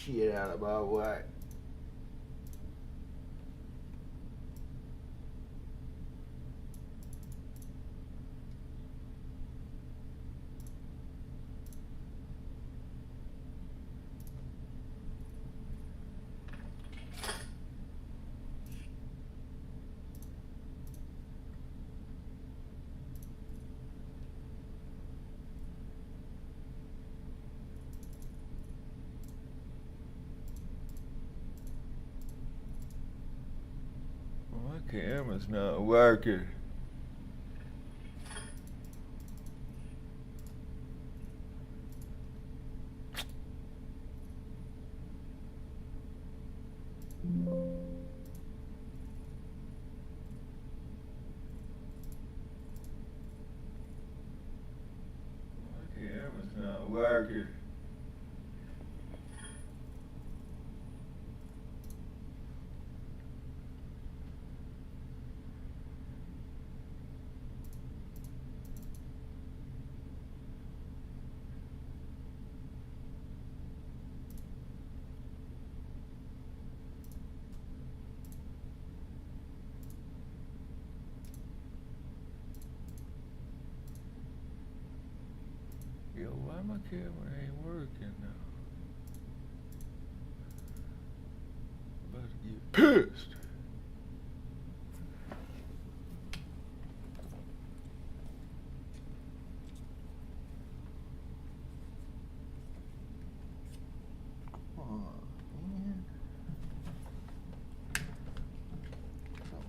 shit out of my wife. My camera's not working. My camera's not working. Yo, why my camera ain't working now? I'm about to get pissed. Come on, man.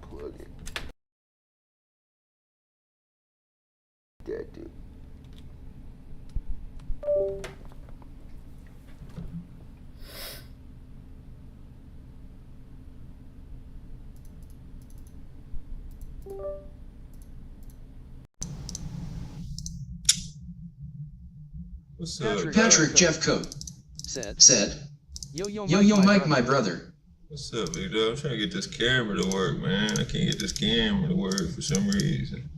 Unplug it. That dude. What's up, Patrick Jeff Coat said, Yo, Mike, my brother. What's up, big dog? I'm trying to get this camera to work, man. I can't get this camera to work for some reason.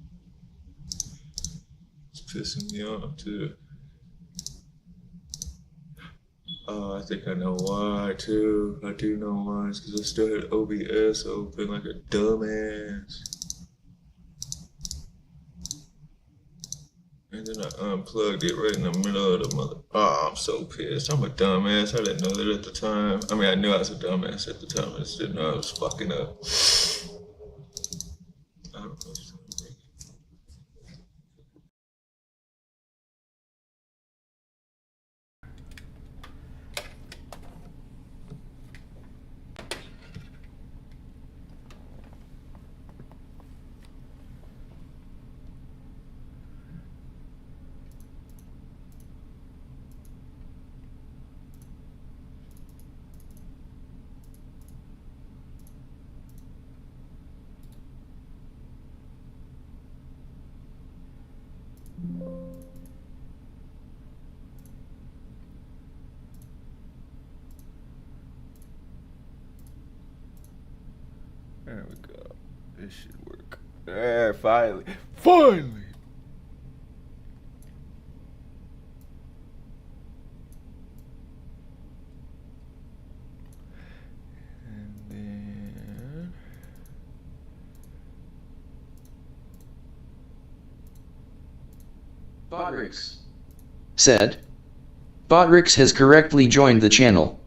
It's pissing me off, too. Oh, I think I know why, too. I do know why. It's because I still had OBS open like a dumbass. And then I unplugged it right in the middle of the mother. Oh, I'm so pissed. I'm a dumbass. I didn't know that at the time. I mean, I knew I was a dumbass at the time. I just didn't know I was fucking up. I don't know. There we go. This should work. There, finally. Finally! And then... Botrix said, Botrix has correctly joined the channel.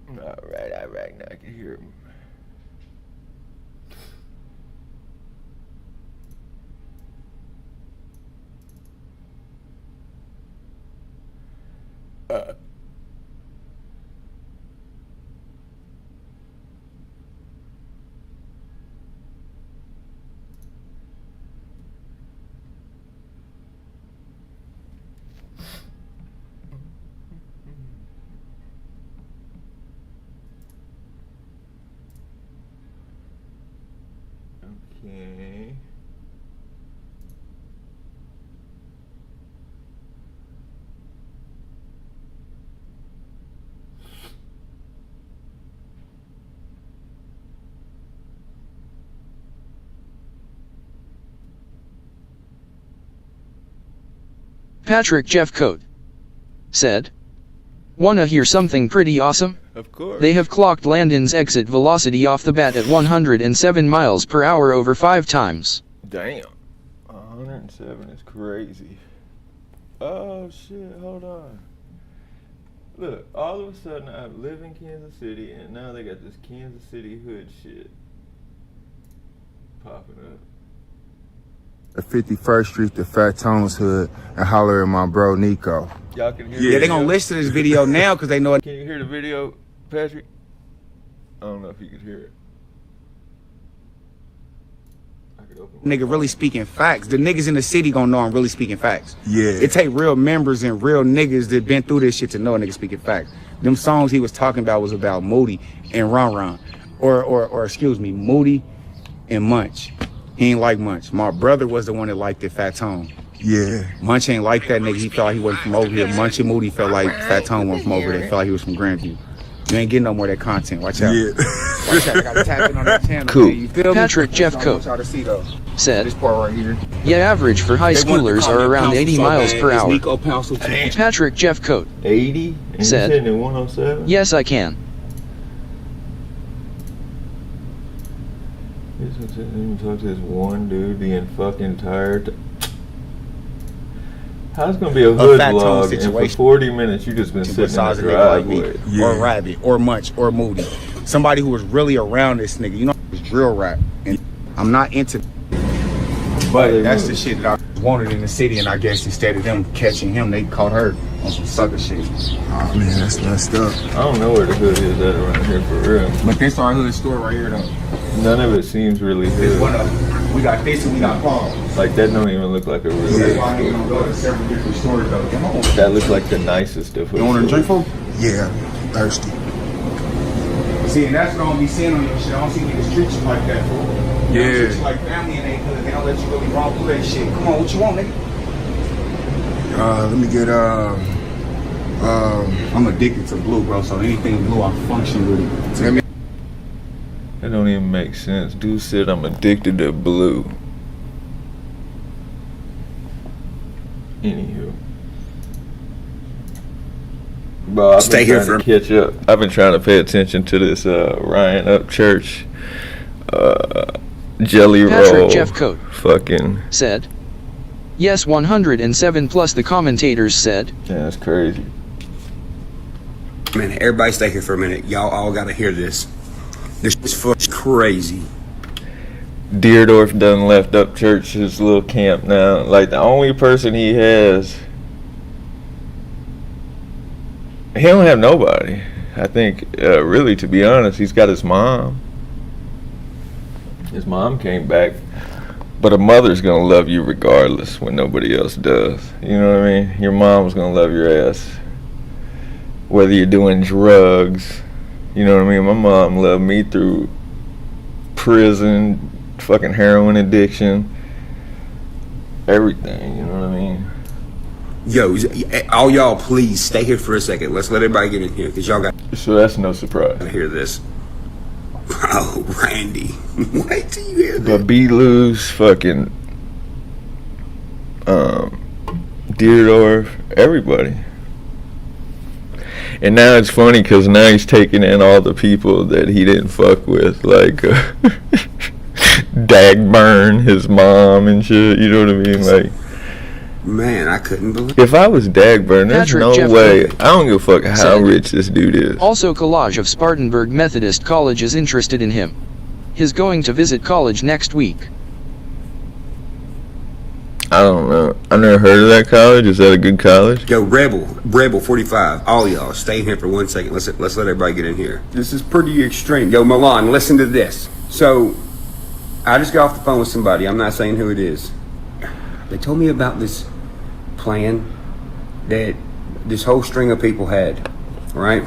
Alright, now I can hear him. Patrick Jeffcoat said, "Wanna hear something pretty awesome? Of course. They have clocked Landon's exit velocity off the bat at 107 miles per hour over 5 times. Damn. 107 is crazy. Oh shit, hold on. Look, all of a sudden I live in Kansas City and now they got this Kansas City hood shit popping up. At 51st Street, the Fat Tones hood, and holler at my bro Nico. Y'all can hear Yeah, the they gonna video? listen to this video now because they know it. Can you hear the video, Patrick? I don't know if you could hear it. I could open my Nigga phone. really speaking facts. The niggas in the city gonna know I'm really speaking facts. Yeah. It take real members and real niggas that been through this shit to know a nigga speaking facts. Them songs he was talking about was about Moody and Ron Ron. Or excuse me, Moody and Munch. He ain't like Munch. My brother was the one that liked the Fat Tone. Yeah. Munch ain't like that nigga. He thought he wasn't from over here. Munch and Moody felt like Fat Tone wasn't from over there. Felt like he was from Grandview. You ain't getting no more of that content. Watch out. Yeah. Watch out. I gotta tap in on that channel. Cool. Man. You feel me? Patrick That's what I Jeffcoat want y'all to see, though. said, This part right here. "Yeah, average for high They wanted to schoolers call are me around Pouncil 80 so miles bad. per It's hour." Nico Pouncil too. Patrick Jeffcoat 80? And said, you sitting at 107? "Yes, I can." Let me talk to this one dude the fucking entire time. How's it gonna be a hood Fat Tone vlog and for situation. 40 minutes you just been sitting in the Besides a nigga like me, driveway? Yeah. or Rabbit, or Munch, or Moody. Somebody who was really around this nigga. You know, it's drill rap. And I'm not into. But that's the shit that I wanted in the city, and I guess instead of them catching him, they caught her on some sucker shit. Oh man, that's messed up. I don't know where the hood is at around here for real. But this our hood store right here, though. None of it seems really This one hood. of them. We got this and we got Paul. Like that don't even look like a real That's hood why they store. gonna go to several different stores, though. Come on. That looks like the nicest of hood You want a drink, stores. for? Yeah. Thirsty. See, and that's what I don't be seeing on your shit. I don't see niggas treat you like that, fool. They don't Yeah. treat you like family in they hood. They don't let you really walk through that shit. Come on, what you want, nigga? Let me get I'm addicted to blue, bro. So anything blue, I function with it. let me That don't even make sense. Dude said I'm addicted to blue. Anywho. Bro, I've Stay been here trying to catch up. I've been trying to pay attention to this Ryan Upchurch jelly Patrick roll. Jeffcoat Fucking said, "Yes, 107 plus." The commentators said, yeah, that's crazy. Man, everybody stay here for a minute. Y'all all gotta hear this. This is fucking crazy. Deerdorf done left Upchurch his little camp now. Like the only person he has, he don't have nobody. I think, really, to be honest, he's got his mom. His mom came back, but a mother's gonna love you regardless when nobody else does. You know what I mean? Your mom's gonna love your ass, whether you're doing drugs. You know what I mean? My mom loved me through prison, fucking heroin addiction, everything. You know what I mean? Yo, all y'all please stay here for a second. Let's let everybody get in here because y'all gotta So that's no surprise. hear this. Bro, Randy. Wait till you hear this. But B-Lou's fucking Deerdorf, everybody. And now it's funny because now he's taking in all the people that he didn't fuck with, like Dagburn, his mom and shit. You know what I mean? Like, Man, I couldn't believe if I was Dagburn, there's Patrick no Jeffcoat way. I don't give a fuck how said, rich this dude is. Also, Collage of Spartanburg Methodist College is interested in him. He's going to visit college next week. I don't know. I never heard of that college. Is that a good college? Yo, Rebel 45, all y'all, stay here for 1 second. Let's let everybody get in here. This is pretty extreme. Yo, Milan, listen to this. So, I just got off the phone with somebody. I'm not saying who it is. They told me about this plan that this whole string of people had, right?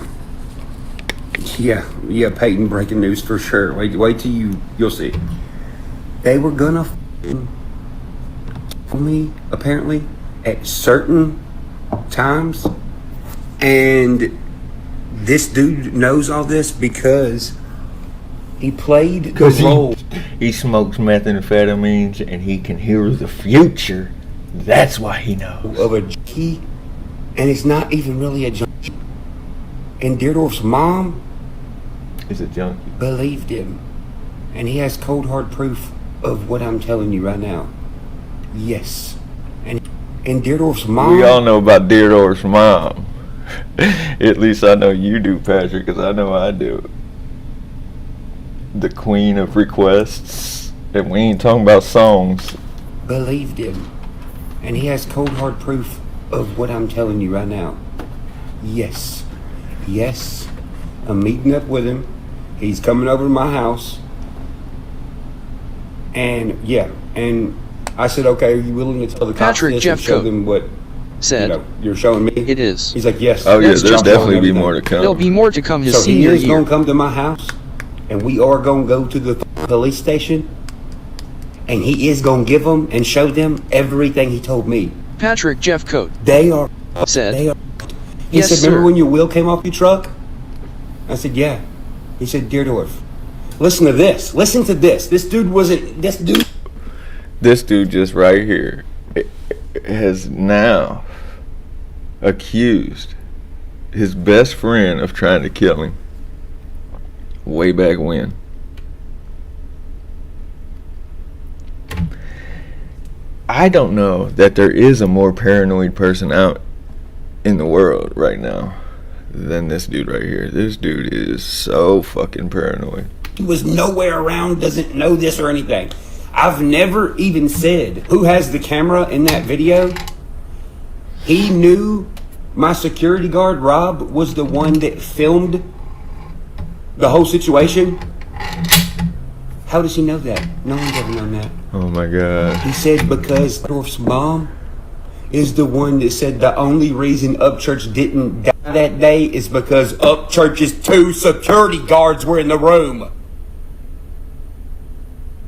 Yeah, Peyton, breaking news for sure. Wait till you'll see. They were gonna me, apparently, at certain times, and this dude knows all this because he played the role. He smokes methamphetamines and he can hear the future. That's why he knows. Of a And it's not even really a junkie. And Deerdorf's mom He's a junkie. believed him. And he has cold hard proof of what I'm telling you right now. Yes. And Deerdorf's mom... We all know about Deerdorf's mom. At least I know you do, Patrick, because I know I do. The queen of requests. And we ain't talking about songs. believed him. And he has cold hard proof of what I'm telling you right now. Yes. Yes. I'm meeting up with him. He's coming over to my house. And yeah, and I said, okay, are you willing to tell the cops Patrick this Jeff and show Coat them what said, you're showing me? "It is. He's like, yes. Oh yeah, That's there'll just definitely be everything. more to come. There'll be more to come his So he senior is year." going to come to my house, and we are going to go to the police station, and he is going to give them and show them everything he told me. Patrick Jeff Coat They are. said, They are. He "Yes, said, remember sir." when your wheel came off your truck? I said, yeah. He said, Deerdorf, listen to this. Listen to this. This dude Just right here has now accused his best friend of trying to kill him way back when. I don't know that there is a more paranoid person out in the world right now than this dude right here. This dude is so fucking paranoid. was nowhere around, doesn't know this or anything. I've never even said who has the camera in that video. He knew my security guard, Rob, was the one that filmed the whole situation. How does he know that? No one's ever known that. Oh my god. He said because Dorf's mom is the one that said the only reason Upchurch didn't die that day is because Upchurch's 2 security guards were in the room.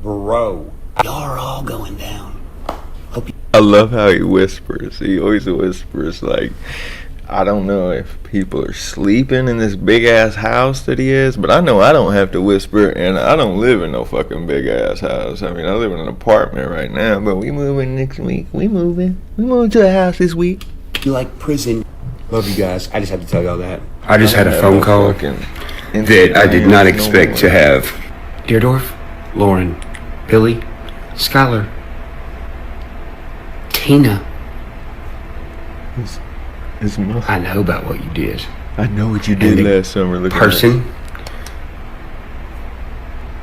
Bro, y'all are all going down. I love how he whispers. He always whispers like, I don't know if people are sleeping in this big ass house that he is, but I know I don't have to whisper, and I don't live in no fucking big ass house. I mean, I live in an apartment right now, but we moving next week. We moving to a house this week. You like prison. Love you guys. I just had to tell y'all that. I just had a phone call that I did not expect to have. Deerdorf, Lauren, Billy, Skylar, Tina. His mom. I know about what you did. I know what you did And the last summer. Look at Person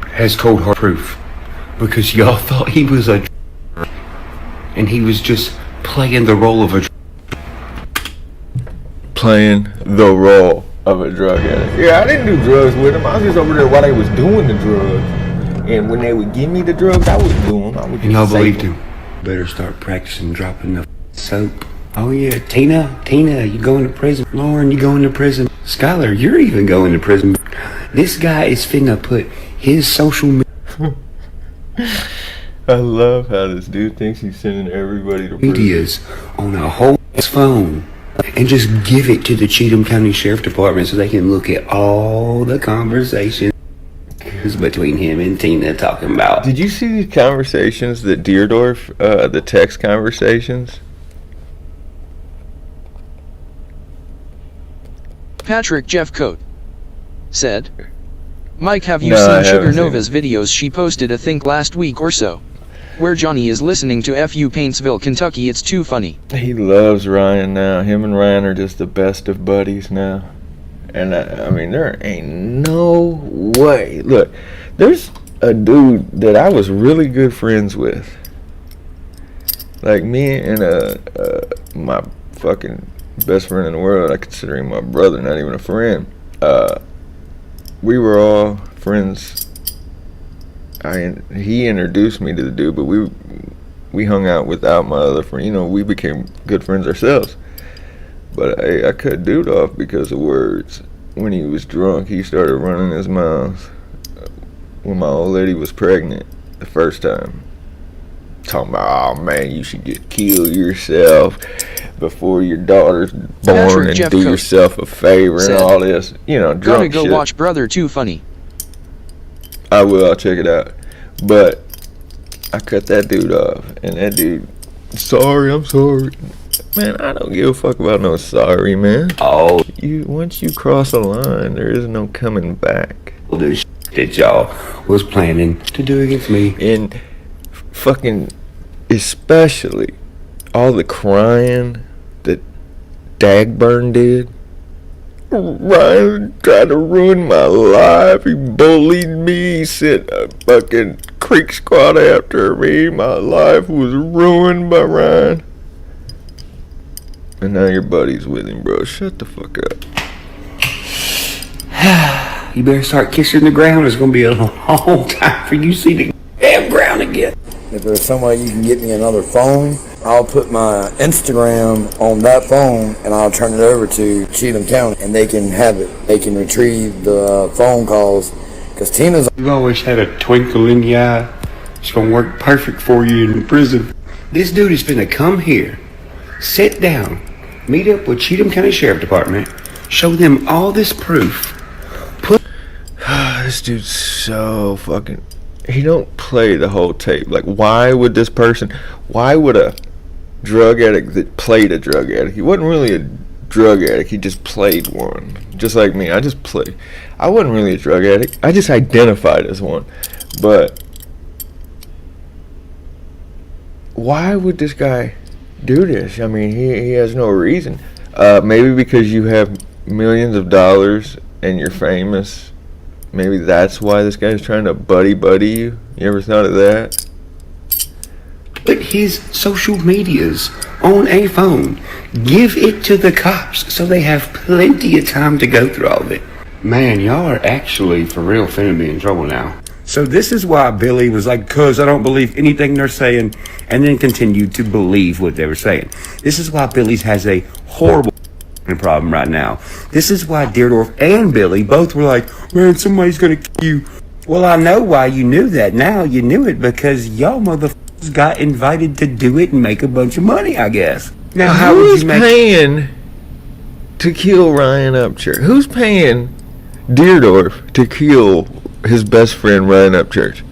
has cold hard proof because y'all thought he was a and he was just playing the role of a drug addict. Yeah, I didn't do drugs with him. I was just over there while they was doing the drugs. And when they would give me the drugs, I would do them. I would just and y'all say believed them. him. Better start practicing dropping the soap. Oh yeah, Tina, you going to prison. Lauren, you going to prison. Skylar, you're even going to prison. This guy is finna put his social media I love how this dude thinks he's sending everybody to prison. medias on a whole phone and just give it to the Cheatham County Sheriff Department so they can look at all the conversations between him and Tina talking about. Did you see these conversations that Deerdorf, the text conversations? Patrick Jeff Coat said, "Mike, have you No, I seen Sugar haven't seen Nova's videos she posted I think last week or so? Where Johnny is listening to FU Paintsville, Kentucky. It's too funny." He loves Ryan now. Him and Ryan are just the best of buddies now. And I mean, there ain't no way. Look, there's a dude that I was really good friends with. Like me and my fucking best friend in the world. I consider him my brother, not even a friend. We were all friends. He introduced me to the dude, but we hung out without my other friend. You know, we became good friends ourselves. But I cut dude off because of words. When he was drunk, he started running his mouth. When my old lady was pregnant the first time, talking about, oh man, you should just kill yourself before your daughter's born Patrick and Jeff do Coat yourself a favor said, and all this, you know, "Gotta drunk go shit. watch Brother Too Funny." I will, I'll check it out. But I cut that dude off, and that dude, I'm sorry. Man, I don't give a fuck about no sorry, man. All Once you cross a line, there is no coming back. the shit that y'all was planning to do against me. And fucking, especially all the crying that Dagburn did. Ryan tried to ruin my life. He bullied me. He sent a fucking creek squad after me. My life was ruined by Ryan. And now your buddy's with him, bro. Shut the fuck up. You better start kissing the ground. It's gonna be a long time for you to see the damn ground again. If there's some way you can get me another phone, I'll put my Instagram on that phone and I'll turn it over to Cheatham County and they can have it. They can retrieve the phone calls because Tina's. You've always had a twinkle in your eye. It's gonna work perfect for you in prison. This dude is finna come here, sit down, meet up with Cheatham County Sheriff Department, show them all this proof. This dude's so fucking... He don't play the whole tape. Like, why would a drug addict that played a drug addict? He wasn't really a drug addict. He just played one. Just like me. I just played. I wasn't really a drug addict. I just identified as one. But why would this guy do this? I mean, he has no reason. Maybe because you have millions of dollars and you're famous. Maybe that's why this guy's trying to buddy you. You ever thought of that? Put his social medias on a phone. Give it to the cops so they have plenty of time to go through all of it. Man, y'all are actually for real finna be in trouble now. So this is why Billy was like, cuz I don't believe anything they're saying, and then continued to believe what they were saying. This is why Billy's has a horrible problem right now. This is why Deerdorf and Billy both were like, man, somebody's gonna kill you. Well, I know why you knew that now. You knew it because y'all motherfuckers got invited to do it and make a bunch of money, I guess. Now, how would Who's you make... paying to kill Ryan Upchurch? Who's paying Deerdorf to kill his best friend Ryan Upchurch?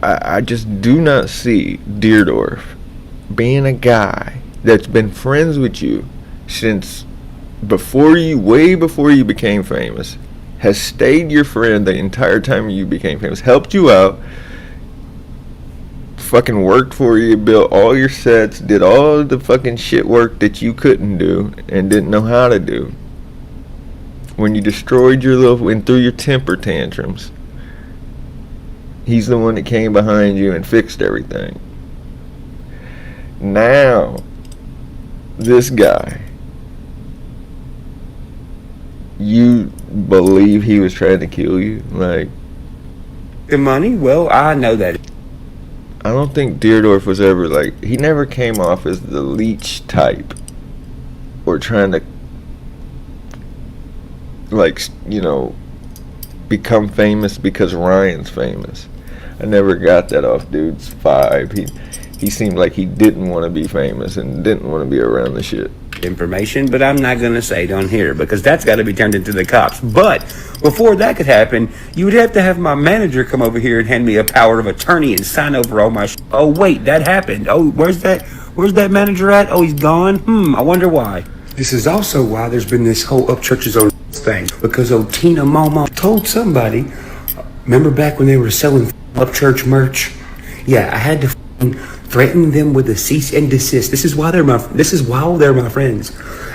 I just do not see Deerdorf being a guy that's been friends with you since way before you became famous, has stayed your friend the entire time you became famous, helped you out, fucking worked for you, built all your sets, did all the fucking shit work that you couldn't do and didn't know how to do. When you destroyed and threw your temper tantrums, he's the one that came behind you and fixed everything. Now, this guy, you believe he was trying to kill you? Like, the money? Well, I know that. I don't think Deerdorf was ever like, he never came off as the leech type or trying to, like, you know, become famous because Ryan's famous. I never got that off dude's vibe. He seemed like he didn't want to be famous and didn't want to be around the shit. Information, but I'm not going to say it on here because that's got to be turned into the cops. But before that could happen, you would have to have my manager come over here and hand me a power of attorney and sign over all my Oh, wait, that happened. Oh, where's that manager at? Oh, he's gone? I wonder why. This is also why there's been this whole Upchurch's on thing, because old Tina Mama told somebody, remember back when they were selling Upchurch merch? Yeah, I had to threaten them with a cease and desist. This is why they're my friends.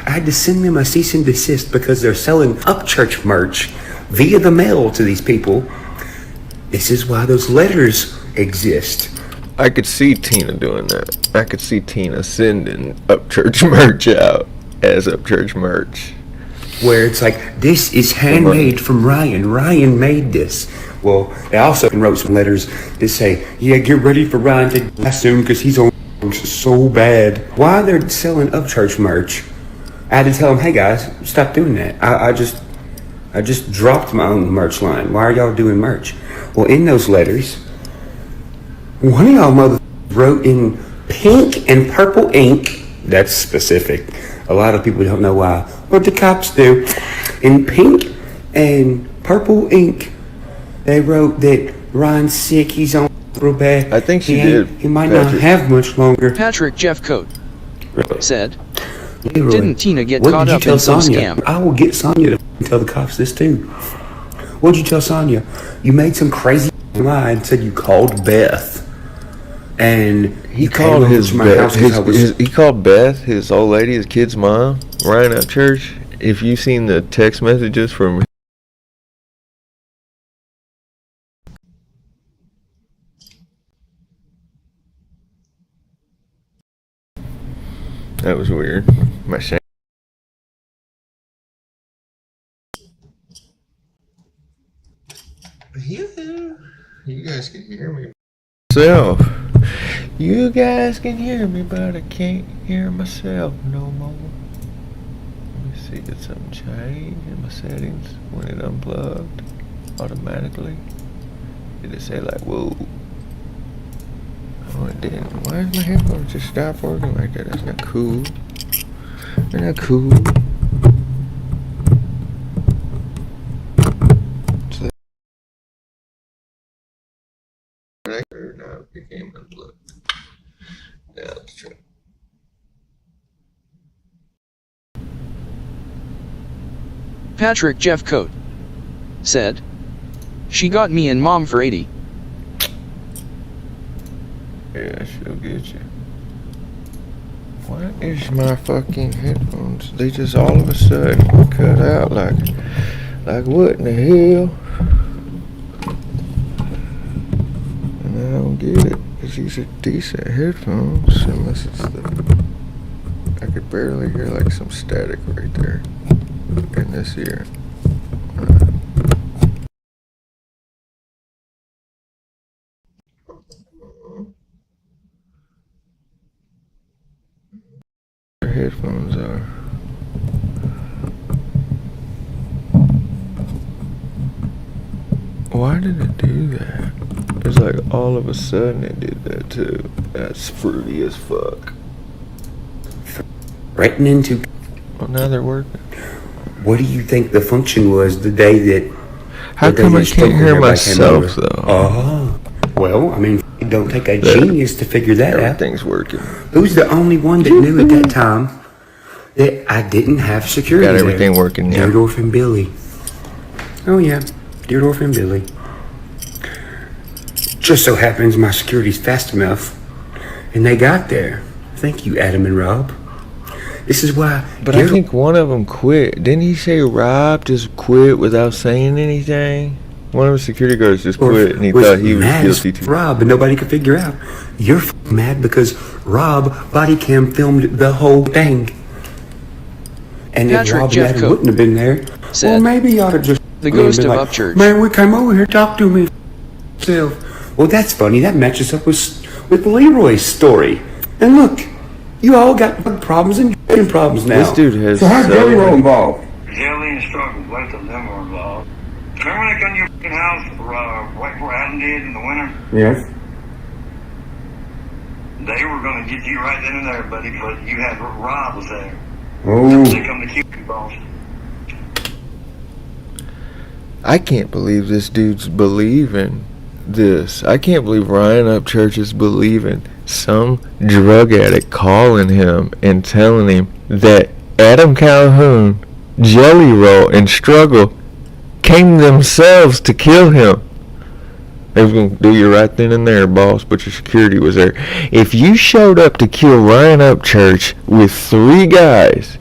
I had to send them a cease and desist because they're selling Upchurch merch via the mail to these people. This is why those letters exist. I could see Tina doing that. I could see Tina sending Upchurch merch out as Upchurch merch. Where it's like, this is handmade from Ryan. Ryan made this. Well, they also wrote some letters that say, yeah, get ready for Ryan to die soon because he's on so bad. While they're selling Upchurch merch, I had to tell them, hey guys, stop doing that. I just dropped my own merch line. Why are y'all doing merch? Well, in those letters, one of y'all mother wrote in pink and purple ink. That's specific. A lot of people don't know why, but the cops do. In pink and purple ink, they wrote that Ryan's sick, he's on real bad. I think she did. He might not have much longer. Patrick Jeff Coat. said, Leroy, didn't Tina get what caught did you up tell in some Sonya? scam? I will get Sonya to tell the cops this too. What did you tell Sonya? You made some crazy lie and said you called Beth. And He you called came over his to my Beth, house 'cause I was he called Beth, his old lady, his kid's mom, Ryan at church. If you've seen the text messages from that was weird. My shame. You guys can hear me. Myself. You guys can hear me, but I can't hear myself no more. Let me see, did something change in my settings when it unplugged automatically? Did it say like, whoa? Oh, it didn't. Why is my headphones just stop working like that? That's not cool. They're not cool. Now it became unplugged. Yeah, that's true. Patrick Jeffcoat said, she got me and mom for 80. Yeah, she'll get you. Why is my fucking headphones? They just all of a sudden cut out like what in the hell? And I don't get it, because these are decent headphones, unless it's I could barely hear like some static right there in this ear. Their headphones are. Why did it do that? It's like all of a sudden it did that too. That's fruity as fuck. threatening to. Well, now they're working. What do you think the function was the day that? How come I can't hear myself though? Oh, well, I mean, it don't take a genius to figure that out. Everything's working. Who's the only one that knew at that time that I didn't have security? Got everything working now. Deerdorf and Billy. Oh yeah, Deerdorf and Billy. Just so happens my security's fast enough, and they got there. Thank you, Adam and Rob. This is why. But I think one of them quit. Didn't he say Rob just quit without saying anything? One of the security guards just quit, and he thought he was guilty too. Rob, and nobody could figure out. You're mad because Rob body cam filmed the whole thing. And if Rob and Adam wouldn't have been there, well, maybe you ought to just. The ghost of Upchurch. Man, we came over here, talk to me. Well, that's funny. That matches up with Leroy's story. And look, you all got problems and problems now. This dude has. So how's Jelly Roll involved? Jelly and Struggle, both of them were involved. Remember when they come to your fucking house right before Adam did in the winter? Yes. They were going to get you right then and there, buddy, but you had Rob was there. Oh. They come to keep you, boss. I can't believe this dude's believing this. I can't believe Ryan Upchurch is believing some drug addict calling him and telling him that Adam Calhoun, Jelly Roll, and Struggle came themselves to kill him. They was going to do you right then and there, boss, but your security was there. If you showed up to kill Ryan Upchurch with 3 guys,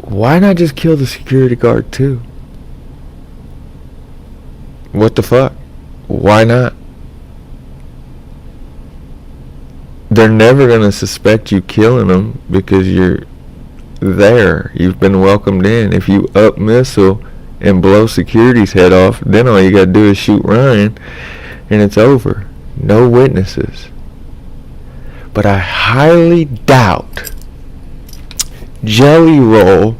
why not just kill the security guard too? What the fuck? Why not? They're never going to suspect you killing them because you're there. You've been welcomed in. If you up missile and blow security's head off, then all you got to do is shoot Ryan and it's over. No witnesses. But I highly doubt Jelly Roll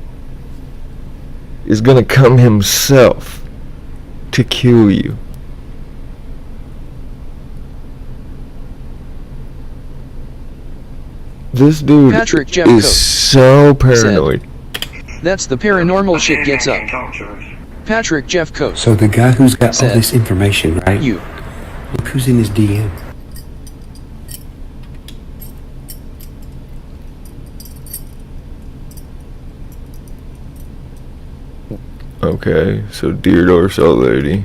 is going to come himself to kill you. This dude is so paranoid. That's the paranormal shit gets up. Patrick Jeffcoat. So the guy who's got all this information, right? You. Look who's in his DM. Okay, so Deer Dorf's old lady.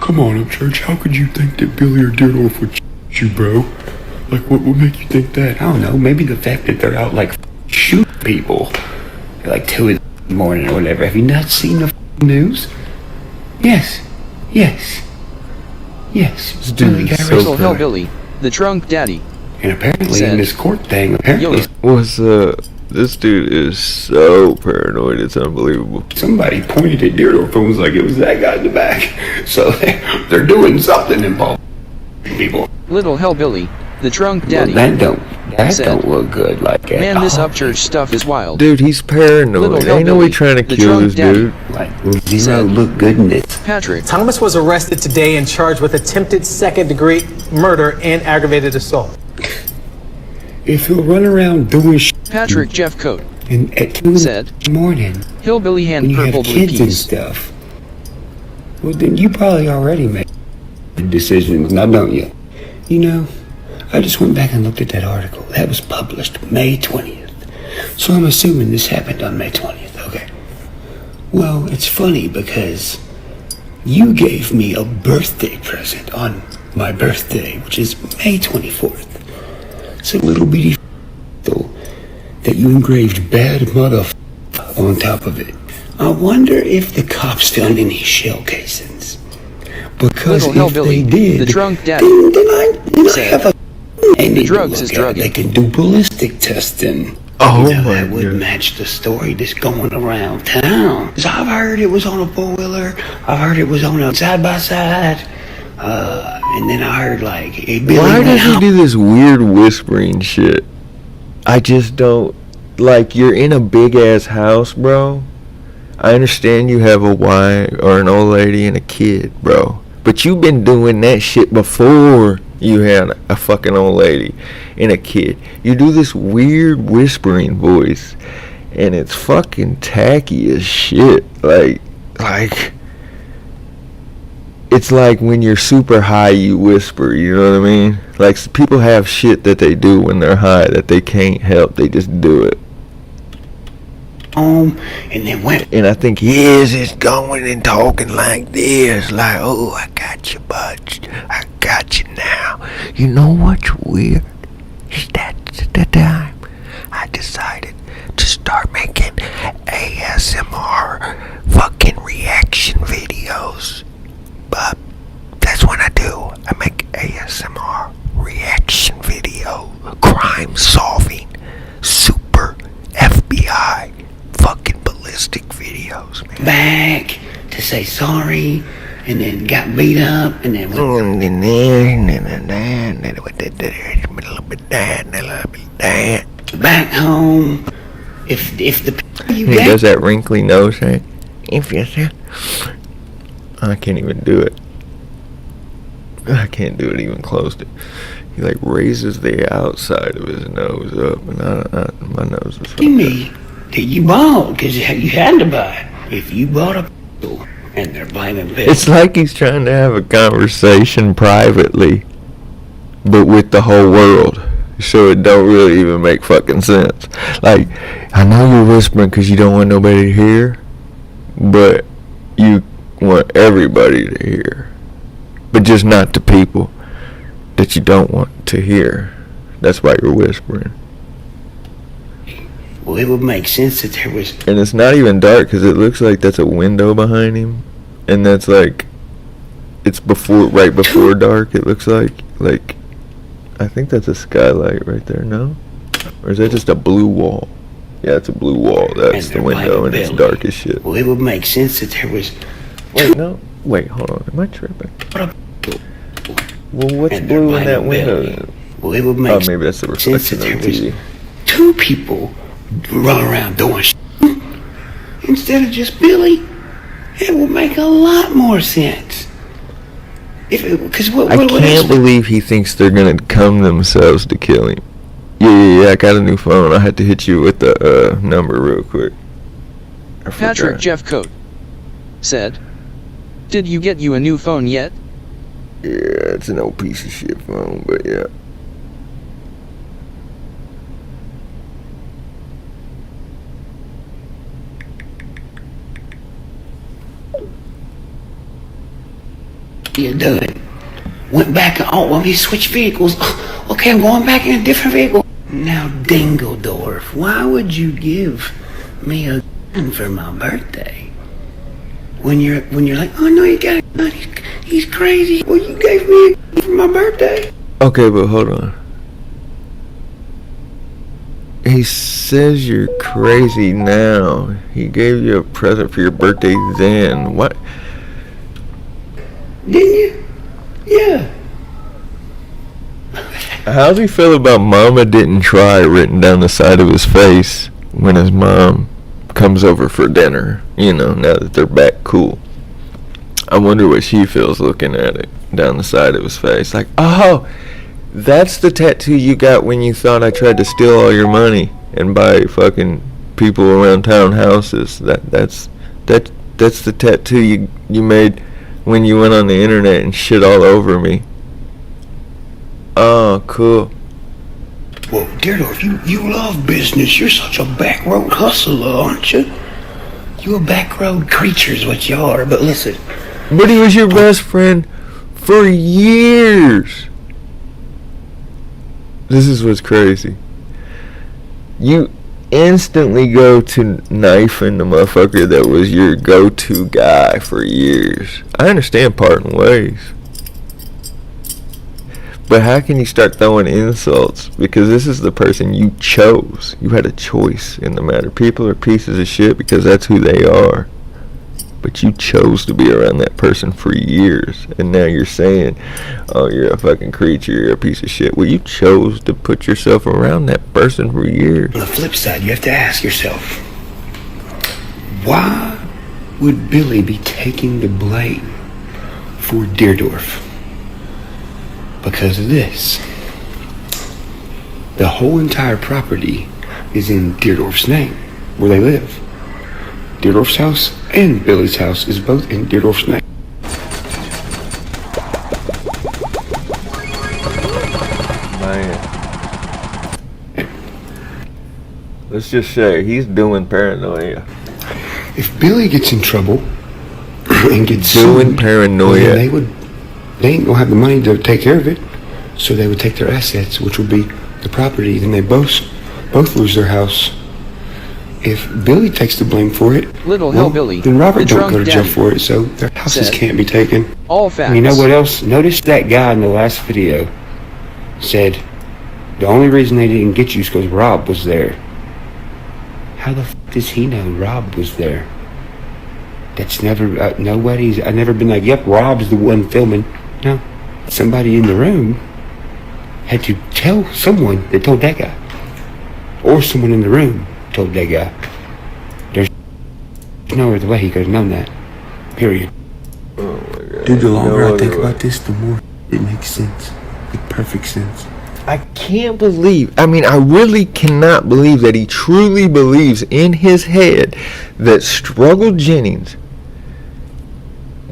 Come on, Church. How could you think that Billy or Deerdorf would you, bro? Like, what would make you think that? I don't know. Maybe the fact that they're out, like, shooting people. Like 2 in the morning or whatever. Have you not seen the news? Yes. Yes. Yes. Billy got arrested. Little Hellbilly, the drunk daddy. And apparently said, in this court thing, apparently What's this dude is so paranoid, it's unbelievable. somebody pointed at Deerdorf and was like, it was that guy in the back. So they're doing something involved people. Little Hellbilly, the drunk Well, daddy. that said, don't look good like that. Man, this upchurch stuff is wild. Dude, he's paranoid. Little Ain't no way hillbilly, trying to the kill drunk this daddy. dude. Like, will Zero look good in this? Patrick Thomas was arrested today and charged with attempted second-degree murder and aggravated assault. If he'll run around doing Patrick Jeff Coat and at 2 said, in the morning Hillbilly when hand you purple have blue kids and peas. stuff, well then you probably already made the decisions, now don't you? You know, I just went back and looked at that article. That was published May 20th. So I'm assuming this happened on May 20th, okay. Well, it's funny because you gave me a birthday present on my birthday, which is May 24th. It's a little bitty though that you engraved bad mother on top of it. I wonder if the cops found any shell casings. Because Little if Hellbilly, they did, the drunk daddy, then I said, have a and the drugs is drugging. They can do ballistic testing. Oh You know, my that would God. match the story that's going around town. 'Cause I've heard it was on a four-wheeler. I've heard it was on a side-by-side. And then I heard like it Billy Why went does he out. do this weird whispering shit? I just don't, like, you're in a big ass house, bro. I understand you have a wife or an old lady and a kid, bro. But you've been doing that shit before you had a fucking old lady and a kid. You do this weird whispering voice and it's fucking tacky as shit. Like it's like when you're super high you whisper, you know what I mean? Like people have shit that they do when they're high that they can't help, they just do it. Home and then went. And I think he is just going and talking like this, like, oh, I got you, bud. I got you now. You know what's weird? Is that's the time I decided to start making ASMR fucking reaction videos. But that's what I do. I make ASMR reaction video, crime solving, super FBI fucking ballistic videos, man. Back to say sorry, and then got beat up, and then back home. If the you He got does that wrinkly nose thing. If you say, I can't even do it. I can't do it even close to. He like raises the outside of his nose up, and my nose is fucked me that you bought because you had to buy it. If you bought a pill and they're blaming pills. It's like he's trying to have a conversation privately, but with the whole world. So it don't really even make fucking sense. Like, I know you're whispering because you don't want nobody to hear, but you want everybody to hear. But just not the people that you don't want to hear. That's why you're whispering. Well, it would make sense that there was. And it's not even dark because it looks like that's a window behind him. And that's like, it's right before dark, it looks like. Like, I think that's a skylight right there, no? Or is that just a blue wall? Yeah, it's a blue wall. That's the window, and it's dark as shit. Well, it would make sense that there was. Wait, no. Wait, hold on. Am I tripping? Well, what's And they're blue in that blaming window Billy. then? Well, it would make Oh, maybe that's the sense reflection that on there was TV. two people run around doing shit instead of just Billy. It would make a lot more sense. Because I can't believe he thinks they're gonna come themselves to kill him. Yeah, I got a new phone. I had to hit you with the number real quick. I Patrick forgot. Jeff Coat said, "Did you get you a new phone yet?" Yeah, it's an old piece of shit phone, but yeah. You done. Went back and, oh, well, we switched vehicles. Okay, I'm going back in a different vehicle. Now, Dingeldorf, why would you give me a gun for my birthday? When you're like, oh no, you got a gun, he's crazy. Well, you gave me a gun for my birthday. Okay, but hold on. He says you're crazy now. He gave you a present for your birthday then. What? Didn't you? Yeah. How's he feel about Mama Didn't Try written down the side of his face when his mom comes over for dinner? You know, now that they're back cool. I wonder what she feels looking at it down the side of his face. Like, oh, that's the tattoo you got when you thought I tried to steal all your money and buy fucking people around town houses. That's the tattoo you made when you went on the internet and shit all over me. Oh, cool. Well, Deerdorf, you love business. You're such a back road hustler, aren't you? You a back road creature is what you are. But listen. But he was your best friend for years. This is what's crazy. You instantly go to knifing the motherfucker that was your go-to guy for years. I understand parting ways. But how can you start throwing insults? Because this is the person you chose. You had a choice in the matter. People are pieces of shit because that's who they are. But you chose to be around that person for years. And now you're saying, oh, you're a fucking creature, you're a piece of shit. Well, you chose to put yourself around that person for years. On the flip side, you have to ask yourself, why would Billy be taking the blame for Deerdorf? Because of this. The whole entire property is in Deerdorf's name, where they live. Deerdorf's house and Billy's house is both in Deerdorf's name. Man. Let's just say he's doing paranoia. If Billy gets in trouble and gets Doing sued, paranoia. well, then they ain't gonna have the money to take care of it, so they would take their assets, which would be the property. Then they both lose their house. If Billy takes the blame for it, Little well, Hillbilly, then Robert the don't drunk go to jail daddy, for it, so their houses said, can't be taken. All facts. And you know what else? Notice that guy in the last video said the only reason they didn't get you is because Rob was there. How the f*** does he know Rob was there? That's never, nobody's, I've never been like, yep, Rob's the one filming. No, somebody in the room had to tell someone that told that guy. Or someone in the room told that guy. There's no other way he could have known that. Period. Oh my God. Dude, the longer No I think other way. about this, the more it makes sense. Like perfect sense. I can't believe, I mean, I really cannot believe that he truly believes in his head that Struggle Jennings,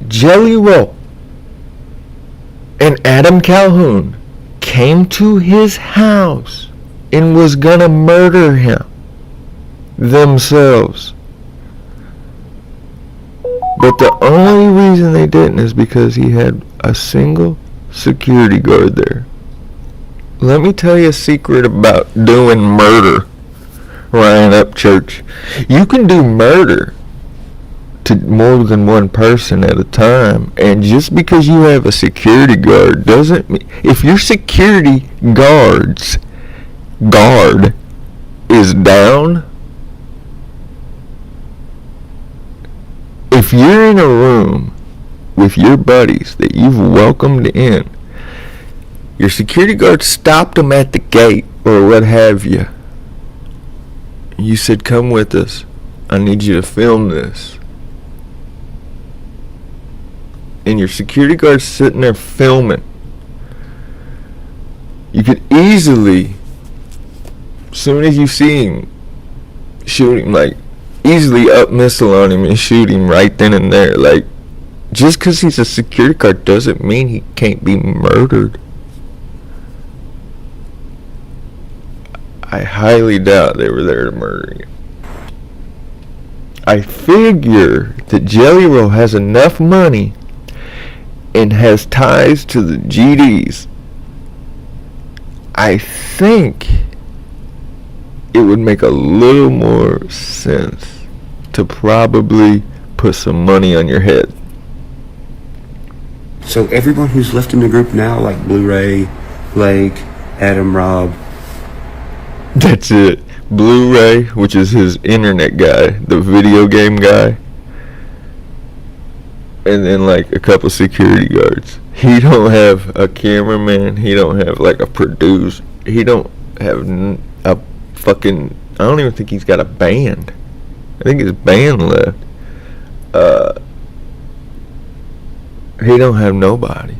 Jelly Roll, and Adam Calhoun came to his house and was gonna murder him themselves. But the only reason they didn't is because he had a single security guard there. Let me tell you a secret about doing murder, Ryan Upchurch. You can do murder to more than one person at a time, and just because you have a security guard doesn't mean, if your security guard is down, if you're in a room with your buddies that you've welcomed in, your security guard stopped them at the gate or what have you. You said, come with us. I need you to film this. And your security guard's sitting there filming. You could easily Soon as you see him, shoot him. Like, easily up missile on him and shoot him right then and there. Like, just because he's a security guard doesn't mean he can't be murdered. I highly doubt they were there to murder him. I figure that Jelly Roll has enough money and has ties to the GDs. I think it would make a little more sense to probably put some money on your head. So everyone who's left in the group now, like Blu-ray, Blake, Adam, Rob. That's it. Blu-ray, which is his internet guy, the video game guy, and then like a couple security guards. He don't have a cameraman. He don't have like a producer. He don't have a fucking. I don't even think he's got a band. I think his band left. He don't have nobody.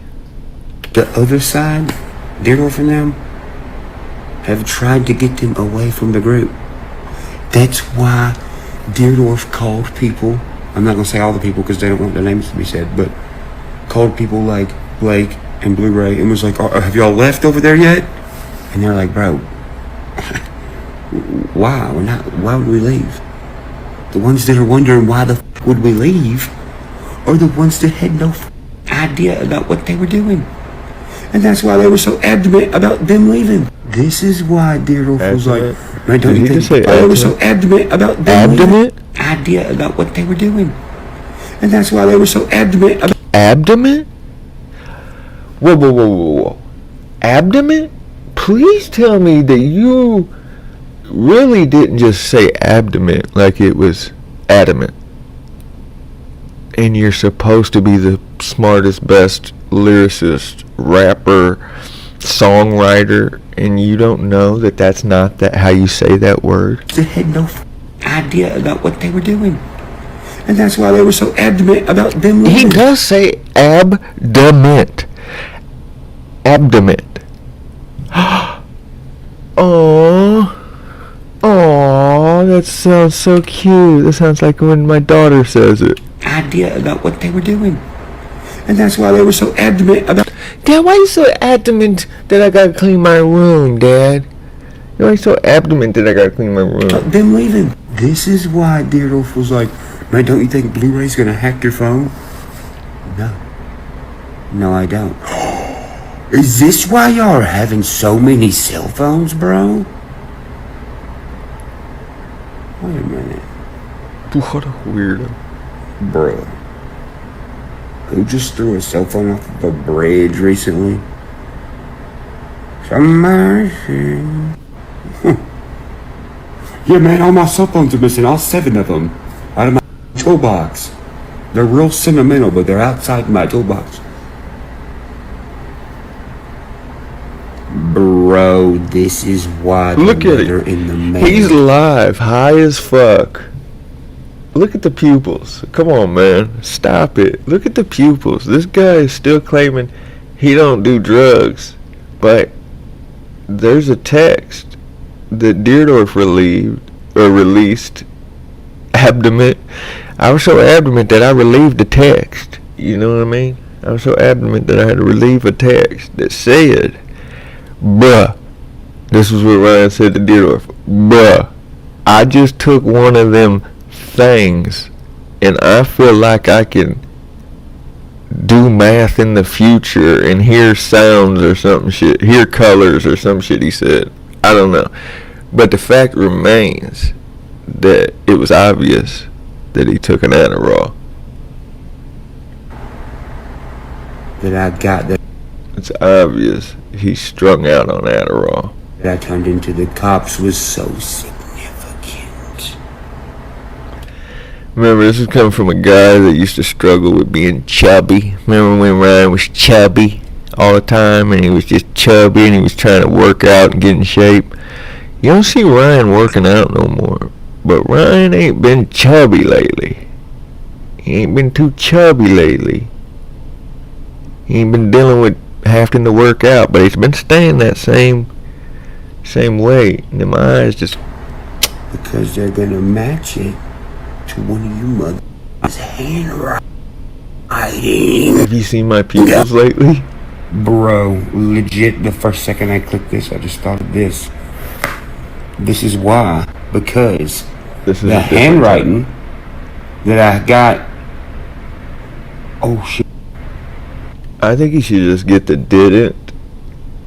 The other side, Deerdorf and them, have tried to get them away from the group. That's why Deerdorf called people. I'm not going to say all the people because they don't want their names to be said, but called people like Blake and Blu-ray and was like, have y'all left over there yet? And they're like, bro, why? Why would we leave? The ones that are wondering why the f*** would we leave are the ones that had no idea about what they were doing. And that's why they were so adamant about them leaving. This is why Deerdorf was like, man, don't you think they were so adamant about them leaving? Idea about what they were doing. And that's why they were so adamant about Abdomen? Whoa. Abdomen? Please tell me that you really didn't just say abdomen like it was adamant. And you're supposed to be the smartest, best lyricist, rapper, songwriter, and you don't know that that's not how you say that word? They had no idea about what they were doing. And that's why they were so adamant about them leaving. He does say abdomen. Abdomen. Aww, that sounds so cute. That sounds like when my daughter says it. Idea about what they were doing. And that's why they were so adamant about... Dad, why are you so adamant that I gotta clean my room, Dad? Why are you so adamant that I gotta clean my room? About them leaving. This is why Deerdorf was like, man, don't you think Blu-ray's gonna hack your phone? No, I don't. Is this why y'all are having so many cell phones, bro? Wait a minute. What a weirdo. Bro. Who just threw a cell phone off of a bridge recently? Somebody. Yeah, man, all my cell phones are missing. All 7 of them. Out of my toolbox. They're real sentimental, but they're outside my toolbox. Bro, this is why look at they're it. In the mail. He's live, high as fuck. Look at the pupils. Come on, man. Stop it. Look at the pupils. This guy is still claiming he don't do drugs. But there's a text that Deerdorf released. Abdomen. I was so adamant that I relieved the text. You know what I mean? I was so adamant that I had to relieve a text that said, bruh. This was what Ryan said to Deerdorf. Bruh. I just took one of them things and I feel like I can do math in the future and hear sounds or some shit, hear colors or some shit, he said. I don't know, but the fact remains that it was obvious that he took an Adderall. That I got that. It's obvious he's strung out on Adderall. That I turned into the cops was so significant. Remember, this is coming from a guy that used to struggle with being chubby. Remember when Ryan was chubby all the time and he was just chubby and he was trying to work out and get in shape? You don't see Ryan working out no more. But Ryan ain't been chubby lately. He ain't been too chubby lately. He ain't been dealing with having to work out, but he's been staying that same Same way. And then my eyes just... Because they're gonna match it to one of you mother's handwriting. Have you seen my pupils lately? Bro, legit, the first second I clicked this, I just thought of this. This is why. Because This is the handwriting that I got... Oh, shit. I think you should just get the didn't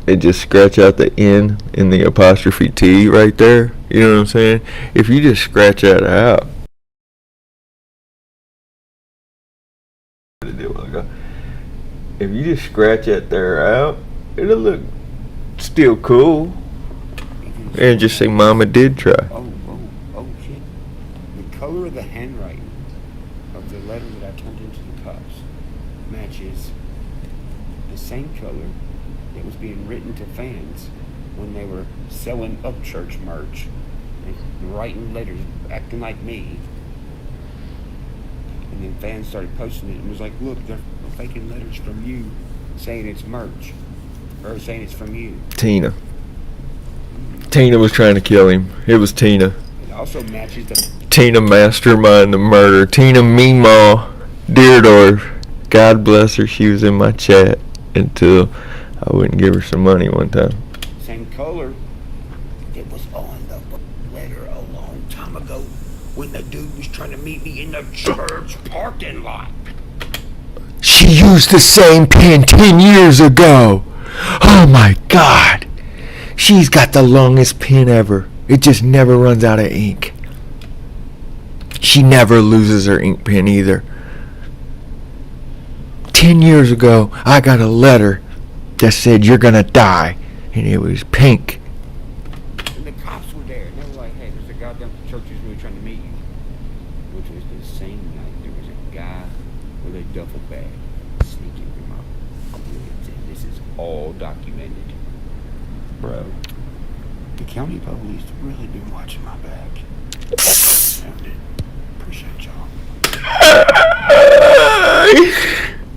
and just scratch out the N in the apostrophe T right there. You know what I'm saying? If you just scratch that out. If you just scratch that there out, it'll look still cool. And just say Mama did try. Oh, shit. The color of the handwriting of the letter that I turned into the cups matches the same color that was being written to fans when they were selling Upchurch merch and writing letters, acting like me. And then fans started posting it and was like, look, they're faking letters from you saying it's merch. Or saying it's from you. Tina. Tina was trying to kill him. It was Tina. It also matches the... Tina mastermind the murder. Tina Meemaw Deerdorf. God bless her. She was in my chat until I wouldn't give her some money one time. Same color that was on the letter a long time ago when the dude was trying to meet me in the church parking lot. She used the same pen 10 years ago. Oh my God. She's got the longest pen ever. It just never runs out of ink. She never loses her ink pen either. 10 years ago, I got a letter that said you're gonna die. And it was pink. And the cops were there. And they were like, hey, there's a goddamn church who's really trying to meet you. Which was the same night there was a guy with a duffel bag sneaking through my woods. And this is all documented. Bro, the county police really been watching my back. Appreciate y'all.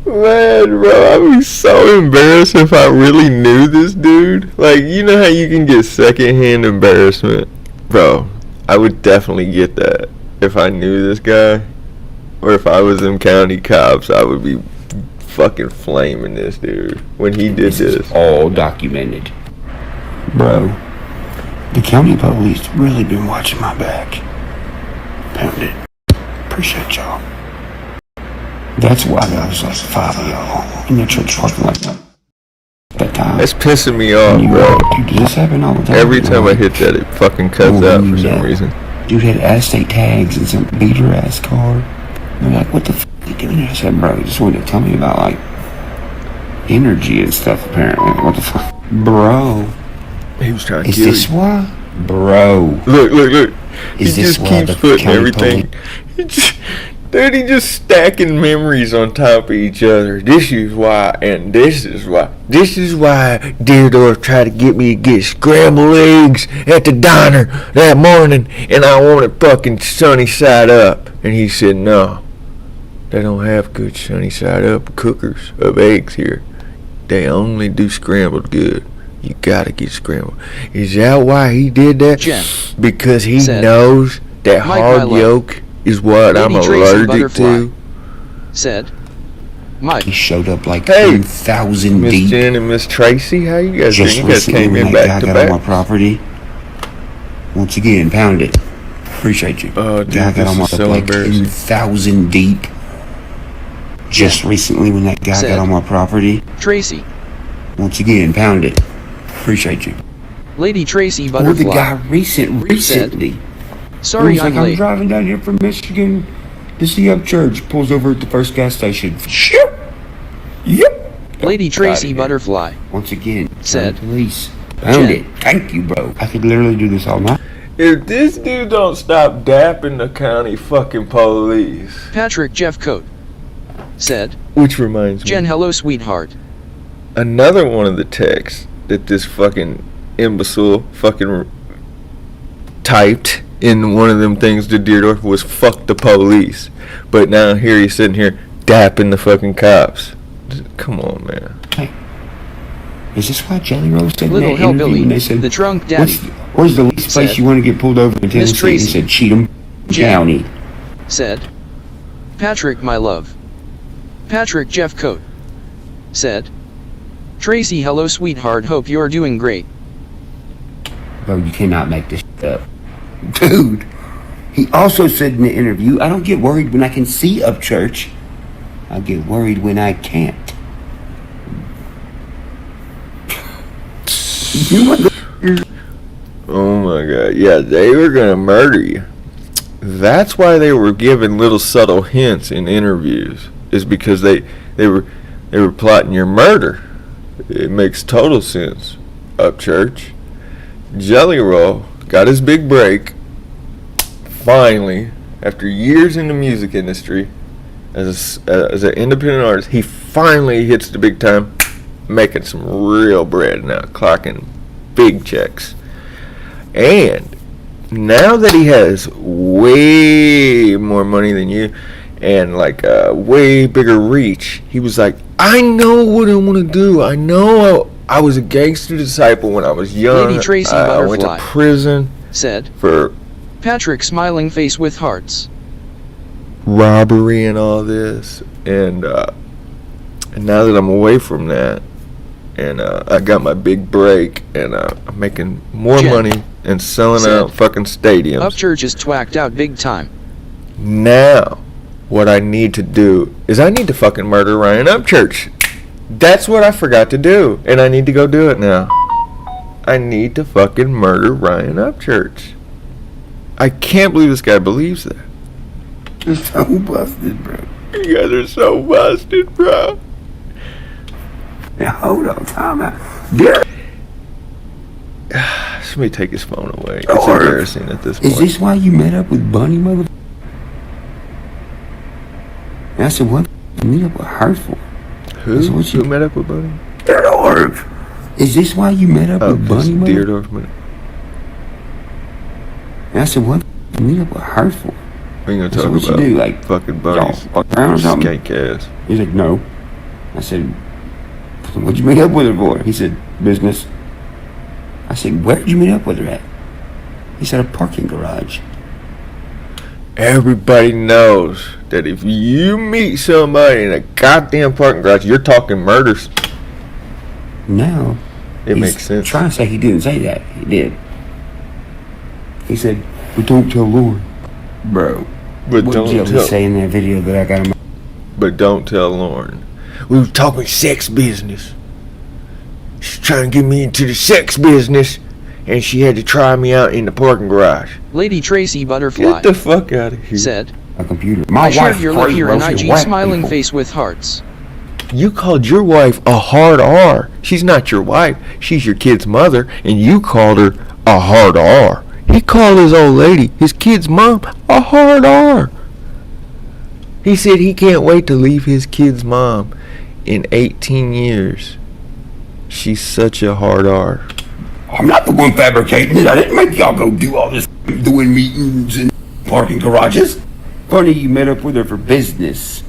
Man, bro, I'd be so embarrassed if I really knew this dude. Like, you know how you can get secondhand embarrassment? Bro, I would definitely get that if I knew this guy. Or if I was in county cops, I would be fucking flaming this dude when he did this. Is all documented. Bro, the county police really been watching my back. Pound it. Appreciate y'all. That's why there was like 5 of y'all in the church parking lot that time. It's pissing me off, bro. Dude, does this happen all the time? Every time I hit that, it fucking cuts out for some reason. Dude had Aztec tags and some beater ass car. They're like, what the f*** are you doing here? I said, bro, he just wanted to tell me about like energy and stuff apparently. What the fuck? Bro. He was trying to Is kill this you. why? Bro. Look. He Is this just why keeps the putting county everything. Dude, he just stacking memories on top of each other. This is why, and this is why. This is why Deerdorf tried to get me to get scrambled eggs at the diner that morning, and I wanted fucking sunny side up. And he said, no, they don't have good sunny side up cookers of eggs here. They only do scrambled good. You gotta get scrambled. Is that why he did that? Jen Because he said, knows that Mike hard Milo, yolk is what Lady I'm Tracy allergic Butterfly to. said, Mike. He showed up like Hey, 2,000 Miss deep. Jen and Miss Tracy, how you guys doing? Just You guys recently came when in that back guy to got on my back. property. Once again, pound it. Appreciate you. Oh, dude, guy got on my this is so like embarrassing. 2,000 deep. Just recently when that guy Said, got on my property. Tracy. Once again, pound it. Appreciate you. Lady Tracy Or Butterfly. the guy recently. Sorry, He's like, I'm I'm late. driving down here from Michigan to see Upchurch. Pulls over at the first gas station. Yep. Lady Tracy Butterfly Once again, said, police. Pound it. Thank you, bro. I could literally do this all night. If this dude don't stop dapping the county fucking police. Patrick Jeff Coat said, Which reminds me. Jen, hello, sweetheart. Another one of the texts that this fucking imbecile fucking typed in one of them things to Deerdorf was fuck the police. But now here he's sitting here dapping the fucking cops. Come on, man. Hey, Is this why Jelly Roll said in Little that interview Hellbilly, when they said, the drunk daddy, where's the least place said, you want to get pulled over in Tennessee? He Tracy, said, Cheatham County. said, Patrick, my love. Patrick Jeffcoat said, Tracy, hello sweetheart, hope you're doing great. Bro, you cannot make this shit up. Dude, he also said in the interview, I don't get worried when I can see Upchurch. I get worried when I can't. Oh my god. Yeah, they were gonna murder you. That's why they were giving little subtle hints in interviews. Is because they were plotting your murder. It makes total sense. Upchurch. Jelly Roll got his big break. Finally, after years in the music industry, as an independent artist, he finally hits the big time, making some real bread now, clocking big checks. And now that he has way more money than you and like a way bigger reach, he was like, I know what I want to do. I know I was a gangster disciple when I was young. Lady Tracy I went to Butterfly prison said, for Patrick smiling face with hearts. robbery and all this. And now that I'm away from that, and I got my big break, and I'm making more Jen money and selling said, out fucking stadiums. Upchurch is twacked out big time. Now, what I need to do is I need to fucking murder Ryan Upchurch. That's what I forgot to do, and I need to go do it now. I need to fucking murder Ryan Upchurch. I can't believe this guy believes that. You're so busted, bro. You guys are so busted, bro. Now, hold on, time out. There. Somebody take his phone away. It's Or- embarrassing at this point. Is this why you met up with Bunny, mother? And I said, what you meet up with her for? Who met up with Bunny? Deerdorf. Is this why you met up with Bunny, mother? Deerdorf met. And I said, what you meet up with her for? What are you I gonna said, talk what about? you do, like, fucking y'all Bunny's fuck around or something? skank ass. He's like, no. I said, what'd you meet up with her for? He said, business. I said, where'd you meet up with her at? He said, a parking garage. Everybody knows that if you meet somebody in a goddamn parking garage, you're talking murders. Now, It he's makes sense. trying to say he didn't say that. He did. He said, but don't tell Lauren. Bro. But What don't did he tell. say in that video that I got him? But don't tell Lauren. We were talking sex business. She's trying to get me into the sex business, and she had to try me out in the parking garage. Lady Tracy Butterfly Get the fuck out of here. said, A computer. I My shared wife's your link crazy, here bro. in She's IG whack smiling people. face with hearts. You called your wife a hard R. She's not your wife. She's your kid's mother, and you called her a hard R. He called his old lady, his kid's mom, a hard R. He said he can't wait to leave his kid's mom in 18 years. She's such a hard R. I'm not the one fabricating it. I didn't make y'all go do all this doing meetings in parking garages. Funny you met up with her for business.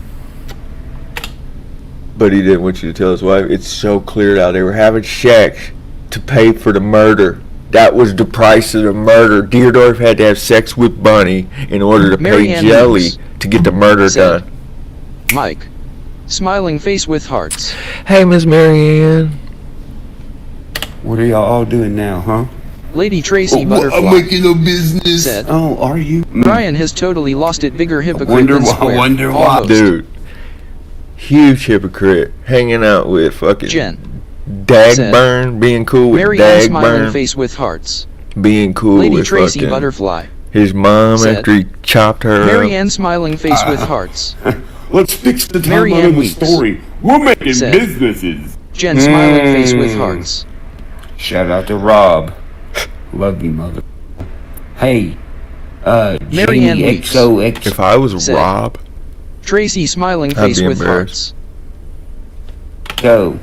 But he didn't want you to tell his wife. It's so clear out. They were having sex to pay for the murder. That was the price of the murder. Deerdorf had to have sex with Bunny in order to Mary pay Ann Jelly Lewis to get the murder said, done. Mike, smiling face with hearts. Hey, Miss Marianne. What are y'all all doing now, huh? Lady Tracy I'm Butterfly making a business. said, Oh, are you? Ryan has totally lost it. Bigger hypocrite wonder than why- square. wonder why. Almost. Dude. Huge hypocrite. Hanging out with fucking Jen Dagburn. Being cool with Mary Ann smiling Dagburn. face with hearts. Being cool Lady with Tracy fucking Butterfly his mom said, after he chopped her Mary up. Ann smiling face with hearts. Let's fix the Mary timeline Ann of the Weeks story. We're making said, businesses. Jen smiling face with hearts. Shout out to Rob. Love you, mother. Hey, Mary Ann Jamie Weeks XOX. If I was said, Rob, Tracy smiling I'd face be with embarrassed. hearts. So,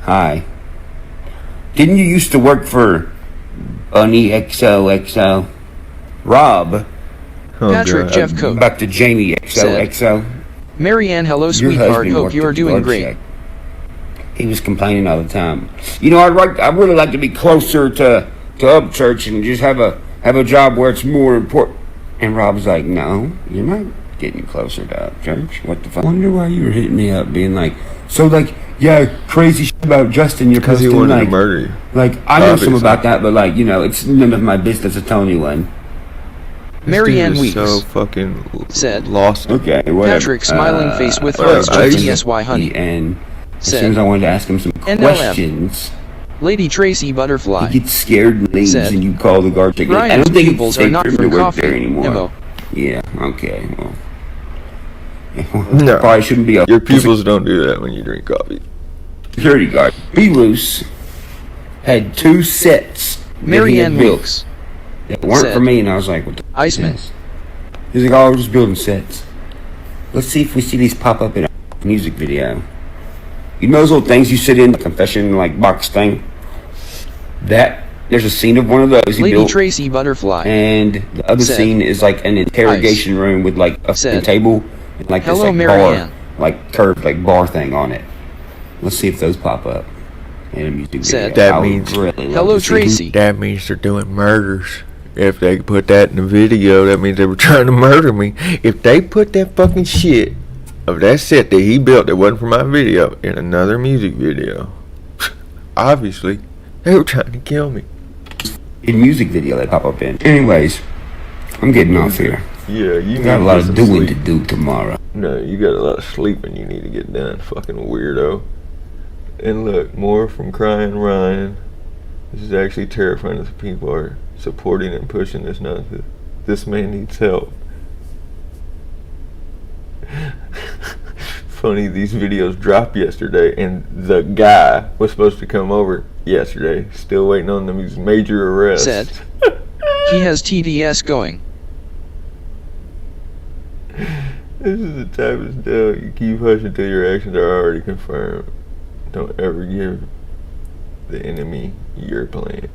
hi. Didn't you used to work for Bunny XOXO? Rob. Oh, Patrick God. Jeff Coat Back to Jamie XOXO. Mary Ann, hello Your sweetheart, husband hope worked you at are the doing blood great. shack. he was complaining all the time. You know, I'd really like to be closer to Upchurch and just have a job where it's more important. And Rob's like, no, you're not getting closer to Upchurch. What the fuck? I wonder why you were hitting me up, being like, so like, yeah, crazy shit about Justin. You're Because he posting, wanted like, to murder you. like, I know some Obviously. about that, but like, you know, it's none of my business to tell anyone. Marianne This dude Weeks is so fucking said, lost. Okay, whatever. Patrick smiling face with whatever. hearts I- GTSY honey. And as Said, soon as I wanted to ask him some NLM. questions, Lady Tracy Butterfly he gets scared and leaves, said, and you call the guard. I Ryan's don't think it's pupils safe are not for him to from work coffee. there anymore. Emo. Yeah, okay, well. No. Probably shouldn't be a Your pupils don't do that when you drink coffee. security guard. Belarus had 2 sets that he Marianne had built Weeks that weren't said, for me, and I was like, what the f- Iceman. is this? He's like, oh, we're just building sets. Let's see if we see these pop up in a music video. You know those little things you sit in, the confession like box thing? There's a scene of one of those he Lady built, Tracy Butterfly and the other said, scene is like an interrogation room with like a said, table and like this hello, like Marianne. bar, like curved like bar thing on it. Let's see if those pop up in a music Said, video. That I would means- really love Hello, to see Tracy. That means they're doing murders. If they put that in the video, that means they were trying to murder me. If they put that fucking shit of that set that he built that wasn't for my video in another music video, obviously, they were trying to kill me. in music video they pop up in. Anyways, I'm getting off here. Yeah, you Got a need lot to of get doing some to sleep. do tomorrow. No, you got a lot of sleeping you need to get done, fucking weirdo. And look, more from Crying Ryan. This is actually terrifying that people are supporting and pushing this nonsense. This man needs help. Funny, these videos dropped yesterday, and the guy was supposed to come over yesterday. Still waiting on them. He's major arrest. Said, he has TDS going. This is the type of stuff you keep hushing until your actions are already confirmed. Don't ever give the enemy your plan.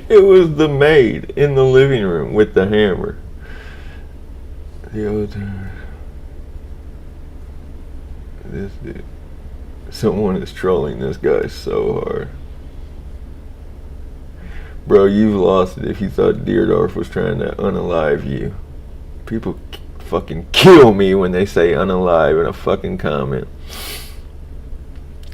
It was the maid in the living room with the hammer. The old time. This dude. Someone is trolling this guy so hard. Bro, you've lost it if you thought Deerdorf was trying to unalive you. People fucking kill me when they say unalive in a fucking comment.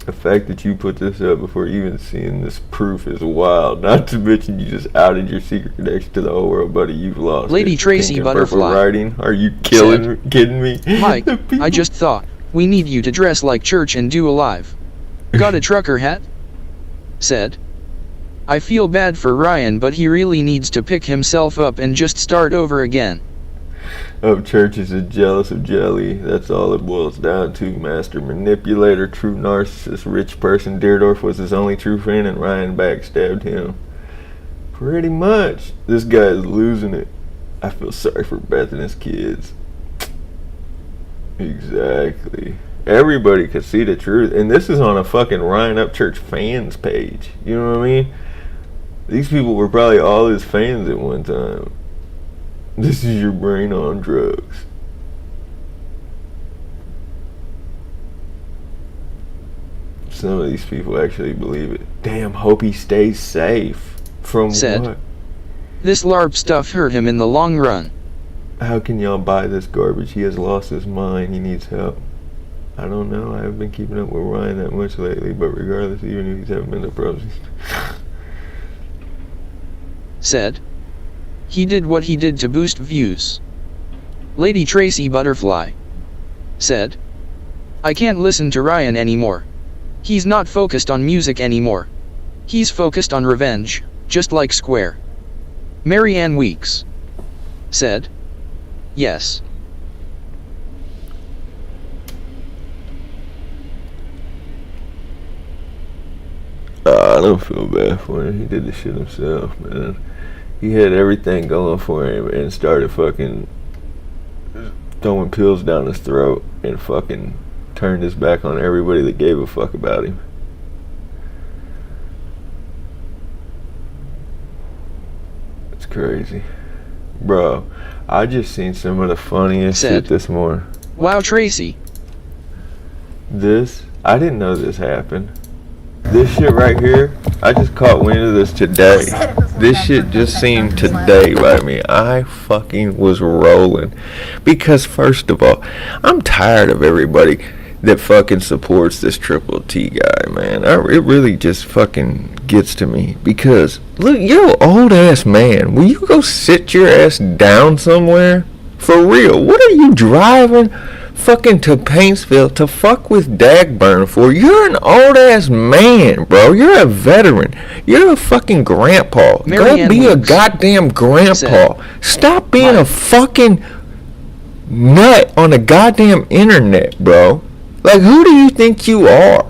The fact that you put this up before even seeing this proof is wild. Not to mention you just outed your secret connection to the whole world, buddy. You've lost Lady it. Tracy Pink and purple Butterfly writing? Are you kidding me? Mike, The people- I just thought, we need you to dress like church and do a live. Got a trucker hat? Said, I feel bad for Ryan, but he really needs to pick himself up and just start over again. Of churches is jealous of jelly. That's all it boils down to. Master manipulator, true narcissist, rich person. Deerdorf was his only true friend, and Ryan backstabbed him. Pretty much. This guy is losing it. I feel sorry for Beth and his kids. Exactly. Everybody could see the truth. And this is on a fucking Ryan Upchurch fans page. You know what I mean? These people were probably all his fans at one time. This is your brain on drugs. Some of these people actually believe it. Damn, hope he stays safe. From Said, what? This LARP stuff hurt him in the long run. How can y'all buy this garbage? He has lost his mind. He needs help. I don't know. I haven't been keeping up with Ryan that much lately, but regardless, even if he's having mental problems. Said, he did what he did to boost views. Lady Tracy Butterfly said, I can't listen to Ryan anymore. He's not focused on music anymore. He's focused on revenge, just like Square. Marianne Weeks said, yes. I don't feel bad for him. He did the shit himself, man. He had everything going for him and started fucking throwing pills down his throat and fucking turned his back on everybody that gave a fuck about him. crazy. Bro, I just seen some of the funniest Said, shit this morning. Wow, Tracy. This, I didn't know this happened. This shit right here, I just caught wind of this today. This shit just seemed today by me. I fucking was rolling. Because first of all, I'm tired of everybody that fucking supports this Triple T guy, man. It really just fucking gets to me. Because, look, you're an old ass man. Will you go sit your ass down somewhere? For real, what are you driving fucking to Paintsville to fuck with Dagburn for? You're an old ass man, bro. You're a veteran. You're a fucking grandpa. Go be a goddamn grandpa. Stop being a fucking nut on the goddamn internet, bro. Like, who do you think you are?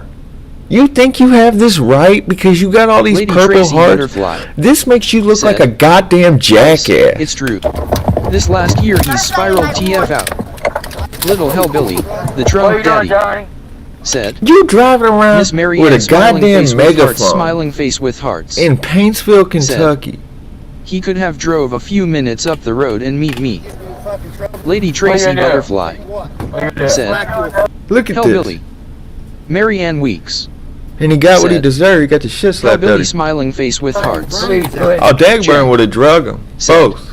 You think you have this right because you got all these Lady purple Tracy hearts? Butterfly This makes you look said, like a goddamn jackass. It's true. This last year he spiraled TF out. Little hellbilly, the trunk daddy, said, You driving around Miss Mary with Ann a smiling goddamn face with hearts, megaphone smiling face with hearts. in Paintsville, Kentucky. He could have drove a few minutes up the road and meet me. Lady Tracy Butterfly said, Look at Hellbilly, this. Mary Ann Weeks. And he got what he said, deserved. He got the shit slapped out of Hellbilly him. smiling face with hearts. Oh, Dagburn would have drug him. Both.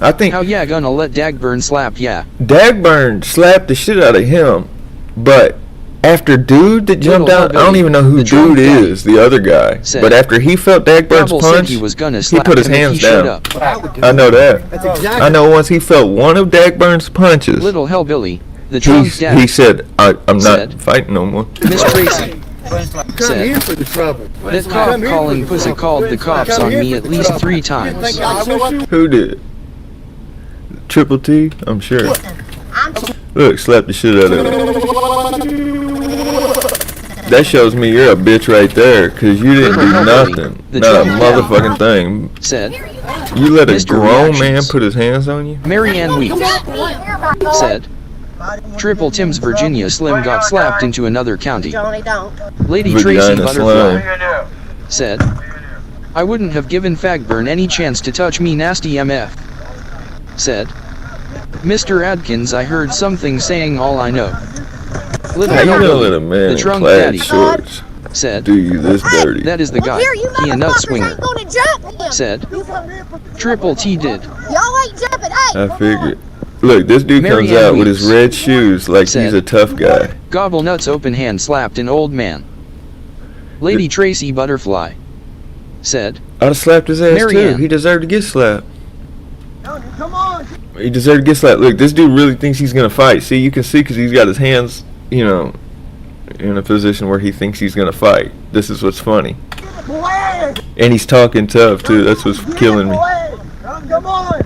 I think How ya gonna let Dagburn slap ya? Dagburn slapped the shit out of him. But after dude that jumped Little out, I don't hellbilly, even know who the drunk dude daddy, is, the other guy. said, But after he felt Dagburn's Gobble said punch, he was gonna he slap put his him if hands he showed down. up. I know that. I know once he felt one of Dagburn's punches, Little hellbilly, the drunk daddy, he said, I'm said, not fighting no more. Miss Tracy said, that cop calling pussy called the cops on me at least 3 times. Who did? Triple T? I'm sure. Look, slap the shit out of him. That shows me you're a bitch right there, cause you didn't do nothing. Not a motherfucking thing. Said, You let a Mr. grown man Reactions. put his hands on you? Mary Ann Weeks said, Triple Tim's Virginia Slim got slapped into another county. Lady Tracy Vagina Butterfly said, I wouldn't have given Fagburn any chance to touch me nasty MF. Said, Mr. Adkins, I heard something saying all I know. Little How you gonna hellbilly, let a man the in drunk plaid daddy, shorts said, do you this dirty? that is the guy, he a nut swinger. Said, Triple T did. Y'all ain't jumping, hey! I figured. Look, this dude Mary comes Ann out with his Weeks red shoes like said, he's a tough guy. Gobble nuts open hand slapped an old man. Lady Tracy Butterfly said, I'd have slapped his ass Mary too. Ann. He deserved to get slapped. Come on! He deserved to get slapped. Look, this dude really thinks he's gonna fight. See, you can see because he's got his hands, you know, in a position where he thinks he's gonna fight. This is what's funny. And he's talking tough too. That's what's killing me. Come on!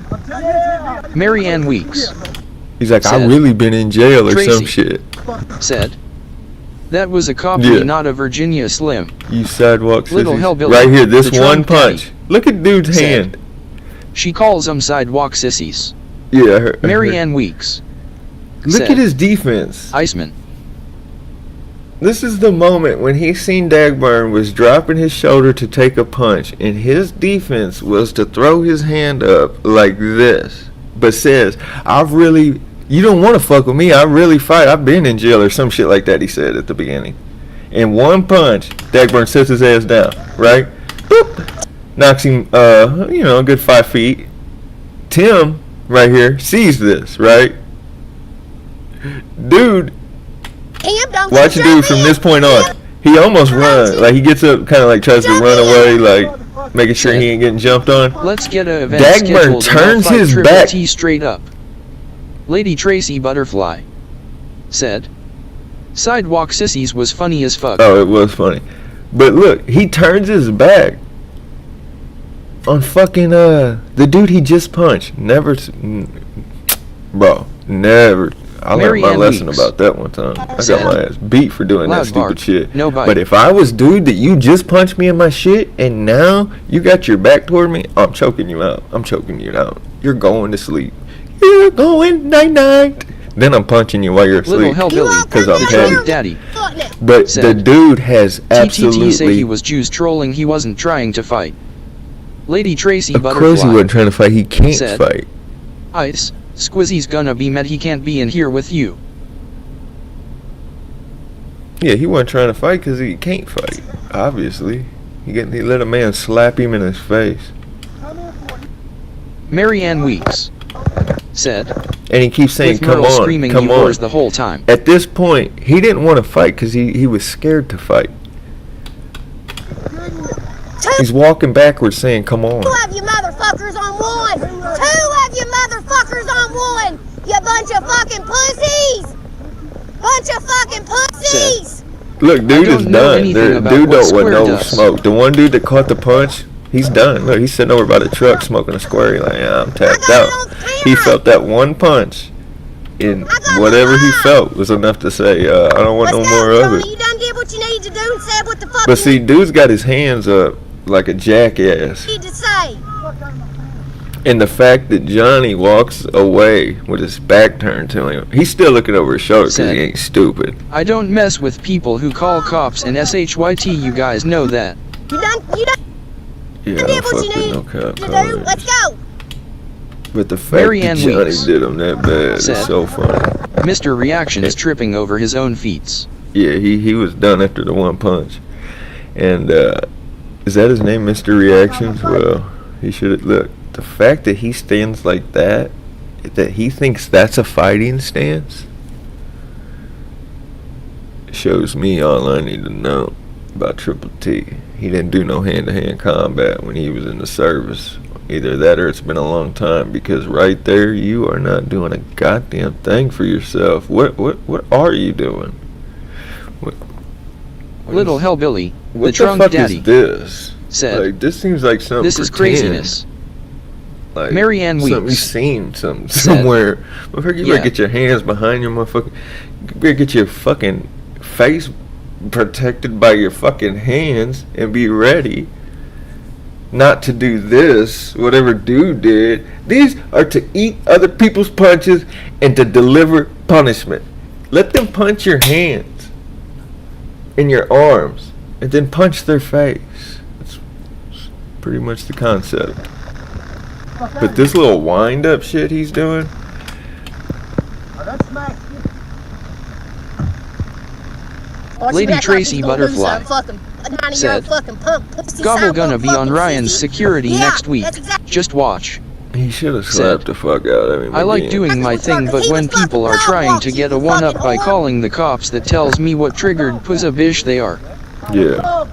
Mary Ann Weeks He's like, I said, really been in jail or Tracy. some shit. said, that was a copy, Yeah. not a Virginia Slim. You sidewalk Little sissies. hellbilly, Right here, this the one drunk daddy, punch. Look at dude's said, hand. She calls them sidewalk sissies. Yeah, I heard. Mary Ann Weeks Look said, at his defense. Iceman. This is the moment when he seen Dagburn was dropping his shoulder to take a punch, and his defense was to throw his hand up like this, but says, you don't want to fuck with me, I really fight, I've been in jail or some shit like that, he said at the beginning. And one punch, Dagburn sets his ass down, right? Boop! Knocks him, a good 5 feet. Tim, right here, sees this, right? Dude, watch the dude from this point on. He almost runs. Like, he gets up, kind of like tries to run away, like, making sure he ain't getting jumped on. Let's get a event Dagburn scheduled and I'll turns fight his Triple back. T straight up. Lady Tracy Butterfly said, sidewalk sissies was funny as fuck. Oh, it was funny. But look, he turns his back on fucking, the dude he just punched. Never. I Mary learned my Ann lesson Weeks about that one time. I said, got my ass beat for doing that loud stupid bark, shit. no bite. But if I was dude that you just punched me in my shit and now you got your back toward me, I'm choking you out. I'm choking you out. You're going to sleep. You're going night-night. Then I'm punching you while you're Little asleep. hellbilly, Because I'm the petty. drunk daddy, But said, the dude has TTT say he absolutely... was Jews trolling, he wasn't trying to fight. Lady Tracy Of Butterfly course he wasn't trying to fight. He can't said, fight. Ice, Squizzy's gonna be mad he can't be in here with you. Yeah, he wasn't trying to fight because he can't fight. Obviously, he let a man slap him in his face, Marianne Weeks said, and he keeps saying, with "Come Merle on, screaming come he on." roars the whole time. At this point, he didn't want to fight because he was scared to fight. He's walking backwards saying, "Come on." 2 of you motherfuckers on one! 2 of you motherfuckers on one! You bunch of fucking pussies! Bunch of fucking pussies! Look, dude is don't know done. anything The about dude what don't want Square no does. smoke. The one dude that caught the punch, he's done. Look, he's sitting over by the truck smoking a square. He's like, yeah, I'm tapped out. He felt that one punch, and whatever he felt was enough to say, I don't want no more of Tony, it. you done did what you needed to do and said what the fuck But you see, dude's got his hands up like a jackass. need to say. And the fact that Johnny walks away with his back turned to him, he's still looking over his shoulder because Said, he ain't stupid. I don't mess with people who call cops and SHYT, you guys know that. You done Yeah, I did don't what you fuck with needed no to cop do. cars. Let's go. But the fact Marianne that Johnny Weeks did him that bad said, is so funny. Mr. Reaction is tripping over his own feats. Yeah, he was done after the one punch. And is that his name, Mr. Reactions? Well, he should have look. The fact that he stands like that he thinks that's a fighting stance, shows me all I need to know about Triple T. He didn't do no hand-to-hand combat when he was in the service. Either that or it's been a long time, because right there you are not doing a goddamn thing for yourself. What are you doing? Little Hellbilly, What the Drunk fuck Daddy, is this? said, Like, this seems like something this is pretend. craziness. Like Marianne something Weeks you've seen said, somewhere. Motherfucker, you yeah. better get your hands behind your motherfucking. You better get your fucking face protected by your fucking hands and be ready not to do this, whatever dude did. These are to eat other people's punches and to deliver punishment. Let them punch your hands and your arms and then punch their face. That's pretty much the concept. But this little wind-up shit he's doing, Lady Tracy Butterfly said, Gobble gonna be on Ryan's security next week. Just watch. he should have Said, slapped the fuck out of him. I like again. doing my thing, but when people are trying to get a one-up by calling the cops, that tells me what triggered pussa bish they are. Yeah.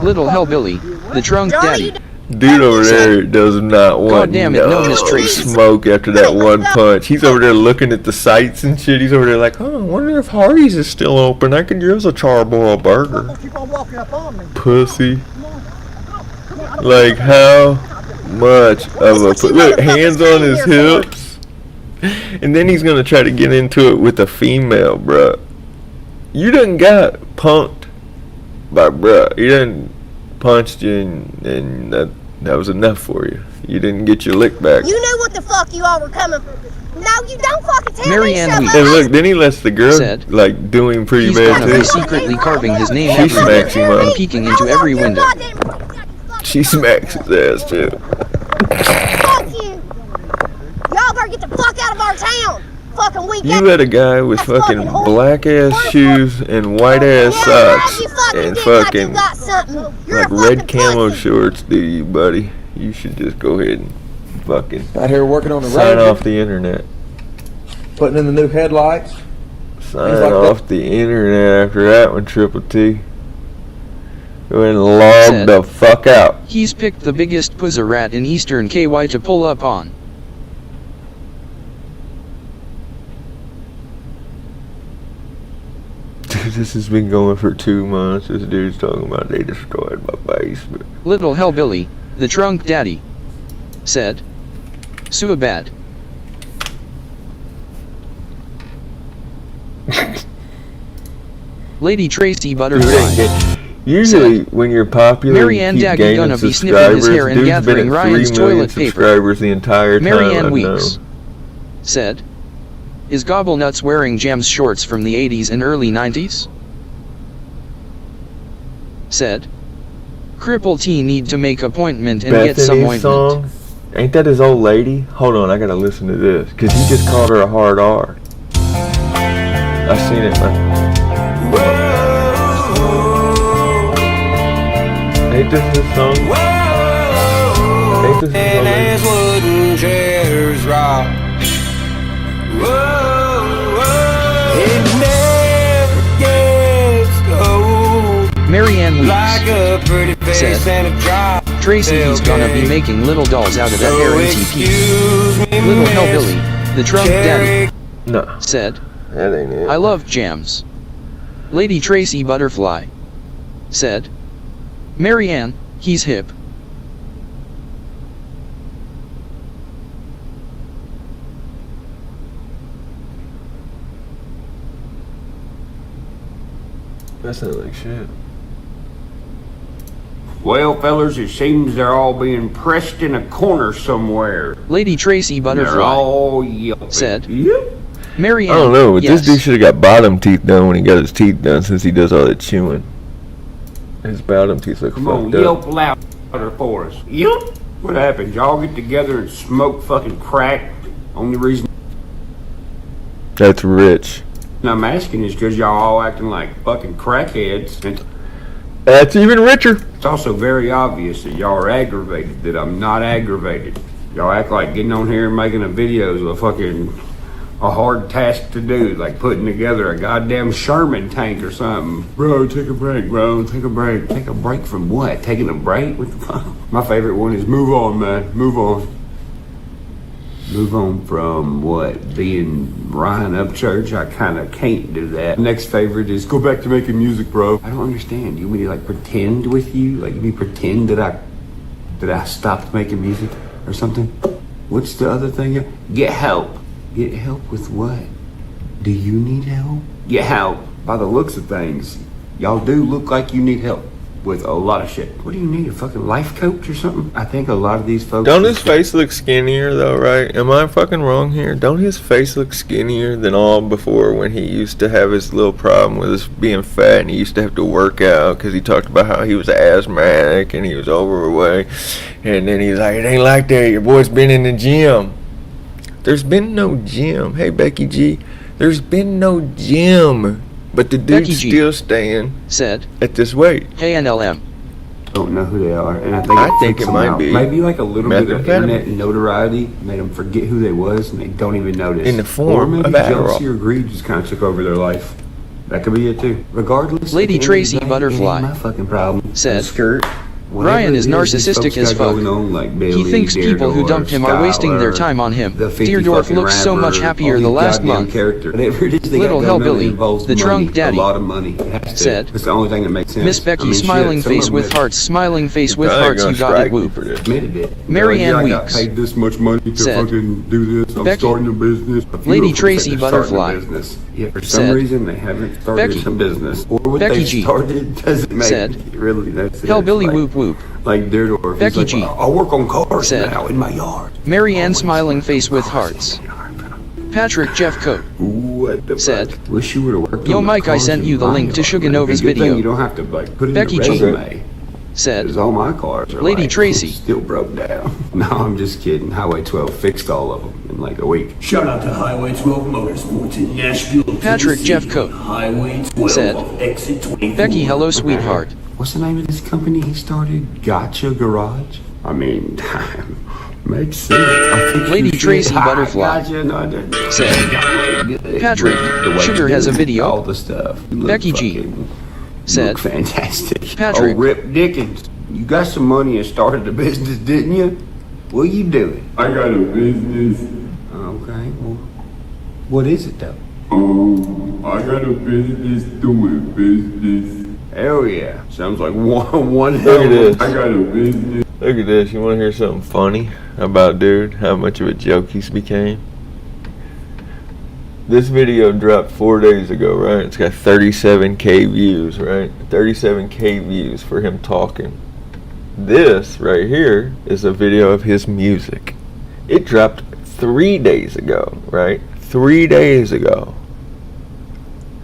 Little Hellbilly, the Drunk Daddy, Dude over there does not want God damn it, no, Miss Tracy. smoke after that one punch. He's over there looking at the sights and shit. He's over there like, oh, I wonder if Hardee's is still open. I could use a charboiled burger. Pussy. Like, how much of a... Look, hands on his hips. And then he's going to try to get into it with a female, bruh. You done got punked by bruh. You done punched you and that was enough for you. You didn't get your lick back. You knew what the fuck you all were coming for. No, you don't fucking tell Marianne me Weeks shit. And look, then he lets the girl said, like do him pretty he's bad gonna be too. secretly carving his name She everywhere smacks him up. and peeking into every window. She smacks his ass too. Fuck you. Y'all better get the fuck out of our town. Fucking weak You let a guy with fucking black ass shoes and white ass socks and fucking like red camo shorts do you, buddy. You should just go ahead and fucking Out here working on the sign road, off the internet. putting in the new headlights. Sign like off the internet after that one, Triple T. Go ahead and log Said, the fuck out. He's picked the biggest pussa rat in Eastern KY to pull up on. Dude, this has been going for 2 months. This dude's talking about they destroyed my basement. Little Hellbilly, the Drunk Daddy, said, Suabad. Lady Tracy Butterfly. Usually, when you're popular, Marianne you keep Daggy gaining gonna be sniffing subscribers. his hair and Dude's gathering been at Ryan's 3 million toilet paper. subscribers the entire time. Marianne I know. Weeks said, Is Gobblenuts wearing Gems shorts from the 80s and early 90s? said, Cripple T need to make appointment and get some Bethany's ointment. song? Ain't that his old lady? Hold on, I gotta listen to this. Cause he just called her a hard R. I seen it, man. Ain't this his song? Ain't this his old lady? wooden chairs rock. It never gets old. Marianne Like Weeks a pretty face said, and a drop. Tracy he's gonna be making little dolls out of that hair NTP. Little Hellbilly, the trunk daddy, No, said, that ain't it. I love jams. Lady Tracy Butterfly said, Marianne, he's hip. That sounds like shit. Well, fellas, it seems they're all being pressed in a corner somewhere. Lady Tracy They're Butterfly all yelping. said, Yep. Marianne, I don't know, but yes. this dude should have got bottom teeth done when he got his teeth done, since he does all that chewing. His bottom teeth look Come on, fucked up. yelp louder for us. Yelp. What happened? Y'all get together and smoke fucking crack? Only reason That's rich. I'm asking is because y'all all acting like fucking crackheads. And That's even richer. it's also very obvious that y'all are aggravated, that I'm not aggravated. Y'all act like getting on here and making a video is a hard task to do, like putting together a goddamn Sherman tank or something. Bro, take a break, bro. Take a break. Take a break from what? Taking a break? What the fuck? My favorite one is move on, man. Move on. Move on from what? Being Ryan Upchurch? I kind of can't do that. Next favorite is go back to making music, bro. I don't understand. You want me to like pretend with you? Like you mean pretend that I stopped making music or something? What's the other thing? Get help. Get help with what? Do you need help? Get help. By the looks of things, y'all do look like you need help with a lot of shit. What do you need, a fucking life coach or something? I think a lot of these folks... Don't his face look skinnier though, right? Am I fucking wrong here? Don't his face look skinnier than all before, when he used to have his little problem with his being fat and he used to have to work out because he talked about how he was asthmatic and he was overweight, and then he's like, it ain't like that, your boy's been in the gym. There's been no gym. Hey, Becky G. There's been no gym. But the dude's Becky G. still staying said, at this weight. KNLM. Don't know who they are, and I think it might be maybe like a little bit of methamphetamine. internet notoriety made them forget who they was, and they don't even notice. In the form or maybe of Adderall. jealousy or greed just kind of took over their life. That could be it too. Regardless, Lady at the end of the Tracy day, Butterfly it ain't my fucking problem. said, Skirt. Ryan is narcissistic as fuck. He thinks people who dumped him are wasting their time on him. Deerdorf looks so much happier the last month. Little Hellbilly, the trunk daddy, said, That's the only thing that makes sense. Miss Becky smiling face with hearts, smiling face with hearts, you got it, whoop. Marianne I got Weeks paid this much money to said, fucking do this. I'm Becky, starting a business. A few Lady of them Tracy say they're starting a Butterfly business. Yeah, for some said, reason they haven't started Becky, a business. Or what Becky they G started doesn't make said, really no sense. Hellbilly Like- whoop whoop. Like Deerdorf. Becky He's G like, I'll work on cars said, now in my yard. Marianne smiling face with hearts. Patrick Jeff Coat What the said, fuck? Wish you would have worked Yo on the Mike, I cars sent in you the my link to yard. Shuganova's Good thing video. You don't have to like put it Becky in G the resume. said, Because all my cars are Lady like, Tracy still broke down. No, I'm just kidding. Highway 12 fixed all of them in like a week. Shout out to Highway 12 Motorsports in Nashville, Patrick Tennessee. Jeff Coat Highway 12 said, exit 24. Becky, hello sweetheart. What's the name of this company he started? Gotcha Garage? I mean, makes sense. I think Lady you Tracy should- Butterfly Gotcha, no, I didn't. said, Patrick, The way Sugar you has a do video. all the stuff. You look Becky G fucking- said, look fantastic. Patrick, Oh, Rip Dickens, you got some money and started a business, didn't you? What you doing? I got a business. Okay, well, what is it though? I got a business doing business. Hell yeah, sounds like one Look hell at of this. a- I got a business. Look at this. You want to hear something funny about dude? How much of a joke he's became? This video dropped 4 days ago, right? It's got 37K views, right? 37K views for him talking. This right here is a video of his music. It dropped 3 days ago, right? 3 days ago.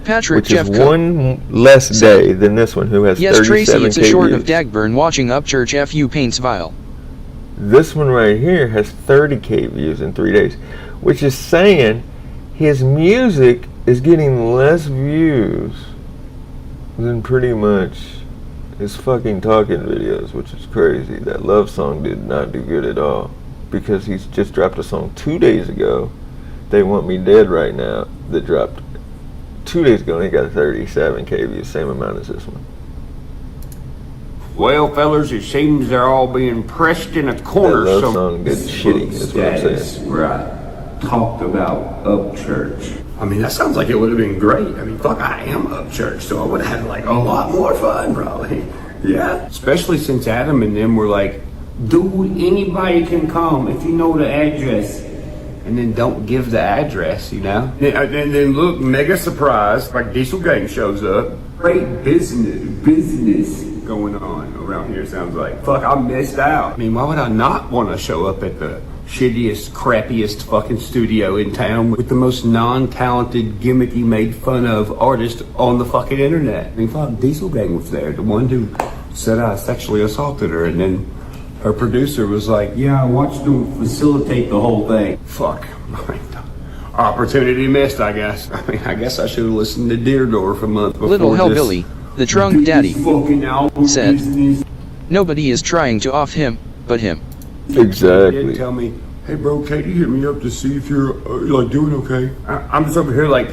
Patrick which is Jeffco one less day than this one, who has Yes, 37 Tracy, it's a K short views. of Dagburn watching Upchurch FU paints vile. This one right here has 30K views in 3 days, which is saying his music is getting less views than pretty much his fucking talking videos, which is crazy. That love song did not do good at all, because he's just dropped a song 2 days ago, They Want Me Dead Right Now, that dropped 2 days ago, and he got 37K views, same amount as this one. Well, fellas, it seems they're all being pressed in a corner. That love song did shitty, is what I'm saying. Where I talked about Upchurch. I mean, that sounds like it would have been great. I mean, fuck, I am Upchurch, so I would have had like a lot more fun, probably. Yeah. Especially since Adam and them were like, dude, anybody can come if you know the address. And then don't give the address, you know? And then look, mega surprise, like Diesel Gang shows up. Great business going on around here, sounds like. Fuck, I missed out. I mean, why would I not want to show up at the shittiest, crappiest fucking studio in town with the most non-talented, gimmicky, made fun of artist on the fucking internet? I mean, fuck, Diesel Gang was there, the one who said I sexually assaulted her, and then her producer was like, yeah, I watched them facilitate the whole thing. Fuck. Opportunity missed, I guess. I mean, I guess I should have listened to Deerdorf a month before. Little Hellbilly, the drunk daddy, said, nobody is trying to off him, but him. Exactly. He did tell me, hey bro, Katie hit me up to see if you're like doing okay. I'm just over here like,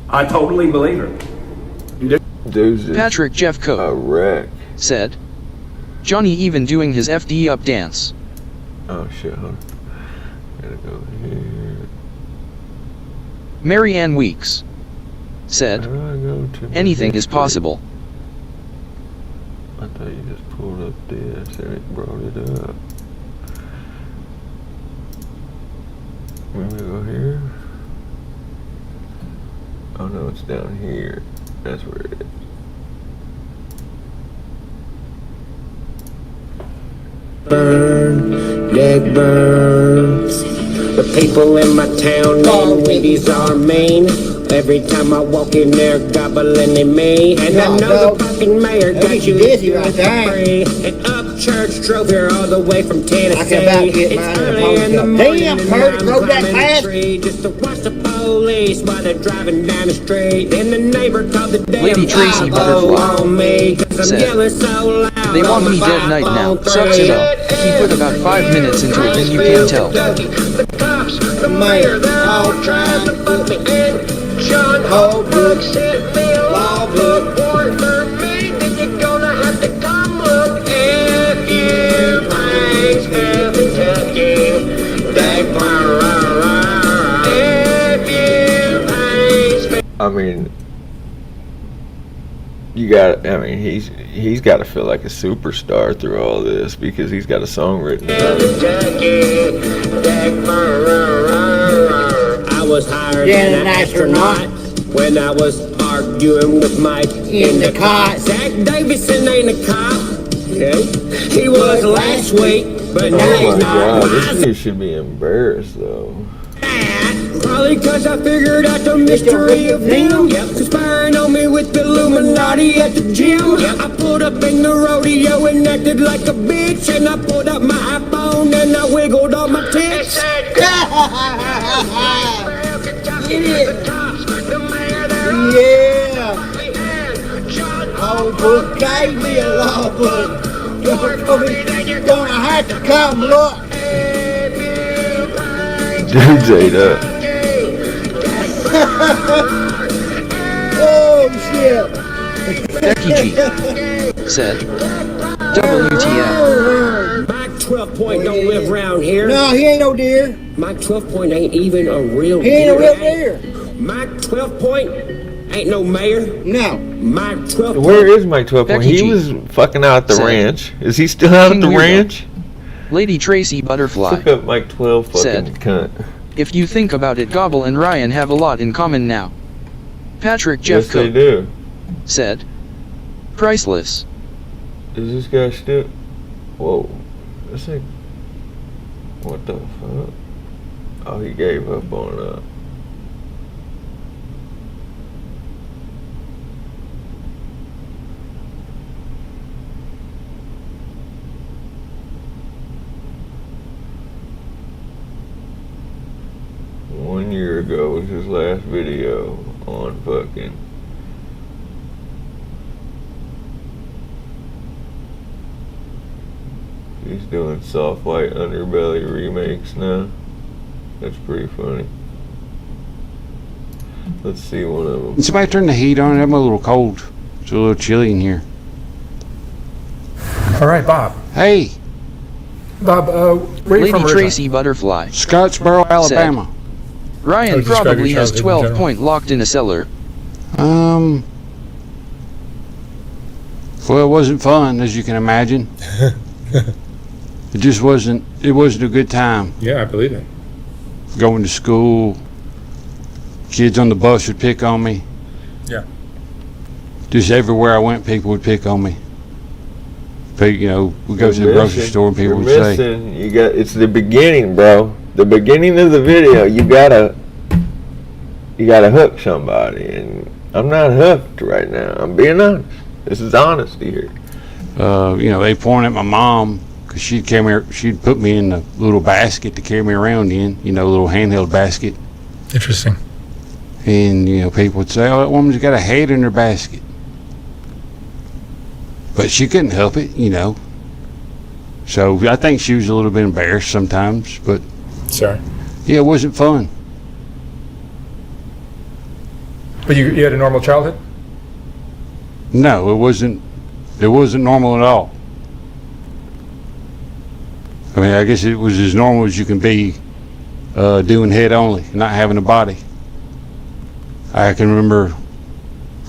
I totally believe her. Patrick Jeffco said, Johnny even doing his FD up dance. Oh shit, huh? Gotta go here. Mary Ann Weeks said, anything is possible. I thought you just pulled up this and it brought it up. Let me go here. Oh no, it's down here. That's where it is. Burn, leg burns. The people in my town named ladies are mean. Every time I walk in there, gobbling at me. And I know the fucking mayor got you here for free. And Upchurch drove here all the way from Tennessee. It's early in the morning and I'm climbing a tree just to watch the police while they're driving down the street. And the neighbor called the damn Lady Tracy Butterfly on me 'cause I'm said, yelling so loud. They Want Me Dead Night Now, sucks it up. He put about 5 minutes into it and you can tell. The cops, the mayor, they're all trying to put me in. John Holbrook sent me a law book warrant for me. Then you're gonna have to come look if you thanks Kentucky. If you thanks. I mean, you got. I mean, he's got to feel like a superstar through all this because he's got a song written about it. I was hired as an astronaut when I was arguing with Mike in the cot. Zach Davison ain't a cop. Okay, he was last week, but now Oh he's my not. god, this dude should be embarrassed though. Probably cause I figured out the mystery of him. Conspiring on me with the Illuminati at the gym. I pulled up in the rodeo and acted like a bitch. And I pulled up my iPhone and I wiggled all my tits. Yeah. Oh, book gave me a law book. You're gonna have to come look. Dude's ate up. Oh shit. Becky G said, WTF. Mike 12 Point don't live around here. No, he ain't no deer. Mike 12 Point ain't even a real He deer. ain't a real deer. Mike 12 Point ain't no mayor. No. Mike 12 Point. Where is Mike 12 Point? Becky He G was fucking out at the said, ranch. Is he still out at King the Weirdo. ranch? Lady Tracy Butterfly Look up Mike 12 fucking said, cunt. if you think about it, Gobble and Ryan have a lot in common now. Patrick Yes, they Jeffco do. said, priceless. Is this guy still? Whoa. This ain't. What the fuck? Oh, he gave up on 1 year ago was his last video on fucking. He's doing soft white underbelly remakes now. That's pretty funny. Let's see one of them. Somebody turn the heat on. I'm a little cold. It's a little chilly in here. All right, Bob. Hey. Bob, where are you from Lady originally? Tracy Butterfly. Scottsboro, Alabama. Ryan describe probably your has childhood in 12 general. point locked in a cellar. Well, it wasn't fun, as you can imagine. It just wasn't. It wasn't a good time. Yeah, I believe it. Going to school, kids on the bus would pick on me. Yeah. Just everywhere I went, people would pick on me. But, you know, we go to the grocery store and people would say, You got. It's the beginning, bro. The beginning of the video. You gotta hook somebody, and I'm not hooked right now. I'm being honest. This is honesty here. you know, they pointed at my mom because she'd put me in a little basket to carry me around in, you know, a little handheld basket. Interesting. And, you know, people would say, oh, that woman's got a head in her basket. But she couldn't help it, you know. So I think she was a little bit embarrassed sometimes, but Sorry. yeah, it wasn't fun. But you had a normal childhood? No, it wasn't normal at all. I mean, I guess it was as normal as you can be, doing head only, not having a body. I can remember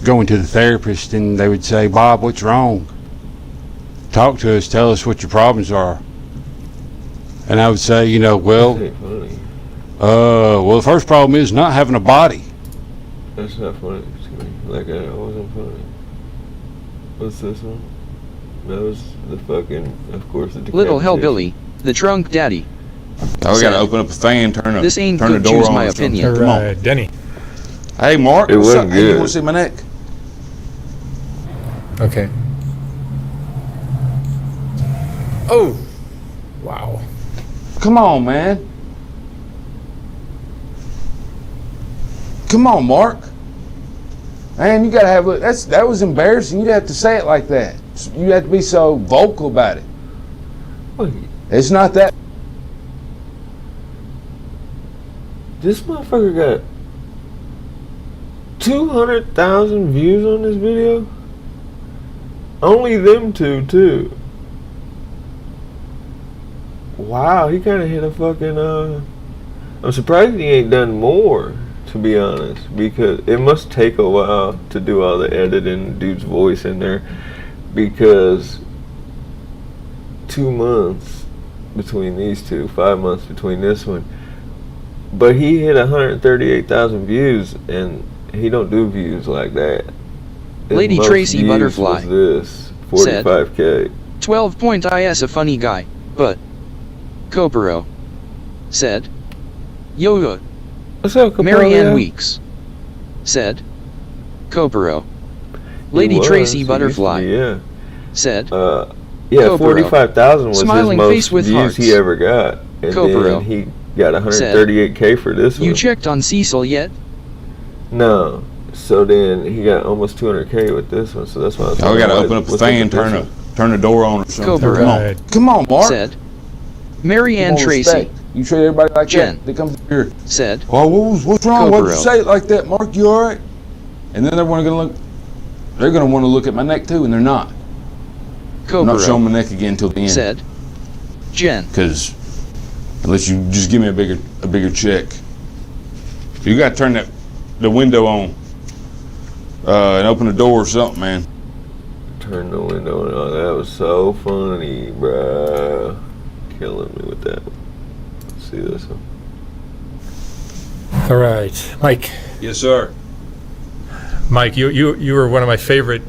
going to the therapist and they would say, Bob, what's wrong? Talk to us, tell us what your problems are. And I would say, you know, well, the first problem is not having a body. That's not funny to me. Like, I wasn't funny. What's this one? That was the fucking, of course, the Little decapitation. Hellbilly, the Drunk Daddy. Oh, we gotta open up a fan, turn This ain't the good, door choose on. my or something. opinion. Come on. Denny. Hey, Mark. It what's wasn't up? Hey, you good. want to see my neck? Okay. Oh. Wow. Come on, man. Come on, Mark. Man, you gotta have that was embarrassing. You'd have to say it like that. You have to be so vocal about it. Wait, It's not that. this motherfucker got 200,000 views on this video? Only them two, too. Wow, he kind of hit a fucking, I'm surprised he ain't done more, to be honest, because it must take a while to do all the editing, dude's voice in there, because 2 months between these two, 5 months between this one, but he hit 138,000 views, and he don't do views like that. His Lady most Tracy views Butterfly was this, said, 45K. 12 point is a funny guy, but Kopero said, Yoga. What's up, Kopero? Marianne Weeks said, Kopero. Lady Tracy Butterfly said, yeah, Kopero. 45,000 was Smiling his face most with views hearts. he ever got, and Kopero then he got 138K for this one. You checked on Cecil yet? No. So then he got almost 200K with this one. So that's why I was Oh, we like, gotta open up the fan, turn the door on or something. Cobra. Come on, Mark. Said, Marianne Come on, Tracy respect. You treat everybody like Jen that comes here. said, Oh, what's wrong? Why'd you Cobra. say it like that, Mark? You all right? And then they're gonna want to look at my neck too, and they're not. I'm Cobra not showing my neck again until the end. said, Jen. Because unless you just give me a bigger check, you got to turn the window on and open the door or something, man. Turn the window on. Oh, that was so funny, bruh. Killing me with that. Let's see this one. All right, Mike. Yes, sir. Mike, you were one of my favorite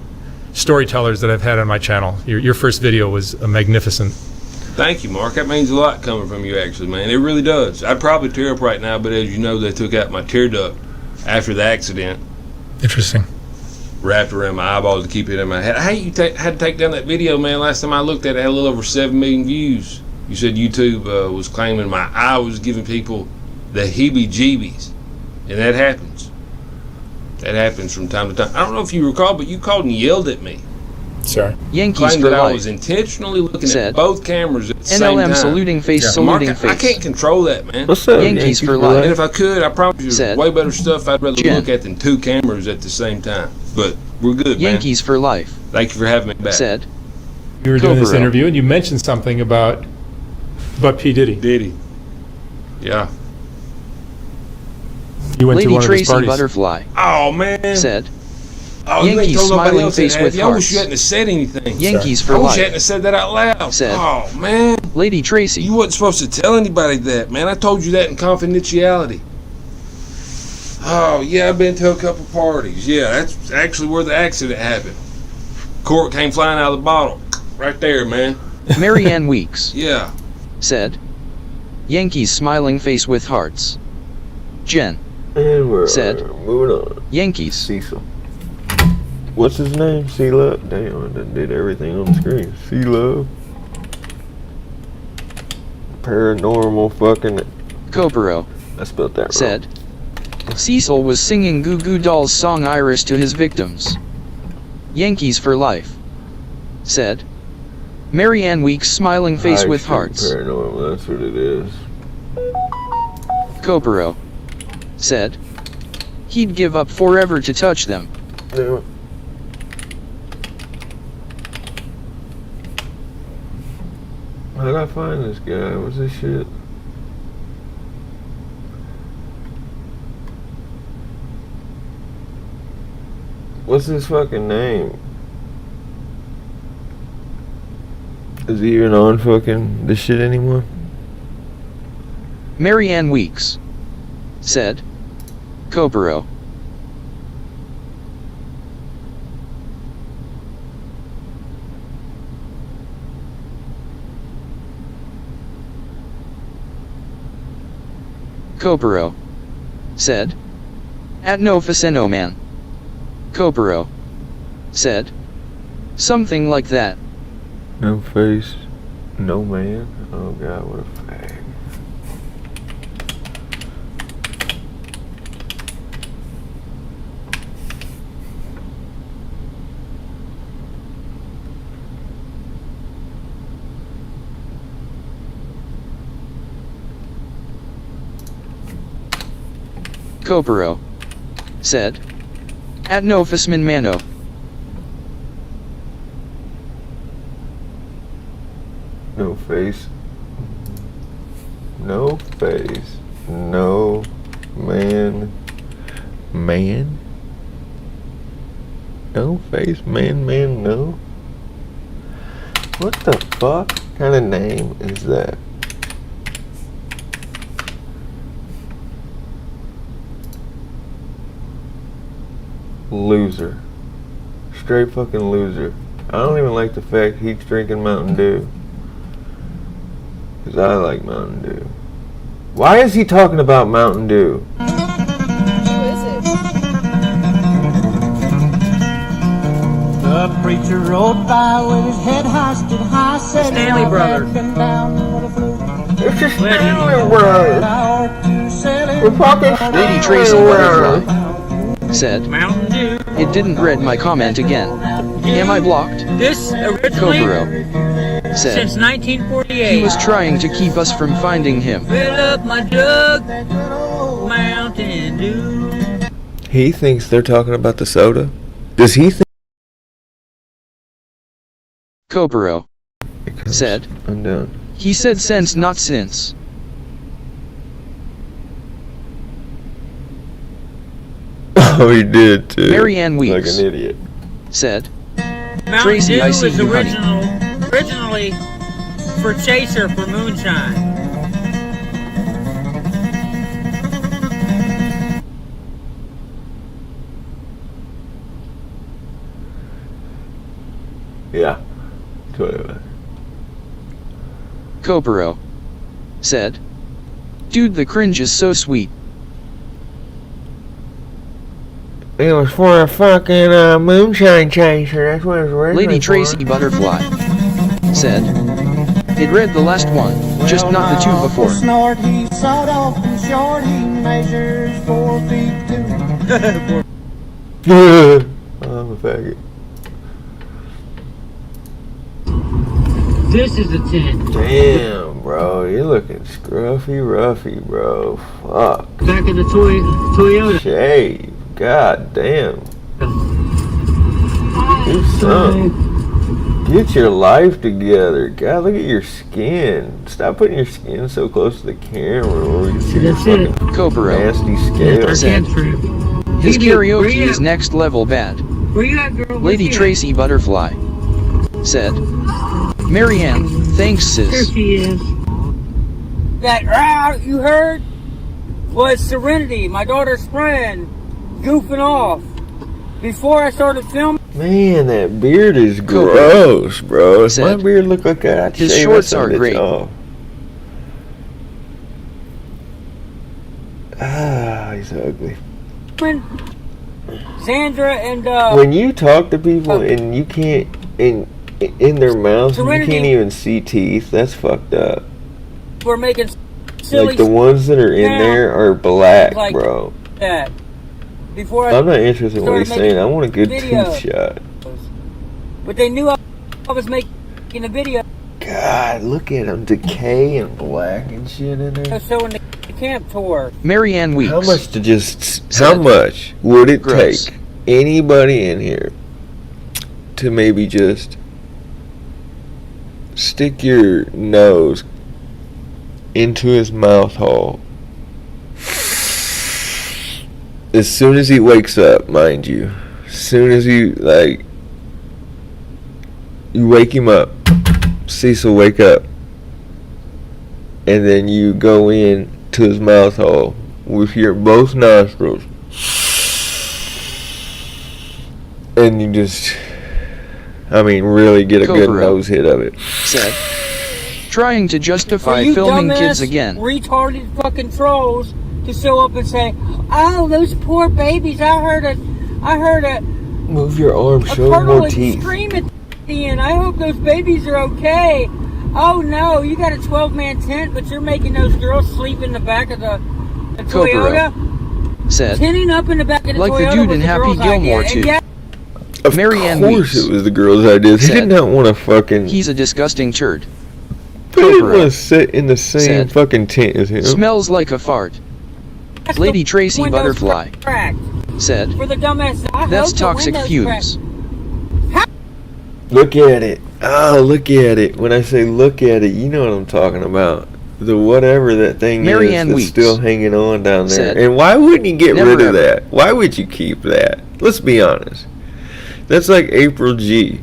storytellers that I've had on my channel. Your first video was magnificent. Thank you, Mark. That means a lot coming from you, actually, man. It really does. I'd probably tear up right now, but as you know, they took out my tear duct after the accident. Interesting. Wrapped around my eyeballs to keep it in my head. I hate you had to take down that video, man. Last time I looked at it, it had a little over 7 million views. You said YouTube was claiming my eye was giving people the heebie-jeebies. And that happens. That happens from time to time. I don't know if you recall, but you called and yelled at me. Sir. Yankees Claimed for that I life. was intentionally looking Said. at both cameras at the same NLM time. saluting face, Yeah. saluting Mark, face. I can't control that, man. What's up, Yankees for life. And if I could, I promise you, Said. there's way better stuff I'd rather Jen. look at than 2 cameras at the same time. But we're good, man. Yankees for life. Thank you for having me back. Said. You were doing this Cobra. interview and you mentioned something about P. Diddy. Diddy. Yeah. You went to Lady one of his Tracy parties. Butterfly. Oh, man. Said. Oh, you ain't Yankees told nobody smiling else face that, with have you? I wish hearts. you hadn't have said anything. Yankees for I wish life. you hadn't have said that out loud. Said. Oh, man. Lady Tracy. You wasn't supposed to tell anybody that, man. I told you that in confidentiality. Oh, yeah, I've been to a couple parties. Yeah, that's actually where the accident happened. Cork came flying out of the bottle. Right there, man. Marianne Weeks. Yeah. Said. Yankees smiling face with hearts. Jen. And we're Said. moving on. Yankees. Cecil. What's his name? C-Love? Damn, I done did everything on the screen. C-Love. Paranormal fucking... Cobro. I spelled that wrong. Said. Cecil was singing Goo Goo Dolls' song Iris to his victims. Yankees for life. Said. Marianne Weeks smiling face High with Street hearts. Paranormal, that's what it is. Cobro. Said. He'd give up forever to touch them. Yeah. How'd I find this guy? What's this shit? What's his fucking name? Is he even on fucking this shit anymore? Marianne Weeks. Said. Cobro. Cobro. Said. At no Faceno man. Cobro. Said. Something like that. No face, no man. Oh god, what a fag. Cobro. Said. At no Fasman mano. No face. No face. No man. Man? No face. Man, no? What the fuck kind of name is that? Loser. Straight fucking loser. I don't even like the fact he's drinking Mountain Dew. Because I like Mountain Dew. Why is he talking about Mountain Dew? Who is it? The preacher rode by with his head hoisted high, said Stanley Brothers. It's just Stanley Brothers. We're talking Lady Tracy Butterfly. Said. Mountain Dew. It didn't read my comment again. Am I blocked? This originally Cobro. Said. since 1948. He was trying to keep us from finding him. Fill up my jug, Mountain Dew. He thinks they're talking about the soda? Does he think? Cobro. Said. I'm done. He said since not since. Oh, he did too. Marianne Weeks. Like an idiot. Said. Mountain Tracy, Dew I see was you, honey. originally for chaser for moonshine. Yeah. Totally. Cobro. Said. Dude, the cringe is so sweet. It was for a fucking moonshine chaser. That's what it was originally Lady Tracy Butterfly. Said. It read the last one, just not the two before. Snort, he sawed off and short, he measures 4 feet 2. I'm a faggot. This is the 10. Damn, bro, you're looking scruffy roughy, bro. Fuck. Back in the Toyota. Shave. God damn. Do something. Get your life together. God, look at your skin. Stop putting your skin so close to the camera where we can see your fucking nasty scales. Said, his karaoke is next level bad. Where you at, girl? Lady Tracy Butterfly said, Marianne, thanks Here sis. she is. That you heard was Serenity, my daughter's friend, goofing off. Before I started filming. Man, that beard is gross, bro. If my beard look like that, I'd His shave shorts that are bitch great. off. Ah, he's ugly. Sandra and When you talk to people and you can't, in their mouths, you Serenity. can't even see teeth, that's fucked up. we're making silly Like the ones that are in now, there are black, like bro. that. Before I'm not interested in what he's started saying. making I want a good videos. tooth shot. But they knew I was making a video God, look at him, decay and black and shit in there. showing the camp tour. Marianne Weeks. How much to how much would it Gross. take anybody in here to maybe just stick your nose into his mouth hole as soon as he wakes up, mind you, as soon as you wake him up, Cecil, wake up, and then you go in to his mouth hole with your both nostrils, and you just, really get a good Cobra nose hit of it. Said, trying to justify For you filming dumbass, kids again. retarded fucking trolls to show up and say, "Oh, those poor babies! I heard a Move your arm, show colonel more would teeth. scream at the end. I hope those babies are okay." Oh no, you got a 12-man tent, but you're making those girls sleep in the back of the Cobra Toyota. said, Tinning up in the back of the like Toyota the dude was in the Happy girl's Gilmore idea. too. And yeah, Of Marianne course Weeks it was the girl's idea. They said, did not want to fucking... He's a disgusting turd. They didn't Cobra want to sit in the same said, fucking tent as him. Smells like a fart. that's Lady the Tracy windows Butterfly cracked. said, For the dumbass, I that's hope the toxic windows fumes. cracked. Look at it. Oh, look at it. When I say look at it, you know what I'm talking about. The whatever that thing Marianne is that's Weeks still hanging on down there. said, And why wouldn't you get never rid of ever. that? Why would you keep that? Let's be honest. That's like April G.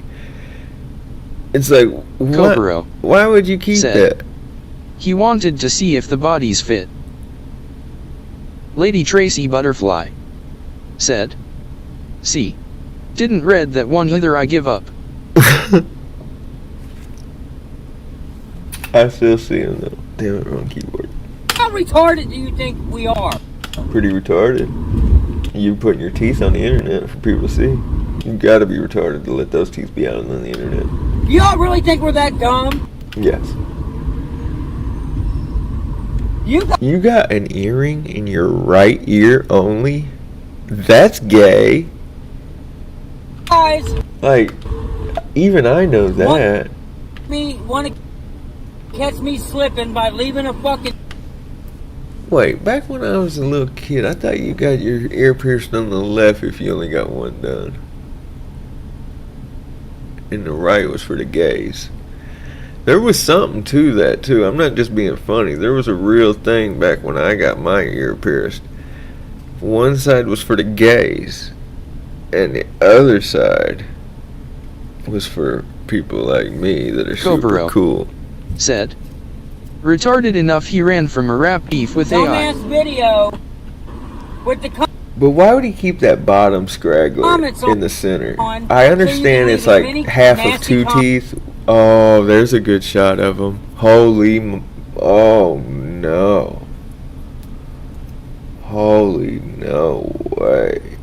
It's like, Cobra why would you keep said, that? he wanted to see if the bodies fit. Lady Tracy Butterfly said, see, didn't read that one either. I give up. I still see him though. Damn it, wrong keyboard. How retarded do you think we are? Pretty retarded. You putting your teeth on the internet for people to see. You gotta be retarded to let those teeth be out on the internet. Y'all really think we're that dumb? Yes. You got an earring in your right ear only? That's gay. Guys, Like, even I know that. want to catch me slipping by leaving a fucking... Wait, back when I was a little kid, I thought you got your ear pierced on the left if you only got one done. And the right was for the gays. There was something to that too. I'm not just being funny. There was a real thing back when I got my ear pierced. One side was for the gays, and the other side was for people like me that are super Cobra cool. said, retarded enough he ran from a rap beef with AI. Dumbass video with the... But why would he keep that bottom scraggler Comments in the center? on- I so understand you it's leave like as many half of nasty two teeth. Oh, there's a good shot of him. Oh no. Holy no way.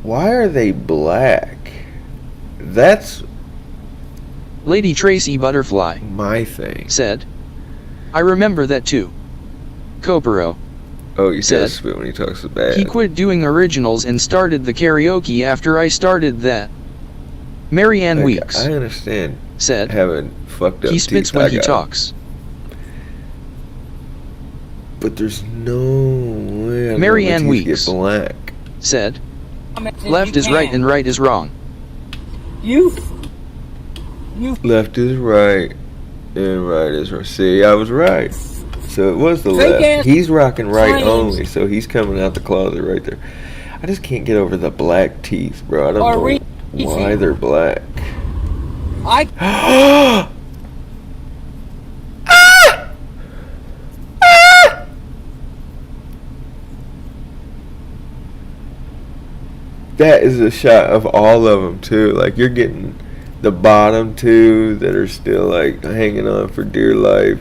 Why are they black? That's Lady Tracy Butterfly my thing. said, I remember that too. Cobra Oh, he said, does spit when he talks bad. he quit doing originals and started the karaoke after I started that. Marianne Like, Weeks I understand said, having fucked up he spits teeth, when I he got it. talks. But there's no way I'm Marianne gonna let teeth Weeks get black. said, left is right and right is wrong. Left is right and right is wrong. See, I was right. So it was the Fake left. ass He's rocking right claims. only, so he's coming out the closet right there. I just can't get over the black teeth, bro. I don't Or know why they're black. That is a shot of all of them too. Like you're getting the bottom two that are still like hanging on for dear life,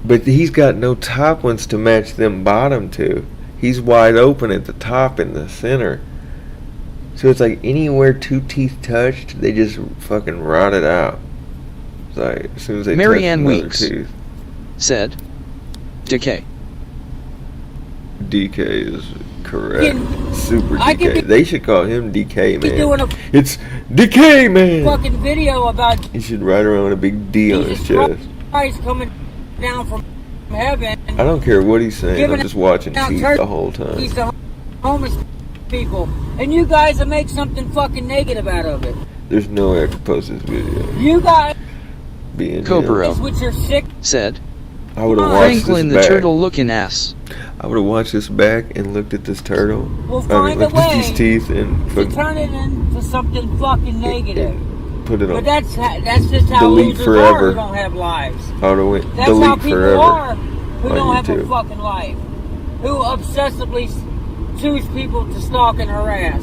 but he's got no top ones to match them bottom two. He's wide open at the top in the center, so it's like anywhere two teeth touched, they just fucking rotted out. It's like as soon as they Marianne touch another Weeks tooth. said, decay. DK is correct. Super I could DK. They should call him DK Be doing man. a It's DK man. fucking video about He should ride around with a big D on his chest. Christ coming down from heaven. I don't care what he's saying. I'm Giving just watching out teeth the whole time. He's the homeless people, and you guys will make something fucking negative out of it. There's no way I could post this video. You guys Being Cobra with your sick said, I would have watched Franklin this the back. turtle looking ass. I would have watched this back and looked at this turtle. We'll I find mean, a looked at way these teeth and to fucking turn it into something fucking negative. put it But on. that's just how Delete losers forever. are who don't have lives. I would have went That's how delete people forever. are who on don't have a YouTube. fucking life. Who obsessively choose people to stalk and harass.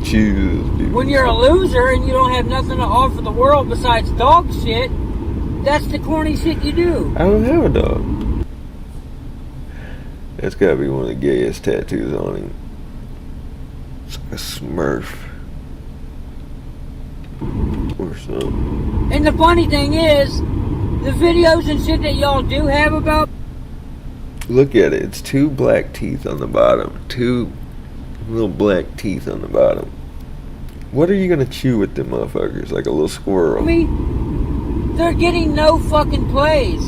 Choose people. When you're a loser and you don't have nothing to offer the world besides dog shit, that's the corny shit you do. I don't have a dog. That's gotta be one of the gayest tattoos on him. It's like a Smurf. Or something. And the funny thing is, the videos and shit that y'all do have about Look at it. It's two black teeth on the bottom. Two little black teeth on the bottom. What are you gonna chew with them motherfuckers? Like a little squirrel. me, they're getting no fucking plays.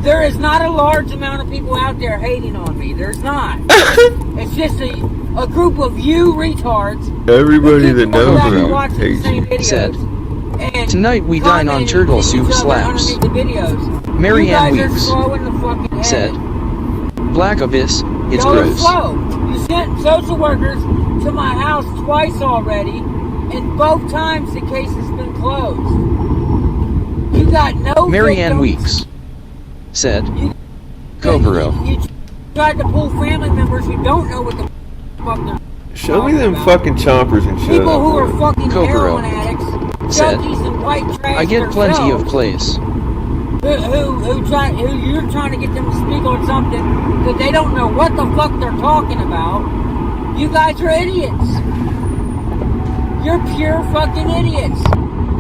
There is not a large amount of people out there hating on me. There's not. It's just a group of you retards. Everybody that knows back and me watch the hates same you. videos. Said, And tonight we dine on commenting turtle each soup other slaps. underneath the videos. Marianne you guys Weeks are slow in the fucking head. said, Black Abyss, it's Y'all are gross. slow. You sent social workers to my house twice already, and both times the case has been closed. You got no Marianne victims. Weeks said, Cobra. You tried to pull family members who don't know what the fuck they're Show me them fucking chompers and shut people up. who are bro. fucking Cobra heroin addicts, said, junkies and white trash. I get plenty of plays. Who you're trying to get them to speak on something that they don't know what the fuck they're talking about. You guys are idiots. You're pure fucking idiots.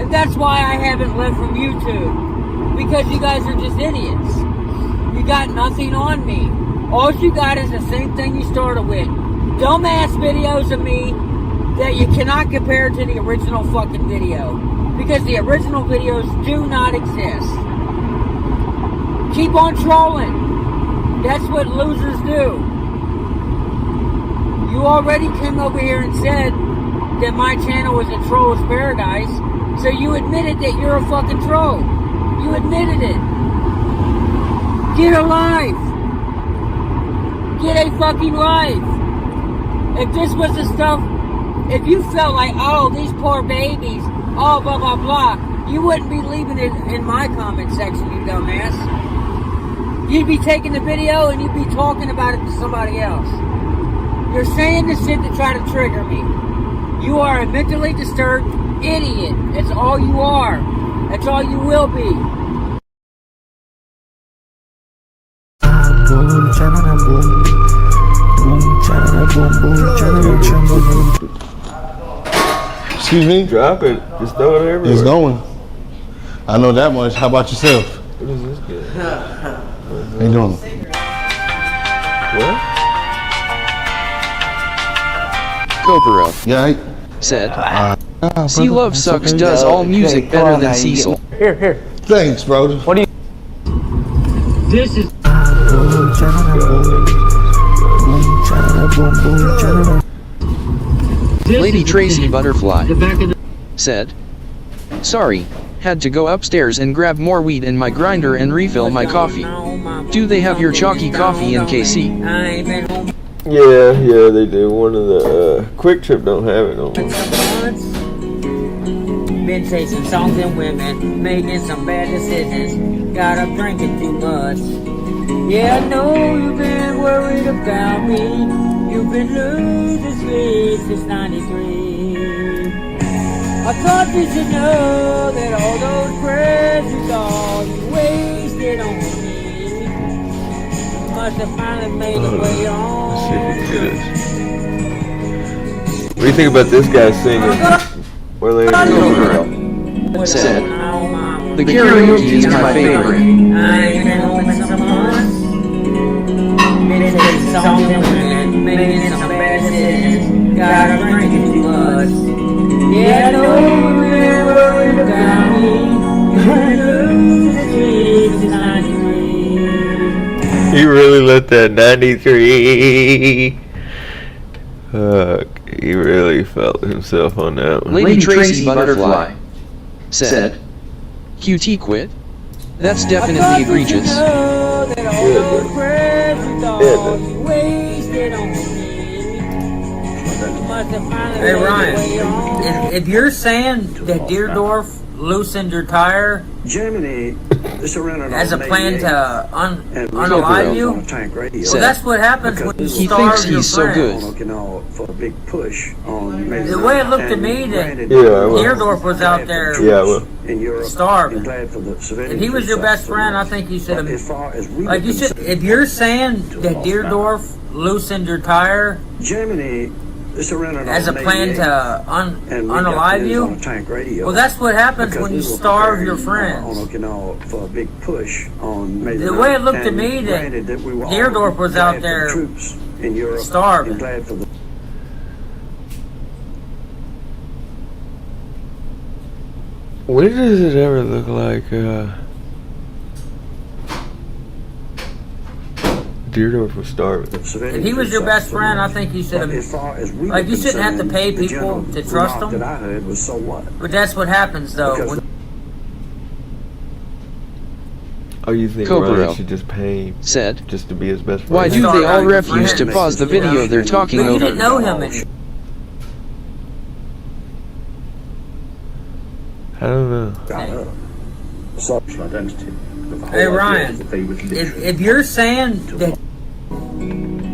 And that's why I haven't left from YouTube. Because you guys are just idiots. You got nothing on me. All you got is the same thing you started with. Dumbass videos of me that you cannot compare to the original fucking video. Because the original videos do not exist. Keep on trolling. That's what losers do. You already came over here and said that my channel was a troll's paradise, so you admitted that you're a fucking troll. You admitted it. Get a life. Get a fucking life. If this was the stuff, if you felt like, oh, these poor babies, oh, blah, blah, blah, you wouldn't be leaving it in my comment section, you dumbass. You'd be taking the video and you'd be talking about it to somebody else. You're saying this shit to try to trigger me. You are a mentally disturbed idiot. That's all you are. That's all you will be. Excuse me? Drop it. Just throw it everywhere. It's going. I know that much. How about yourself? What is this good? How you doing? Cobra Yeah. said, Brother, "See Love that's Sucks okay. does all music better than Cecil." Here. Thanks, brother. What do you? This is. Lady Tracy Butterfly said, "Sorry, had to go upstairs and grab more weed in my grinder and refill my coffee. Do they have your chalky coffee in KC?" Yeah, they do. One of the Quick Trip don't have it no more. Been chasing songs and women, making some bad decisions. Got up drinking too much. Yeah, I know you've been worried about me. You've been losing sleep since '93. I thought you should know that all those precious all you wasted on me. You must have finally made the way on. Let's see if we can do this. What do you think about this guy singing? Said, "The karaoke is my favorite." I ain't been home in some months. Been chasing songs and women, making some bad decisions. Got up drinking too much. Yeah, I know you've been worried about me. You've been losing sleep since '93. He really let that 93. He really felt himself on that one. Lady Tracy Butterfly said, "QT quit? That's definitely egregious." Hey Ryan, if you're saying that Deerdorf loosened your tire Germany as a plan to unalive you, well, that's what happens when you He starve thinks your he's so friend. good. for a big push on The way it looked to me that Deerdorf was out there starving. If he was your best friend, I think you should have. Like you should. If you're saying that Deerdorf loosened your tire Germany as a plan to unalive you, well, that's what happens when you starve your friends. For a big push on The way it looked to me that Deerdorf was out there starving. When does it ever look like Deerdorf was starving? If he was your best friend, I think you should have. Like you shouldn't have to pay people to trust them. That I heard was so what? But that's what happens, though. Oh, you think Cobra Ryan should just pay him said, just to be his best friend? "Why do they all refuse to pause the video they're talking But you didn't over?" know him. I don't know. Social identity. Hey Ryan, if you're saying that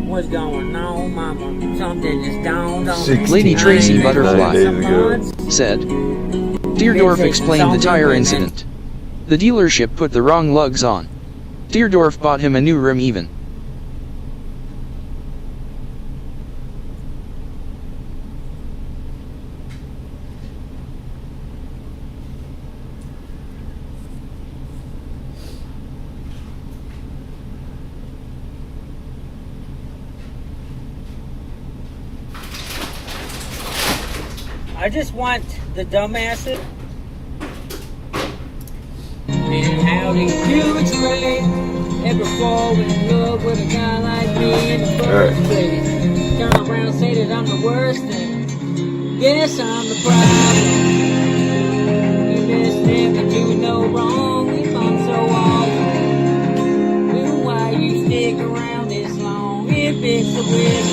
what's going on, mama, something is down. Lady Tracy Butterfly said, "Deerdorf explained the tire incident. The dealership put the wrong lugs on. Deerdorf bought him a new rim even." I just want the dumbasses. And how do you explain ever fall in love with a guy like me in the first place? Turn around, say that I'm the worst thing. Guess I'm the problem. You missed him and do no wrong. We fun so awesome. Then why you stick around this long? If it's a risk,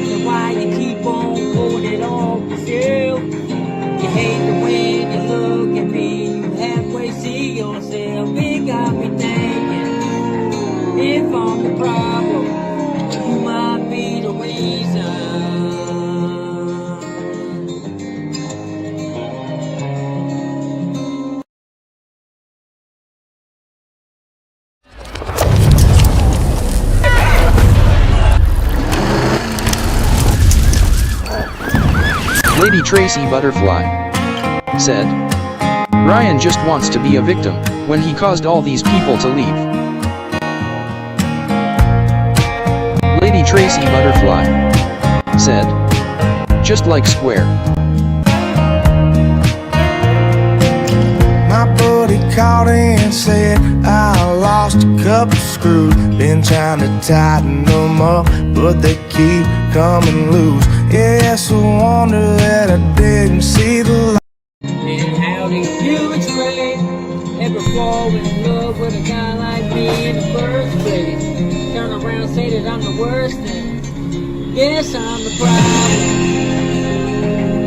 then why you keep on pulling it off yourself? You hate the way you look at me. You halfway see yourself. It got me thinking, if I'm the problem, you might be the reason. Lady Tracy Butterfly said, "Ryan just wants to be a victim, when he caused all these people to leave." Tracy Butterfly said, just like Square. My buddy called and said I lost a couple screws. Been trying to tighten them up, but they keep coming loose. Yeah, it's a wonder that I didn't see the light. And how do you explain ever fall in love with a guy like me in the first place? Turn around, say that I'm the worst thing. Yes, I'm the problem.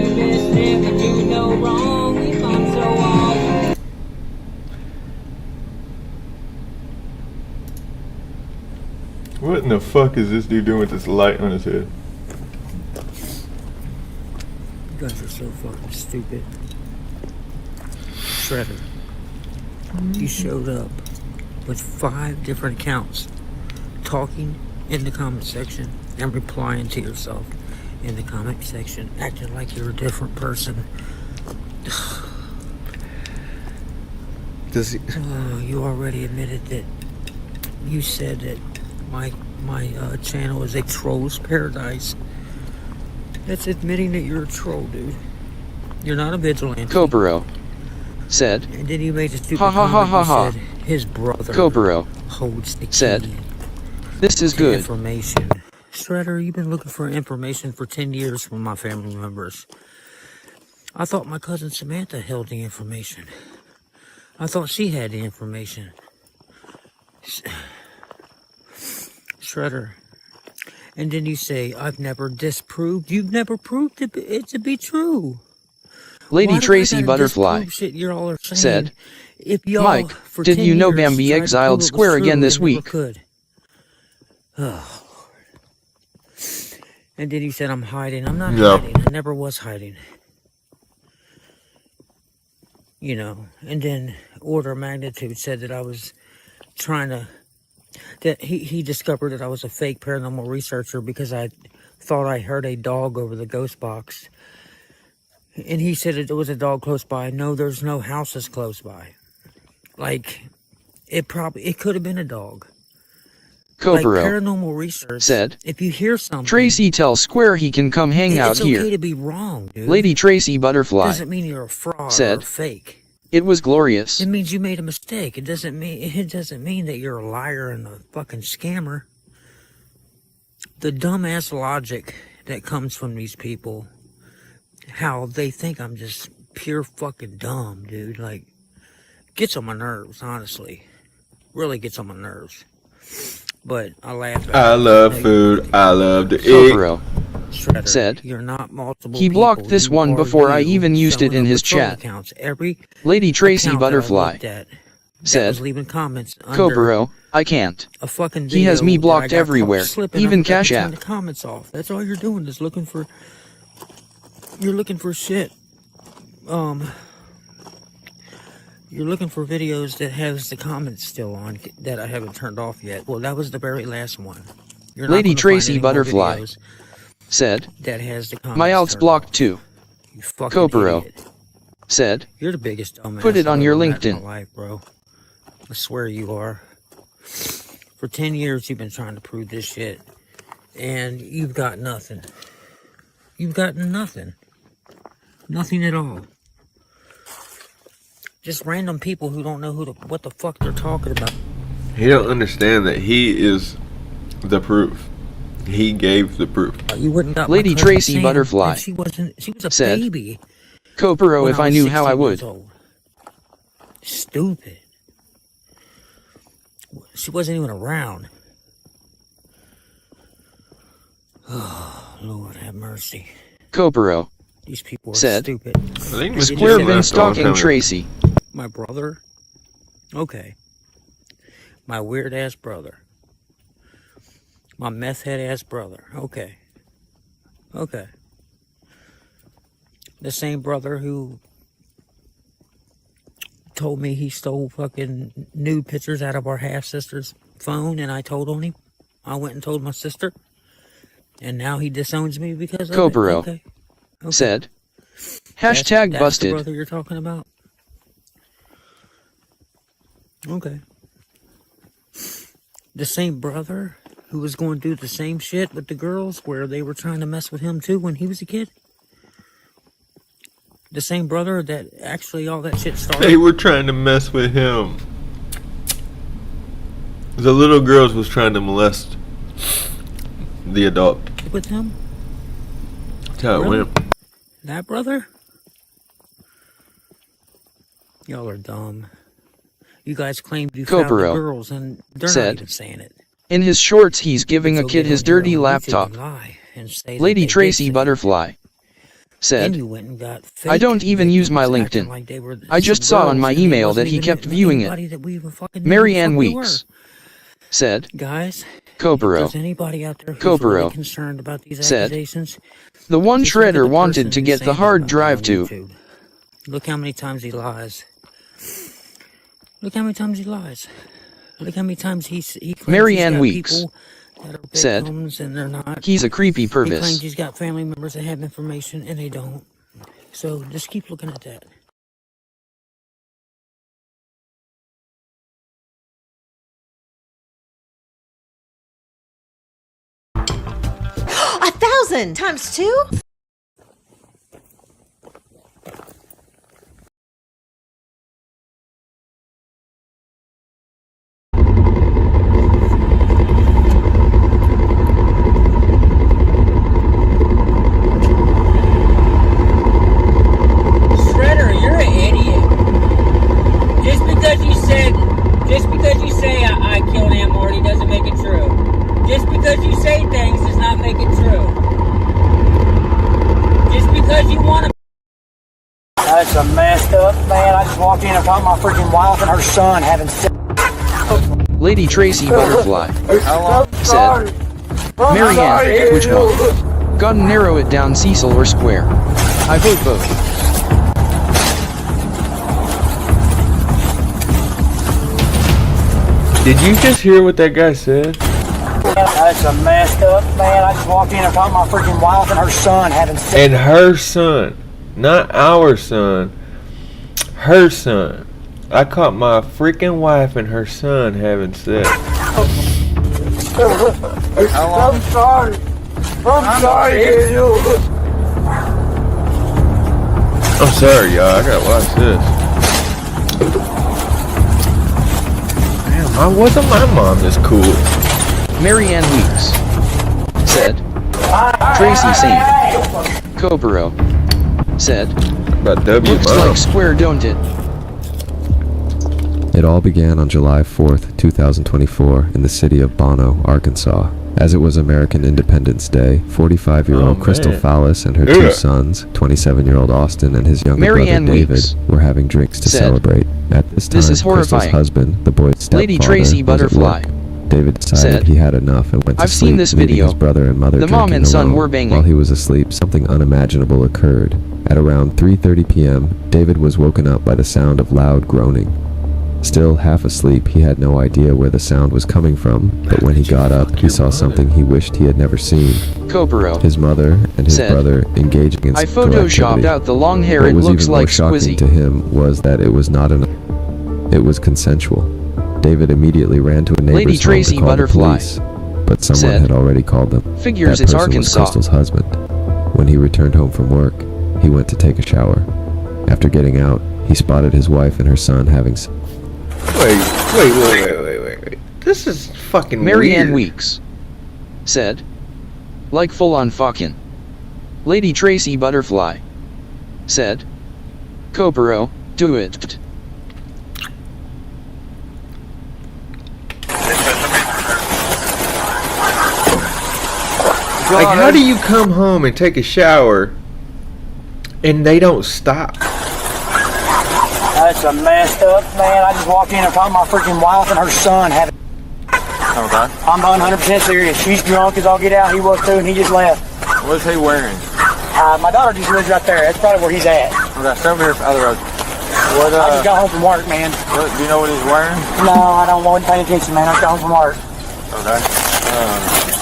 You best never do no wrong if I'm so awful. What in the fuck is this dude doing with this light on his head? You guys are so fucking stupid. Shredder, you showed up with 5 different accounts talking in the comment section and replying to yourself in the comment section, acting like you're a different person. Does he? You already admitted that you said that my channel is a troll's paradise. That's admitting that you're a troll, dude. You're not a vigilante. Cobro said, And then he made a stupid ha ha ha ha ha. said his brother Cobro holds the key said, this is to good. information. Shredder, you've been looking for information for 10 years from my family members. I thought my cousin Samantha held the information. I thought she had the information. Shredder. And then you say, I've never disproved. You've never proved it to be true. Lady Tracy Butterfly shit you're all are saying said, if y'all Mike, for did 10 you know years Bambi tried to exiled prove it was Square true, again they this never week? could. Oh, Lord. And then he said, I'm hiding. I'm not hiding. I never was hiding. You know, and then Order of Magnitude said that I was trying to, that he discovered that I was a fake paranormal researcher because I thought I heard a dog over the ghost box. And he said it was a dog close by. No, there's no houses close by. Like, it could have been a dog. Like Cobro paranormal research said, if you hear something, Tracy tells Square he can come hang out it's here. okay to be wrong, dude. Lady Tracy Butterfly Doesn't mean you're a fraud said, or a fake. it was glorious. It means you made a mistake. It doesn't mean that you're a liar and a fucking scammer. The dumbass logic that comes from these people, how they think I'm just pure fucking dumb, dude. Like, gets on my nerves, honestly. Really gets on my nerves. But I laugh at I love food. I love to eat. Cobro Shredder, said, you're not multiple he blocked people. this You one are before I you even used it showing in up his with troll chat. accounts. Every Lady Tracy account that I Butterfly looked at that said, was leaving comments under Cobro, I can't. a fucking He has video me that I blocked got everywhere, caught slipping. even I forgot Cash to turn App. the comments off. That's all you're doing is looking for. You're looking for shit. You're looking for videos that has the comments still on that I haven't turned off yet. Well, that was the very last one. You're not Lady gonna find Tracy any more Butterfly videos said, that has the comments my out's turned blocked off. too. You fucking Cobro idiot. said, You're the biggest dumbass put it on I've your ever met in LinkedIn. my life, bro. I swear you are. For 10 years, you've been trying to prove this shit, and you've got nothing. You've got nothing. Nothing at all. Just random people who don't know what the fuck they're talking about. He don't understand that he is the proof. He gave the proof. You wouldn't got Lady my cousin Tracy Sam, Butterfly and she was a said, baby. Cobro, when if I knew how I 16 would. years old. Stupid. She wasn't even around. Oh, Lord have mercy. Cobro These people are said, stupid. Square been stalking Tracy. My brother? Okay. My weird ass brother. My meth head ass brother. Okay. Okay. The same brother who told me he stole fucking nude pictures out of our half-sister's phone, and I told on him. I went and told my sister, and now he disowns me because of Cobro it. Okay. said, That's busted. the brother you're talking about? Okay. The same brother who was going through the same shit with the girls where they were trying to mess with him too when he was a kid? The same brother that actually all that shit started? They were trying to mess with him. The little girls was trying to molest the adult. With him? That's how it went. That brother? Y'all are dumb. You guys claimed you found the Koparo girls and they're said, not even saying it. In his shorts he's giving a So kid get his on here dirty on YouTube laptop. and lie and say that Lady they did Tracy say it. Butterfly said, Then you went and got I don't fake even use my victims acting LinkedIn. like they were I just some saw on girls my and it email wasn't that he even kept viewing anybody it. that we even fucking knew Mary who the Ann fuck they Weeks were. said, Guys, if Koparo there's anybody out there who's really Koparo concerned about these said, accusations, the one just look at shredder the wanted person to who's get the saying hard about it drive on to. YouTube. Look how many times he lies. Look how many times he lies. Look how many times he claims Mary he's Ann got Weeks people that are said, victims and they're not. he's a creepy He claims pervis. he's got family members that have information and they don't. So just keep looking at that. $1,000 times 2? Shredder, you're an idiot. Just because you say I killed Aunt Marty doesn't make it true. Just because you say things does not make it true. Just because you want to. That's a messed up man. I just walked in and found my freaking wife and her son having sex. Lady Tracy Butterfly said, Mary Ann, which one? Gotta narrow it down, Cecil or Square. I vote both. Did you just hear what that guy said? That's a messed up man. I just walked in and found my freaking wife and her son having sex. And her son, not our son, her son. I caught my freaking wife and her son having sex. I'm sorry. I'm sorry, Daniel. I'm sorry, y'all. I gotta watch this. Damn, why wasn't my mom this cool? Mary Ann Weeks said, Tracy Saint Koparo said, About W looks mom. like Square, don't it? It all began on July 4th, 2024 in the city of Bono, Arkansas. As it was American Independence Day, 45-year-old Crystal man. Fallis and her two sons, 27-year-old Austin and his younger Mary brother Ann David, Weeks were having drinks to said, celebrate. At this time, "This is Crystal's horrifying. husband, the boy's stepfather, Lady Tracy was at Butterfly work. David decided said, he had enough and went to I've sleep, seen this leaving video. his brother and mother The mom drinking and son alone. were banging. While he was asleep, something unimaginable occurred. At around 3:30 p.m., David was woken up by the sound of loud groaning. Still half asleep, he had no idea where the sound was coming from, but when he got up, he saw something he wished he had never seen. Koparo His mother and his said, brother engaging in I sexual photoshopped activity. out the long hair, What it was looks even more like shocking Squizzy. to him was that it was not it was consensual. David immediately ran to a neighbor's Lady home Tracy to call Butterfly the police, but someone said, had already called them. Figures That it's person was Arkansas. Crystal's husband. When he returned home from work, he went to take a shower. After getting out, he spotted his wife and her son having Wait. This is fucking Mary weird. Ann Weeks said, like full on fucking. Lady Tracy Butterfly said, Koparo, do it. Like, how do you come home and take a shower and they don't stop? That's a messed up man. I just walked in and found my freaking wife and her son having. Okay. I'm 100% serious. She's drunk as all get out. He was too, and he just left. What's he wearing? My daughter just lives right there. That's probably where he's at. Okay, stay over here for other road. What, I just got home from work, man. What, do you know what he's wearing? No, I wasn't paying attention, man. I just got home from work. Okay.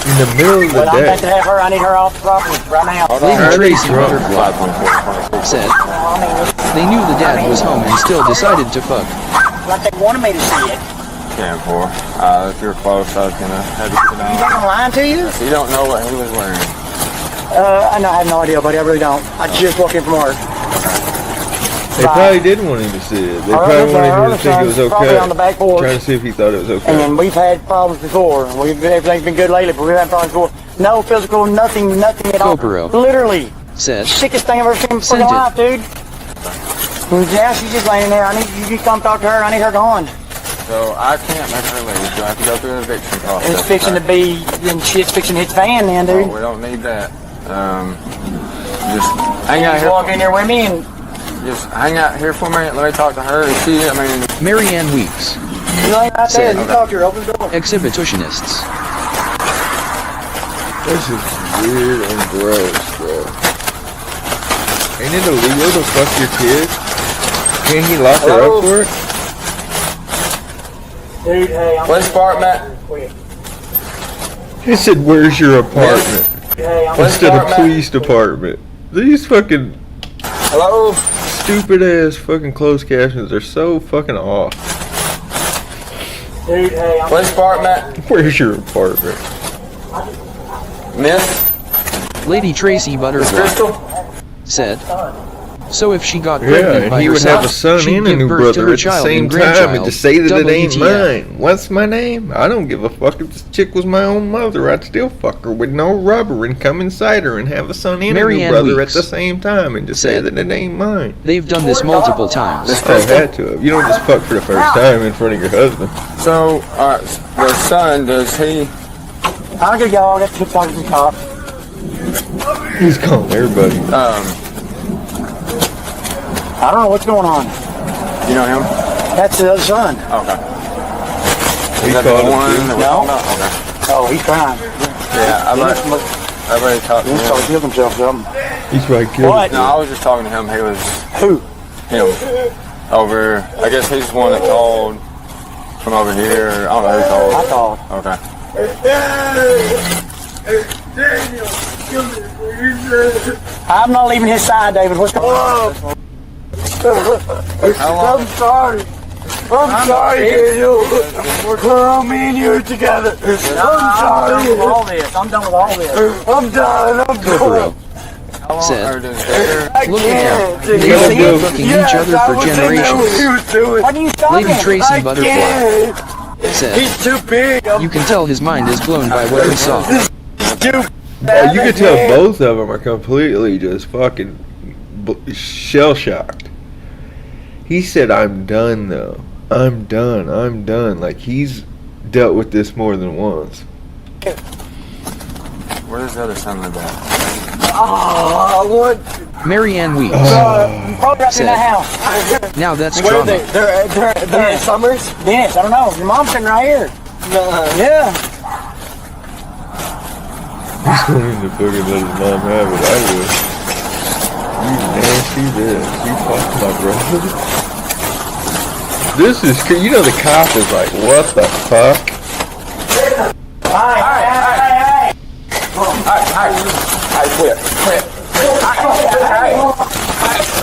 In the middle of the But I'm day. about to have her. I need her off the property right now. Lady Tracy Butterfly said, they knew the dad was home and still decided to fuck. Like they wanted me to see it. can for. If you're close, I was gonna have you sit down. You think I'm lying to you? You don't know what he was wearing. I have no idea, buddy. I really don't. I just walked in from work. They probably didn't want him to see it. They probably wanted him to think it was okay. Probably on the back porch. Trying to see if he thought it was okay. And we've had problems before. Everything's been good lately, but we've had problems before. No physical, nothing at all. Kopero Literally. said, Sickest thing I've ever seen in my Sent fucking it. life, dude. And now she's just laying there. I need you to come talk to her. I need her gone. So I can't make her leave. You have to go through an eviction process. It's fixing to be, and shit's fixing to hit the fan, then, dude. Oh, we don't need that. Just hang out here. Walk in there with me and just hang out here for a minute. Let me talk to her. Marianne Weeks you ain't right there. said, You talk to her. Open the door. exhibitionists. This is weird and gross, bro. Ain't it illegal to fuck your kid? Can't he lock her up for it? Dude, hey, I'm Police department. He said, "Where's your apartment?" Hey, I'm Instead of police department. These fucking Hello? stupid ass fucking closed captions are so fucking off. Dude, hey, I'm Police department. Where's your apartment? Miss Lady Tracy Butterfly Crystal. said, so if she got Yeah, pregnant and by he would herself, have a son she'd and a give new birth to brother her at the child same and time and grandchild. just say that it ain't WTF. mine. What's my name? I don't give a fuck if this chick was my own mother. I'd still fuck her with no rubber and come inside her and have a son and Marianne a new brother Weeks at the same time and just say said, that it ain't mine. They've done this multiple times. I had to have. You don't just fuck for the first time in front of your husband. So, the son, does he? I gotta go. I got to keep talking to the cop. He's calling everybody. I don't know what's going on. You know him? That's the other son. Okay. He Is that called the him one too. that we're No. talking about? Okay. Oh, he's crying. Yeah, I've already talked to He's probably him. killed himself, something. He's probably killed What? No, I was just talking to him. He was Who? him over. I guess he's the one that called from over here. I don't know who called. I called. Okay. I'm not leaving his side, David. What's going on? How long? sorry. I'm sorry, Daniel. Me and you are together. I'm sorry. I'm done with all this. I'm done with all this. I'm done. Kopero How long? said, Or does- look at them. You They've gotta been go. fucking each other for generations. What are you talking? Lady Tracy Butterfly said, He's too big. you can tell his mind is blown by what he saw. You can tell both of them are completely just fucking shell shocked. He said, "I'm done, though. I'm done. I'm done." Like he's dealt with this more than once. Where does the other son live at? Oh, what? Marianne Weeks Probably right in said, the house. now that's Where are trauma. they? They're in Summers? Dennis, I don't know. Your mom's sitting right here. Yeah. He's going to fucking let his mom have it. I would. You nasty bitch. You fucked my brother. This is, you know, the cop is like, what the fuck? Hey. Quit.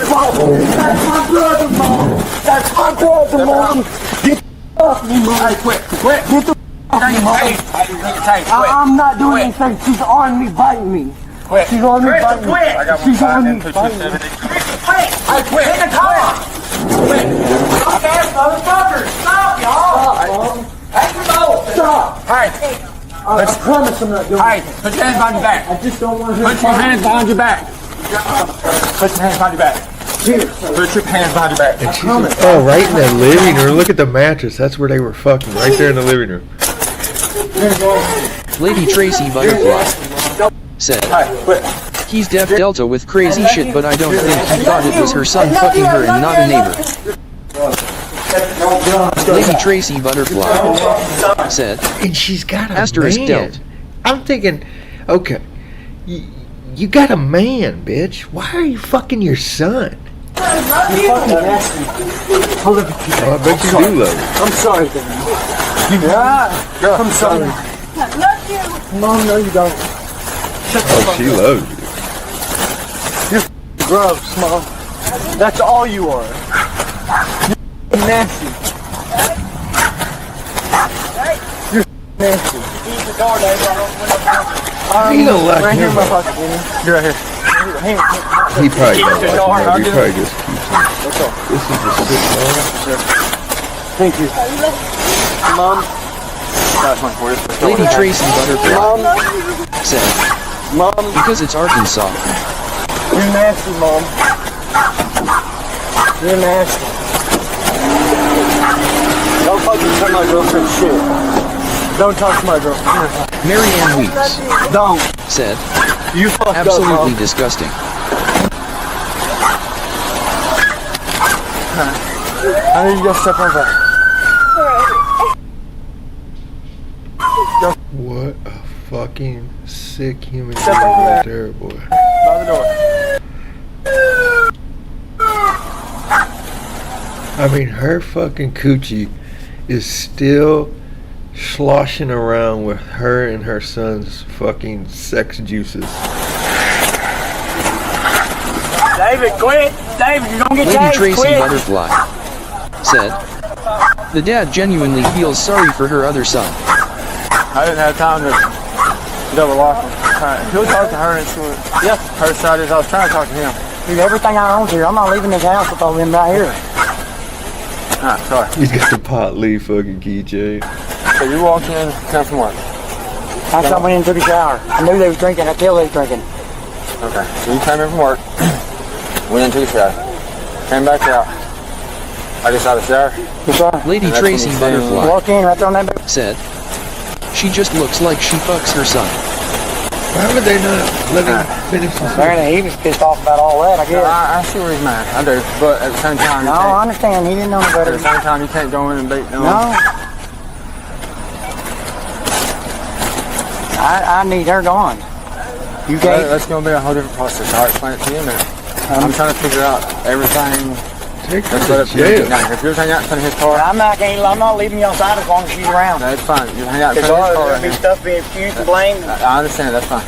That's my brother, Mom. That's my brother, Mom. Get off me, Mom. Quit. Get the off me, Mom. I'm not doing anything. She's on me, biting me. Quit. She's on me, biting me. I got She's on me, one biting me. Quit. Take the car. Okay, motherfucker. Stop, y'all. Stop. Hey, I promise I'm not doing it. put your hands behind your back. I just don't want her Put your hands behind your back. Put your hands behind your back. Put your hands behind your back. And she's like, oh, right in the living room. Look at the mattress. That's where they were fucking. Right there in the living room. Lady Tracy Butterfly said, he's Def Delta with crazy shit, but I don't think he thought it was her son fucking her and not a neighbor. Lady Tracy Butterfly said, And she's got a asterisk man. dealt. I'm thinking, okay, you got a man, bitch. Why are you fucking your son? You fucking nasty. Hold up. Oh, I bet you do love her. I'm sorry, Daniel. Yeah, I'm sorry. Mom, no, you don't. Oh, she loves you. You're gross, Mom. That's all you are. You're nasty. nasty. He don't like right here in him. my pocket, Jimmy. You're right here. He probably don't like him. I'll He get probably it. just keeps him. This is the sick man. Thank you. Mom. That's one for you. Lady Tracy Butterfly Mom. said, Mom. because it's Arkansas. You're nasty, Mom. You're nasty. Don't fucking tell my girlfriend shit. Don't talk to my girlfriend. Marianne Weeks Don't. said, You fucked absolutely up, Mom. disgusting. I need you to go step on that. What a fucking sick human being Step over right there. there, boy. By the door. I mean, her fucking coochie is still sloshing around with her and her son's fucking sex juices. David, quit. David, you're gonna get Lady changed. Tracy Quit. Butterfly said, the dad genuinely feels sorry for her other son. I didn't have time to double lock him. He'll talk to her and see what her side is. I was trying to talk to him. Dude, everything I own here, I'm not leaving this house without him right here. Ah, sorry. He's got the pot leaf fucking keychain. So you walked in, come from work. I went in and took a shower. I knew they was drinking. I tell they was drinking. Okay. So you came in from work, went into the shower, came back out. I just had a shower. Yes, sir. Lady And that's Tracy when you seen- Butterfly Walk in right there on that bed. said, she just looks like she fucks her son. Why would they not let him finish his Apparently he was pissed off about all that, I No, guess. I see where he's mad. I do. But at the same time, No, you I can't, understand. He didn't know no at better. the same time, you can't go in and beat them. No. I need her gone. You can't. That's going to be a whole different process. I'll explain it to you in a minute. I'm trying to figure out everything. Take That's her what to up to you. jail. Now, if yours hang out in front of his car, I'm not leaving you outside as long as she's around. that's fine. You hang out in Because front of his car. there'll be stuff being accused and blamed. I understand. That's fine.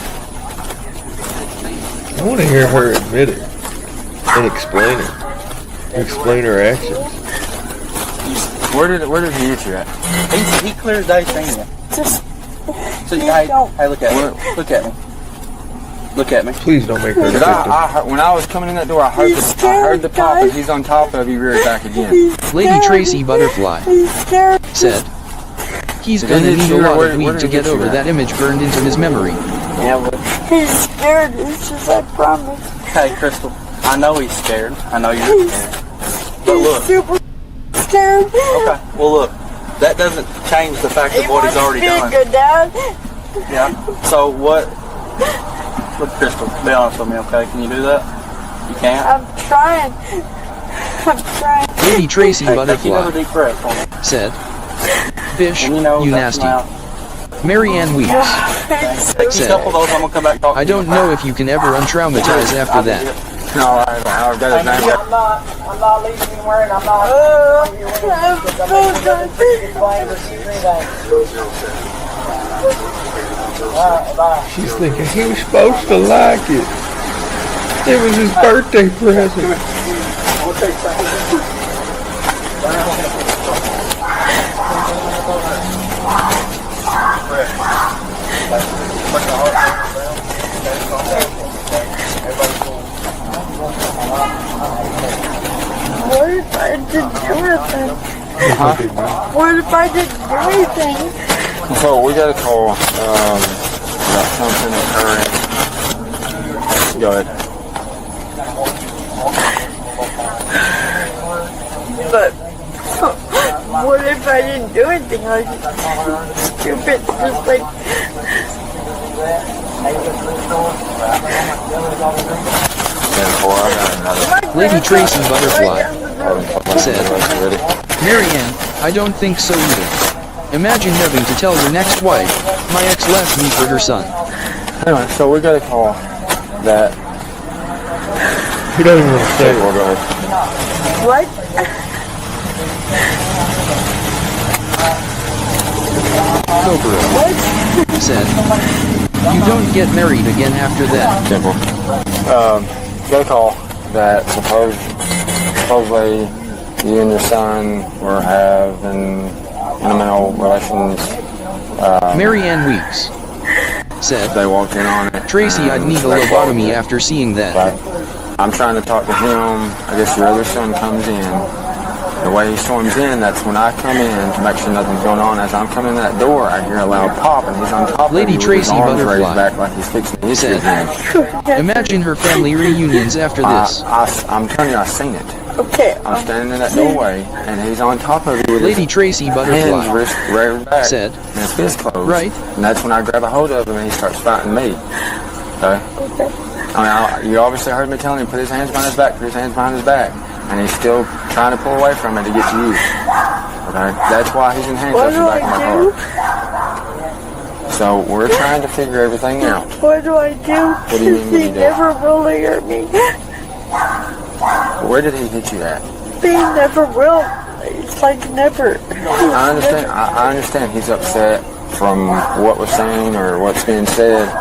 I want to hear her admit it and explain it. Explain her actions. Where did he hit you at? He clear as day saying it. Just, So, hey, look at me. Look at me. Look at me. Please don't make her the Did victim. I heard, when I was coming in that door, I heard the pop, and he's on top of you, reared back again. Lady Tracy Butterfly said, he's Did gonna he hit need a you, or lot where of did weed he to hit get you over at? that image burned into his memory. Yeah, well, he's scared. It's just, I promise. hey, Crystal. I know he's scared. I know you're scared. But He's look. super scared. Okay, well, look. That doesn't change the fact of what he's already Be a done. good dad. Yeah. So what? Look, Crystal. Be honest with me, okay? Can you do that? You can't. I'm trying. I'm trying. Lady Tracy Hey, take another Butterfly deep breath for me. said, Bish, And you know, you that's nasty. Marianne Weeks Take a said, couple of those. I'm gonna come back and talk to I don't know if you can ever untraumatize after that. No, I've got his name. I'm not leaving anywhere, and I'm not. She's thinking he was supposed to like it. It was his birthday present. What if I didn't do anything? What if I didn't do anything? So we got a call about something occurring. Go ahead. But what if I didn't do anything? I was just stupid, just like. Lady Tracy Butterfly said, Marianne, I don't think so either. Imagine having to tell your next wife, my ex left me for her son. Anyway, so we got a call that He doesn't want to say we'll it. go ahead. What? Cobra said, you don't get married again after that. Simple. Got a call that supposedly you and your son were having intimate relations Mary Ann Weeks said, They walked in on it. Tracy, I'd need a lobotomy after seeing that. I'm trying to talk to him. I guess your other son comes in. The way he storms in, that's when I come in to make sure nothing's going on. As I'm coming in that door, I hear a loud pop, and he's on top Lady of me Tracy with his arms raised Butterfly back like he's fixing to hit said, again. Imagine her family reunions after this. I'm telling you, I seen it. Okay. I'm standing in that doorway, and he's on top of me with Lady his Tracy Butterfly hands raised back, said, and his fist closed. Right. And that's when I grab a hold of him, and he starts fighting me. Okay? I mean, you obviously heard me telling him, put his hands behind his back, put his hands behind his back. And he's still trying to pull away from it to get to you. Okay? That's why he's in handcuffs in the back of my car. So we're trying to figure everything out. What do I do? What do you mean He never really hurt me. Where did he hit you at? He never will. It's like never. I understand. I understand he's upset from what was saying or what's being said.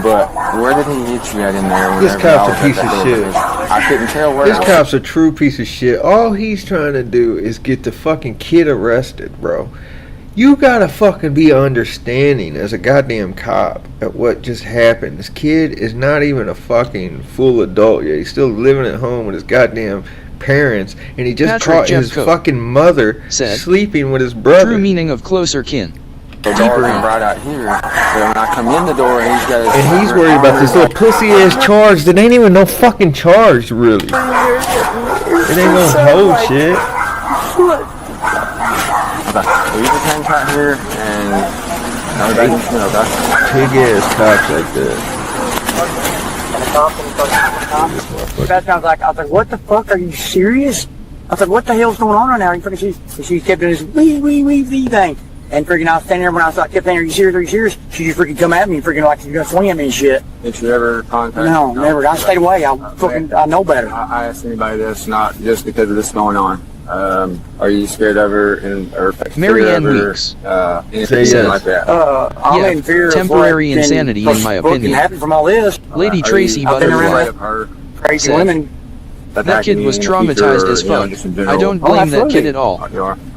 But where did he hit you at in there? This cop's a piece of shit. I couldn't tell where. This cop's a true piece of shit. All he's trying to do is get the fucking kid arrested, bro. You gotta fucking be understanding as a goddamn cop at what just happened. This kid is not even a fucking full adult yet. He's still living at home with his goddamn parents, and he just Patrick caught his Jeffcoat fucking mother said, sleeping with his brother. True meaning of closer kin. The door right out here. But when I come in the door and he's got his And he's worried about this little pussy ass charge that ain't even no fucking charge, really. It ain't no whole shit. Okay, so you just hang tight here and everybody can know, okay? Big ass cops like that. That sounds like, I was like, what the fuck, are you serious? I was like, what the hell's going on right now? And she kept doing this wee thing. And freaking I was standing there when I was like, kept saying, are you serious? She just freaking come at me, freaking like she's gonna swing at me and shit. Did you ever contact? No, never. I stayed away. I know better. I asked anybody this, not just because of this going on. Are you scared of her or Mary Ann Weeks. Anything like that? I'm in fear of temporary insanity, in my what can opinion. happen from all this. Lady Tracy I've been around Butterfly crazy said, women. That kid was traumatized as fuck. I don't blame that kid at all.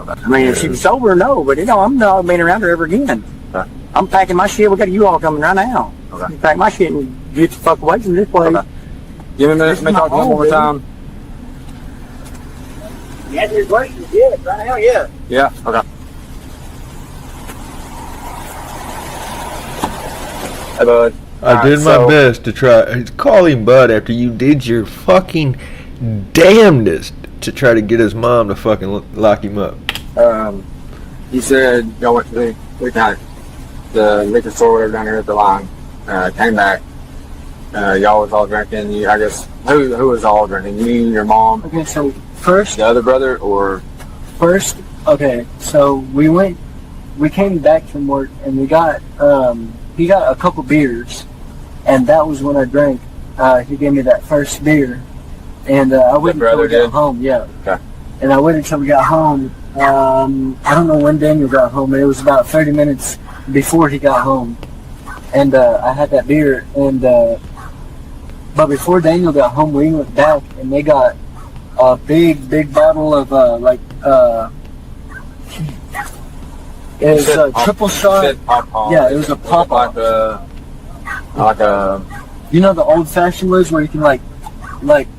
I mean, if she was sober, no, but I'm not being around her ever again. I'm packing my shit. We got you all coming right now. You pack my shit and get the fuck away from this place. Give me a minute. Let me talk to him one more time. You answer your questions, yeah, right now, yeah. Yeah. Okay. Hey, bud. I did my best to try. Call him Bud after you did your fucking damnedest to try to get his mom to fucking lock him up. He said y'all went to the liquor store, whatever, down here at the line. Came back. Y'all was all drinking. I guess who was all drinking? You, your mom. Okay, so first, the other brother, or first. Okay, so we came back from work and we got he got a couple beers, and that was when I drank. He gave me that first beer, and I waited until we got home. Yeah. Okay. And I waited until we got home. I don't know when Daniel got home, but it was about 30 minutes before he got home. And I had that beer, and but before Daniel got home, we went back and they got a big bottle of it was a triple shot. Yeah, it was a pop like a. You know the old fashioned lids where you can fuck,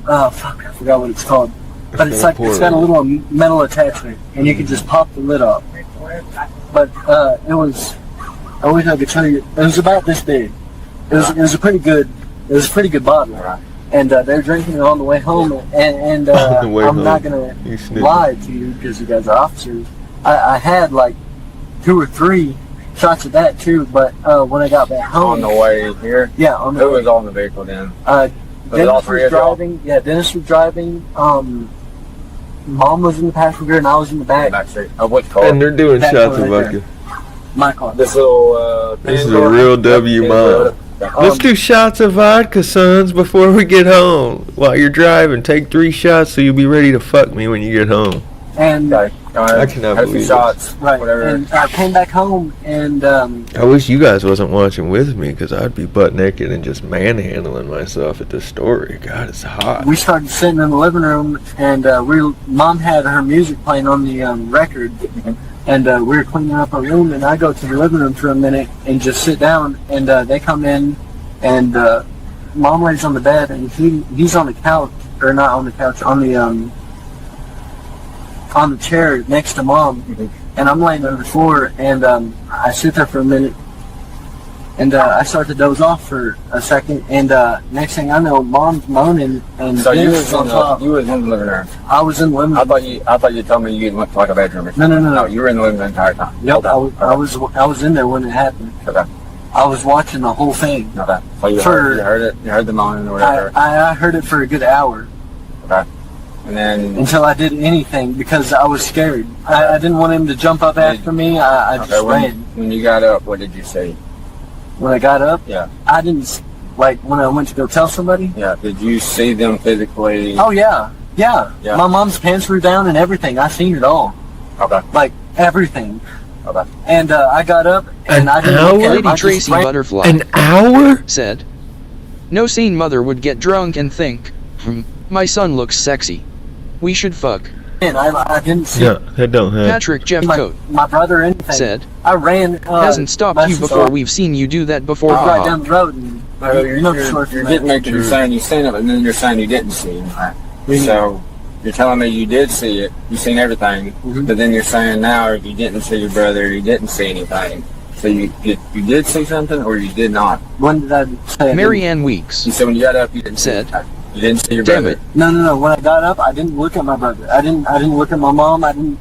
I forgot what it's called. But it's got a little metal attachment, and you can just pop the lid off. But it was, I wish I could tell you, it was about this big. It was a pretty good bottle. And they were drinking it on the way home, and I'm not gonna lie to you because you guys are officers. I had like 2 or 3 shots of that too, but when I got back home On the way here? Yeah, on the Who way. was on the vehicle then? Dennis was driving. Yeah, Dennis was driving. Mom was in the passenger and I was in the back. Of what car? And they're doing That shots car of right vodka. My car. This little. This is a real W, Mom. Let's do shots of vodka, sons, before we get home. While you're driving, take 3 shots so you'll be ready to fuck me when you get home. And I cannot believe this. shots. Right. Whatever. And I came back home and I wish you guys wasn't watching with me, because I'd be butt naked and just manhandling myself at this story. God, it's hot. we started sitting in the living room and Mom had her music playing on the record, and we were cleaning up our room, and I go to the living room for a minute and just sit down, and they come in, and Mom lays on the bed, and he's on the couch, or not on the couch, on the chair next to Mom, and I'm laying on the floor, and I sit there for a minute, and I start to doze off for a second, and next thing I know, Mom's moaning, and So you was on top. in the living room. I was in the living room. I thought you told me you went to like a bedroom or No, something. no. You were in the living room the entire time. Yep, I was in there when it happened. Okay. I was watching the whole thing. Okay. So you heard it. You heard the moaning or whatever. I heard it for a good hour. Okay. And then Until I did anything because I was scared. I didn't want him to jump up after me. I just ran. When you got up, what did you see? When I got up, Yeah. I didn't, like when I went to go tell somebody. Yeah. Did you see them physically? Oh yeah. Yeah. My mom's pants were down and everything. I seen it all. Okay. Like everything. Okay. And I got up and I didn't look at him. Lady I just Tracy ran. Butterfly An hour? said, "No sane mother would get drunk and think, my son looks sexy. We should fuck." And I didn't see Yeah, that don't happen. Patrick Jeff Coat my brother or anything. said, I ran. "Hasn't stopped you before. We've seen you do that before." right haha." down the road. And, You're no short getting from me to you're saying you seen it, and then you're saying you didn't see it. So you're telling me you did see it, you seen everything, but then you're saying now you didn't see your brother, you didn't see anything. So you did see something, or you did not? When did I say? Marianne Weeks You said when you got up, you didn't said, you didn't see your "Damn brother. it. No. When I got up, I didn't look at my brother. I didn't look at my mom. I didn't.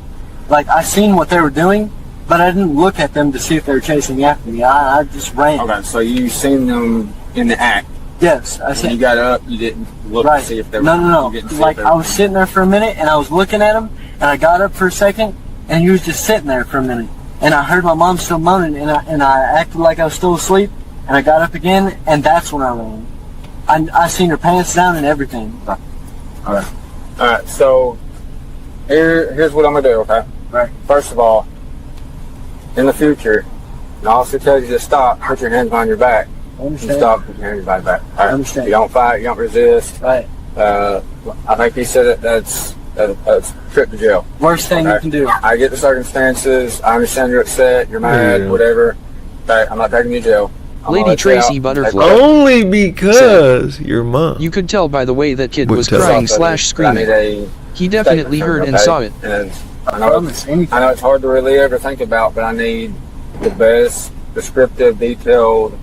Like I seen what they were doing, but I didn't look at them to see if they were chasing after me. I just ran. Okay, so you seen them in the act. Yes, I When seen. you got up, you didn't look Right. to see if they were. No. You didn't see if Like they I were- was sitting there for a minute, and I was looking at him, and I got up for a second, and he was just sitting there for a minute, and I heard my mom still moaning, and I acted like I was still asleep, and I got up again, and that's when I ran. I seen her pants down and everything. Alright. Alright, so here's what I'm gonna do, okay? Right. First of all, in the future, the officer tells you to stop, put your hands behind your back. I You understand. stop, put your hands behind your back. Alright. understand. You don't fight, you don't resist. Right. I think he said that's trip to jail. Worst thing you can do. I get the circumstances, I understand you're upset, you're mad, Yeah. whatever. Okay, I'm not taking you to jail. I'm Lady gonna let you Tracy out. Butterfly Only because your mom. You could tell by the way that kid Would was tell. crying / But I screaming. need a He definitely statement heard from and you, saw okay? it. And I know it's hard to really ever think about, but I need the best descriptive, detailed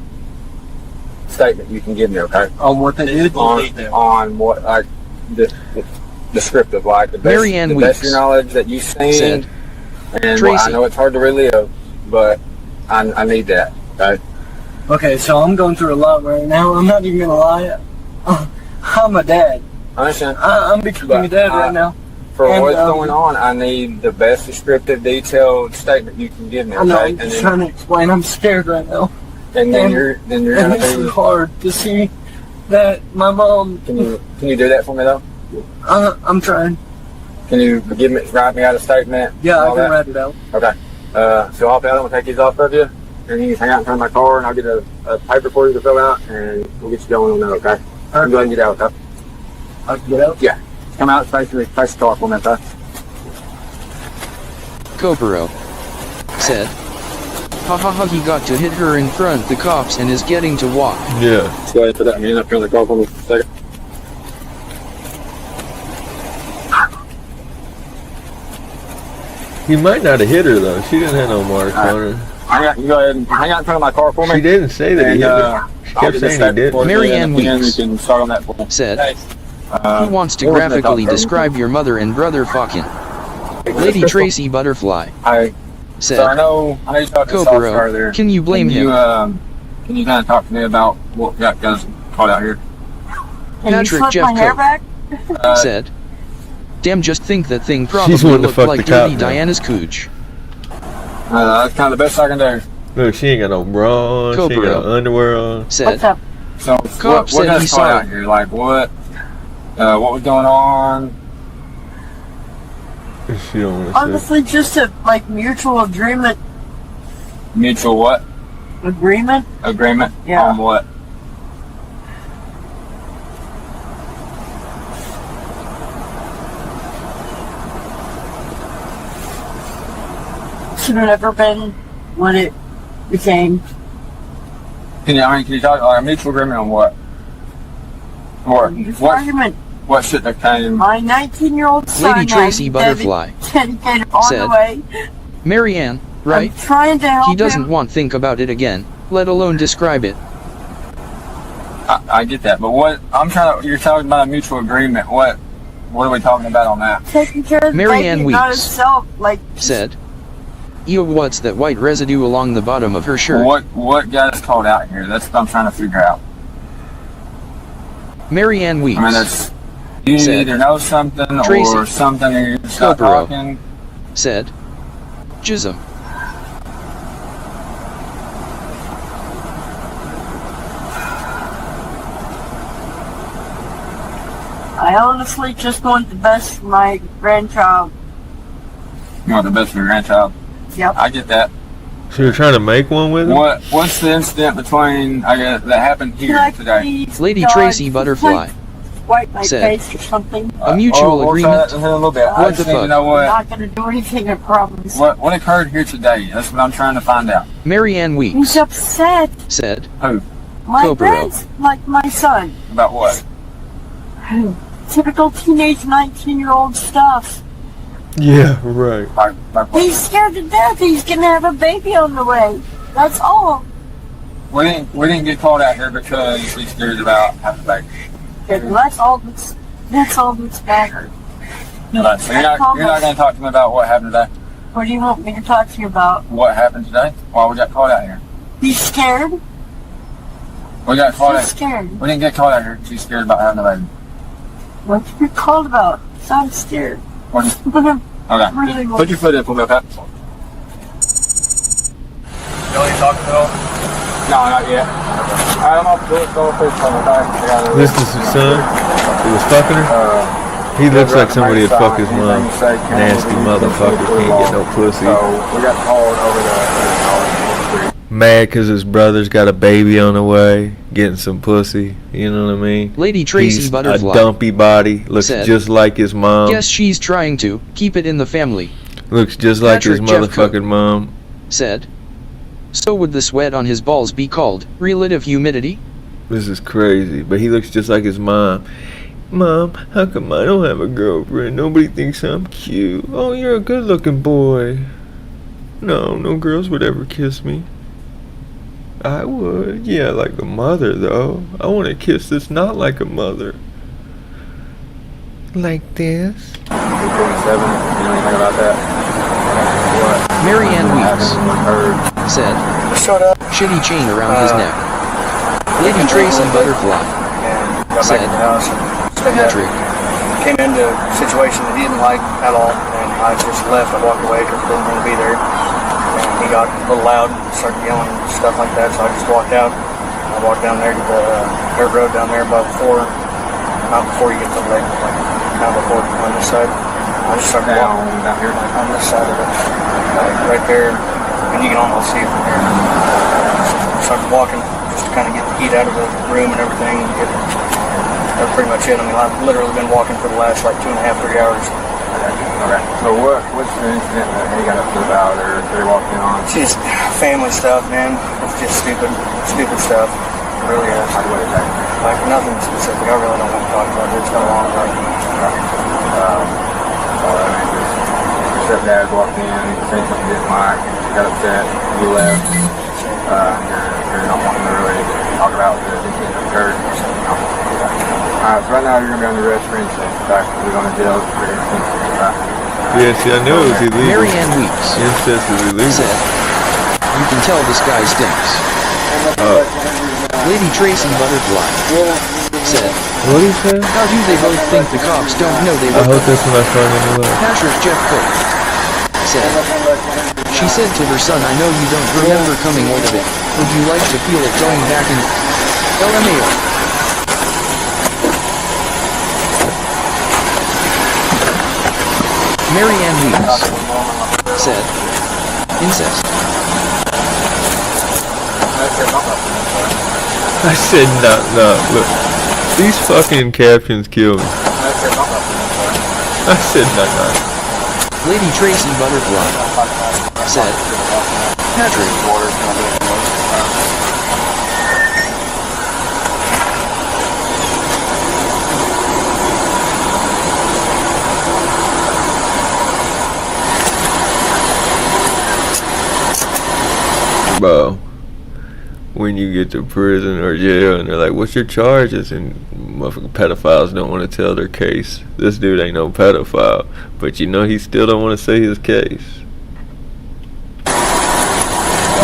statement you can give me, okay? On what they did? On what, like, the descriptive, like the best, Marianne the best of Weeks your knowledge that you've seen. said, And Tracy. I know it's hard to relive, but I need that, okay? Okay, so I'm going through a lot right now. I'm not even gonna lie. I'm a dad. I understand. I'm becoming a dad right now. For And, what's going on, I need the best descriptive, detailed statement you can give me, I know. okay? I'm just trying to explain. I'm scared right now. and then you're And gonna this be. is hard to see that my mom. Can you do that for me though? I'm trying. Can you write me out a statement? Yeah, and I all can that? write it out. Okay. So I'll I'm gonna take these off of you, and you can hang out in front of my car, and I'll get a paper for you to fill out, and we'll get you going on that. Okay. I'm going to get out. Okay. I can get out. Yeah. Come out, face the car for me, okay? Kopero said, "Ha ha ha, he got to hit her in front the cops and is getting to walk." Yeah. Let's go ahead and put that man up here on the car for me for a second. He might not have hit her though. She didn't have no marks on her. You go ahead and hang out in front of my car for me. She didn't say that he hit her. She kept saying he did. Marianne You Weeks can start on that for me. said, Uh, he wants to what was that graphically about? describe your mother and brother fucking. Lady Tracy Butterfly So I said, know you talked to Sauce Kopero, earlier. can you blame him? Can you kind of talk to me about what got guys caught out here? Patrick Jeff Coat said, damn, just think that thing probably She's wanting to looked fuck like the cop Dirty now. Diana's cooch. That's kind of the best I can do. Look, she ain't got no bra on. She ain't got no underwear on. Said, So Cop what said got he us saw caught it. out here? Like what was going on? She don't want to say. Honestly, just a mutual agreement. Mutual what? Agreement? Agreement? Yeah. On what? should have never been what it became. Can you talk like a mutual agreement on what? Argument. What shit that came? My 19-year-old son, Lady Tracy Butterfly dedicated on said, the way. Marianne, right? I'm trying to help He doesn't him. want to think about it again, let alone describe it. I get that, but what you're talking about a mutual agreement. What are we talking about on that? Taking care of the Marianne baby, not weeps. himself. Like, Said, ew, what's that white residue along the bottom of her shirt? What got us called out here? That's what I'm trying to figure out. Marianne weeps. I mean, that's you Said, either know something Tracy or something, and you're just not Scarborough talking. said, Jism. I honestly just want the best for my grandchild. You want the best for your grandchild. Yep. I get that. So you're trying to make one with him? What's the incident between that happened here today? Lady Tracy Butterfly Wipe my said, face or something. a mutual agreement. A little bit. I What just the need to fuck? know I'm not going to do anything, I promise. what occurred here today. That's what I'm trying to find out. Marianne weeps. He's upset. Said, Who? My Cobro. friends, like my son. About what? Typical teenage 19-year-old stuff. Yeah, right. He's scared to death. He's going to have a baby on the way. That's all. We didn't get called out here because he's scared about having a baby. That's all that's matter. Right, so you're not going to talk to me about what happened today? What do you want me to talk to you about? What happened today? Why we got called out here? He's scared. We got called out. He's scared. We didn't get called out here because he's scared about having a baby. What you called about? So I'm scared. Okay. Really Put your foot in for me, okay? Billy talking to him? No, not yet. Alright, I'm off the fish on the back. This is his son? He was fucking her? He looks like somebody would fuck his mom. Nasty motherfucker, can't get no pussy. So we got called over the Mad because his brother's got a baby on the way, getting some pussy. You know what I mean? Lady Tracy He's Butterfly a dumpy body, looks said, just like his mom. guess she's trying to keep it in the family. Looks just like his Patrick Jeff Cook motherfucking mom. Said, so would the sweat on his balls be called relative humidity? This is crazy, but he looks just like his mom. Mom, how come I don't have a girlfriend? Nobody thinks I'm cute. Oh, you're a good-looking boy. No girls would ever kiss me. I would. Yeah, like a mother, though. I want a kiss that's not like a mother. Like this? 27, you know anything about that? Marianne weeps. Said, shut up. Shitty chain around his neck. Lady Tracy Butterfly said, Patrick Came into a situation that he didn't like at all, and I just left. I walked away because I didn't want to be there. And he got a little loud and started yelling and stuff like that, so I just walked out. I walked down there to the dirt road down there not before you get to the lake, like kind of before on this side. I just started walking down here, like on this side of it, like right there, and you can almost see it from here. Started walking just to kind of get the heat out of the room and everything. That's pretty much it. I mean, I've literally been walking for the last like 2.5, 3 hours. Okay. So what's the incident that he got up to about, or they walked in on? It's just family stuff, man. It's just stupid stuff. It really is. Like nothing specific. I really don't want to talk about it. It's been a long time. Your stepdad walked in, he said something he didn't like, he got upset, you left. You're not wanting to really talk about the incident that occurred. Alright, so right now you're going to be under arrest for incest. In fact, we're going to jail for incest. Right? Yeah, see, I knew it was illegal. Marianne weeps. Incest is illegal. Said, you can tell this guy stinks. Lady Tracy Butterfly said, What did he say? how do they both think the cops don't know they I were hope that's when I find him alive. Patrick Jeff Cook said, she said to her son, I know you don't remember coming out of it. Would you like to feel it going back in LMAO? Marianne weeps. Said, incest. I said no, look. These fucking captions kill me. I said no. Lady Tracy Butterfly said, Patrick. Bro, when you get to prison or jail and they're like, what's your charges? And motherfucking pedophiles don't want to tell their case. This dude ain't no pedophile, but you know he still don't want to say his case.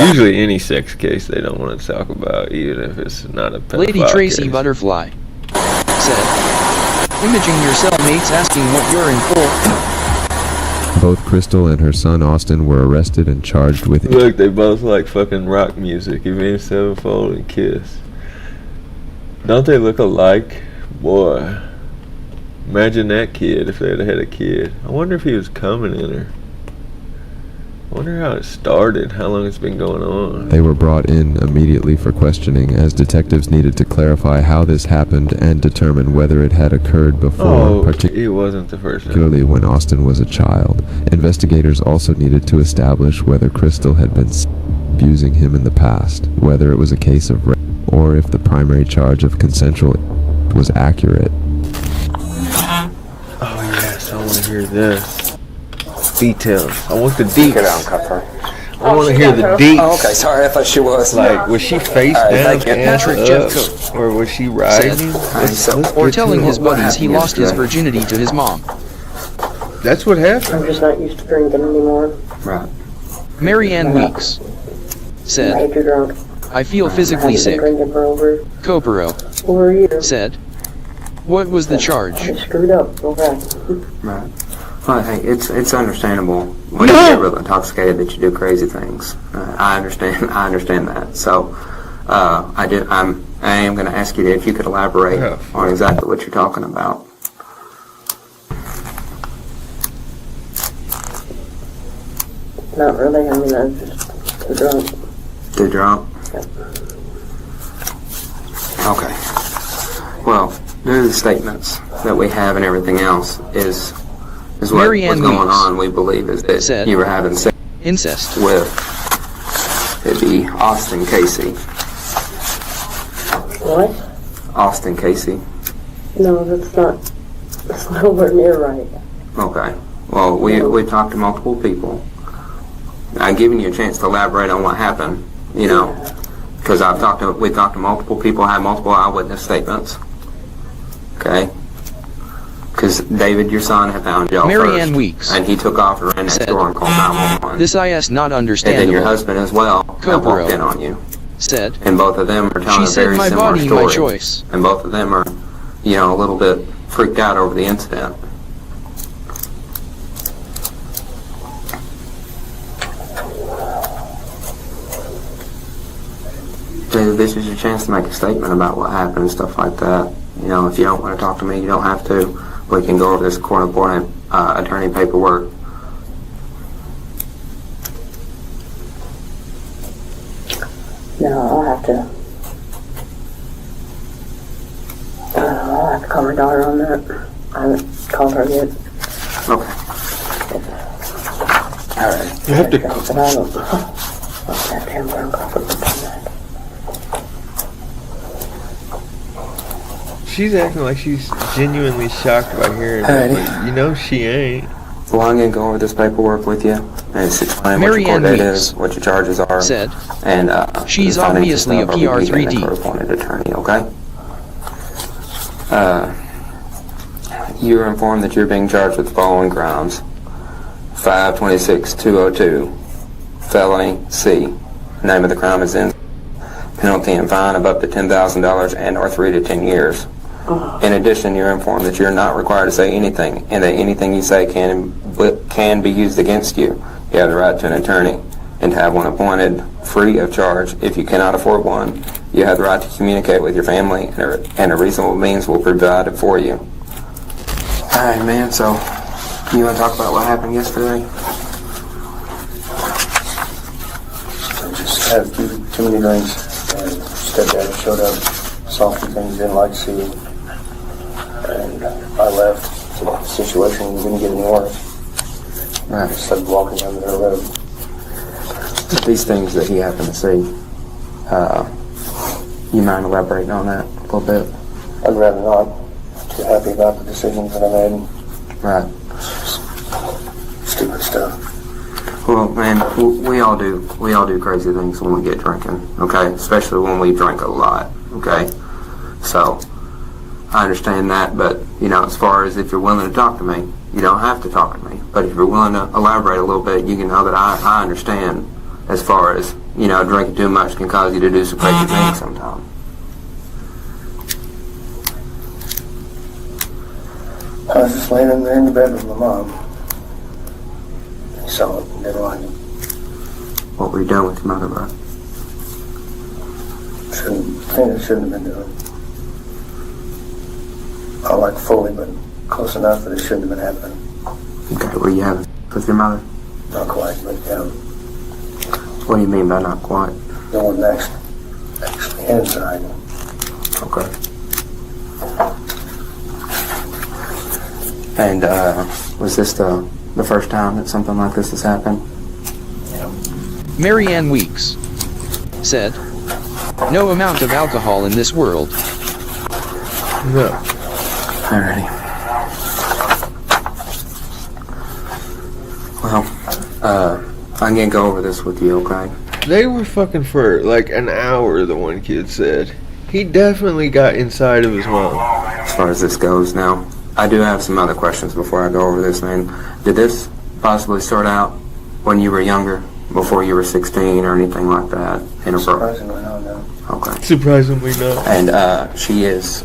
Usually any sex case they don't want to talk about, even if it's not a pedophile Lady Tracy case. Butterfly said, imaging your cellmates asking what you're in for. Both Crystal and her son Austin were arrested and charged with... Look, they both like fucking rock music. Avenged Sevenfold and Kiss. Don't they look alike? Boy. Imagine that kid if they'd had a kid. I wonder if he was coming in her. I wonder how it started, how long it's been going on. They were brought in immediately for questioning, as detectives needed to clarify how this happened and determine whether it had occurred before, It wasn't the first time. particularly when Austin was a child. Investigators also needed to establish whether Crystal had been abusing him in the past, whether it was a case of rape, or if the primary charge of consensual was accurate. Oh yes, I want to hear this. Details. I want the deets. Get down, Cutler. I want to hear the deets. Oh, okay, sorry, I thought she was. Like, was she face All right, down, thank you. hands Patrick up, Jeff Cook or was she riding? Or telling his buddies he lost his virginity to his mom. That's what happened. I'm just not used to drinking anymore. Right. Mary Ann Weeks said, I get drunk. I feel physically I've been sick. drinking for over Copero a year. said, what was the charge? I screwed up. Okay. Right. Well, hey, it's understandable when you get real intoxicated that you do crazy things. I understand that. So, I am going to ask you if you could elaborate on exactly what you're talking about. Not really. I mean, I was just too drunk. Too drunk? Yep. Okay. Well, due to the statements that we have and everything else is what, Mary what's Ann going Weeks on. We believe is that said, you were having sex incest with the Austin Casey. What? Austin Casey. No, that's nowhere near right. Okay. Well, we talked to multiple people. I'm giving you a chance to elaborate on what happened. You know, because we've talked to multiple people, had multiple eyewitness statements. Okay. Because David, your son, had found y'all Mary first, Ann Weeks and he took off and ran next door and called 911. This is not And understandable. then your husband as well that walked in Copero on you. said, And both of them are telling she a said very my similar body, story. my choice. And both of them are, a little bit freaked out over the incident. David, this is your chance to make a statement about what happened and stuff like that. If you don't want to talk to me, you don't have to. We can go over this court-appointed attorney paperwork. No, I'll have to call my daughter on that. I haven't called her yet. Okay. All right. You have to. But I don't. That damn drunk off of that. She's acting like she's genuinely shocked by hearing Alrighty. that, but she ain't. Well, I'm going to go over this paperwork with you and explain what Mary your court Ann date Weeks is, what your charges are, said, and she's the financial obviously a stuff will be given to PR3D. court-appointed attorney, okay? You are informed that you're being charged with the following crimes: 526-202, felony C. Name of the crime is in. Penalty and fine of up to $10,000 and/or 3 to 10 years. In addition, you're informed that you're not required to say anything, and that anything you say can be used against you. You have the right to an attorney, and to have one appointed free of charge. If you cannot afford one, you have the right to communicate with your family, and a reasonable means will be provided for you. All right, man. So, you want to talk about what happened yesterday? I just had too many drinks, and stepdad showed up, saw some things he didn't like to see, and I left. So the situation didn't get any worse. Right. I started walking down the road. these things that he happened to see. You mind elaborating on that a little bit? I'd rather not. Too happy about the decisions that I made. Right. Stupid stuff. Well, man, we all do crazy things when we get drinking, okay? Especially when we drink a lot, okay? So, I understand that, but, you know, as far as if you're willing to talk to me, you don't have to talk to me. But if you're willing to elaborate a little bit, you can know that I understand as far as, you know, drinking too much can cause you to do some crazy things sometimes. I was just laying in there in the bed with my mom. He saw it and didn't like it. What were you doing with your mother, bro? Shouldn't have been doing. Not like fully, but close enough that it shouldn't have been happening. Okay, were you having with your mother? Not quite, but yeah. What do you mean by not quite? The one next, actually inside. Okay. And was this the first time that something like this has happened? Marianne Weeks said, "No amount of alcohol in this world." No. Alrighty. Well, I'm gonna go over this with you, okay? They were fucking for like an hour, the one kid said. He definitely got inside of his mom. As far as this goes now, I do have some other questions before I go over this, man. Did this possibly start out when you were younger, before you were 16 or anything like that? Surprisingly, no. Okay. Surprisingly, no. And she is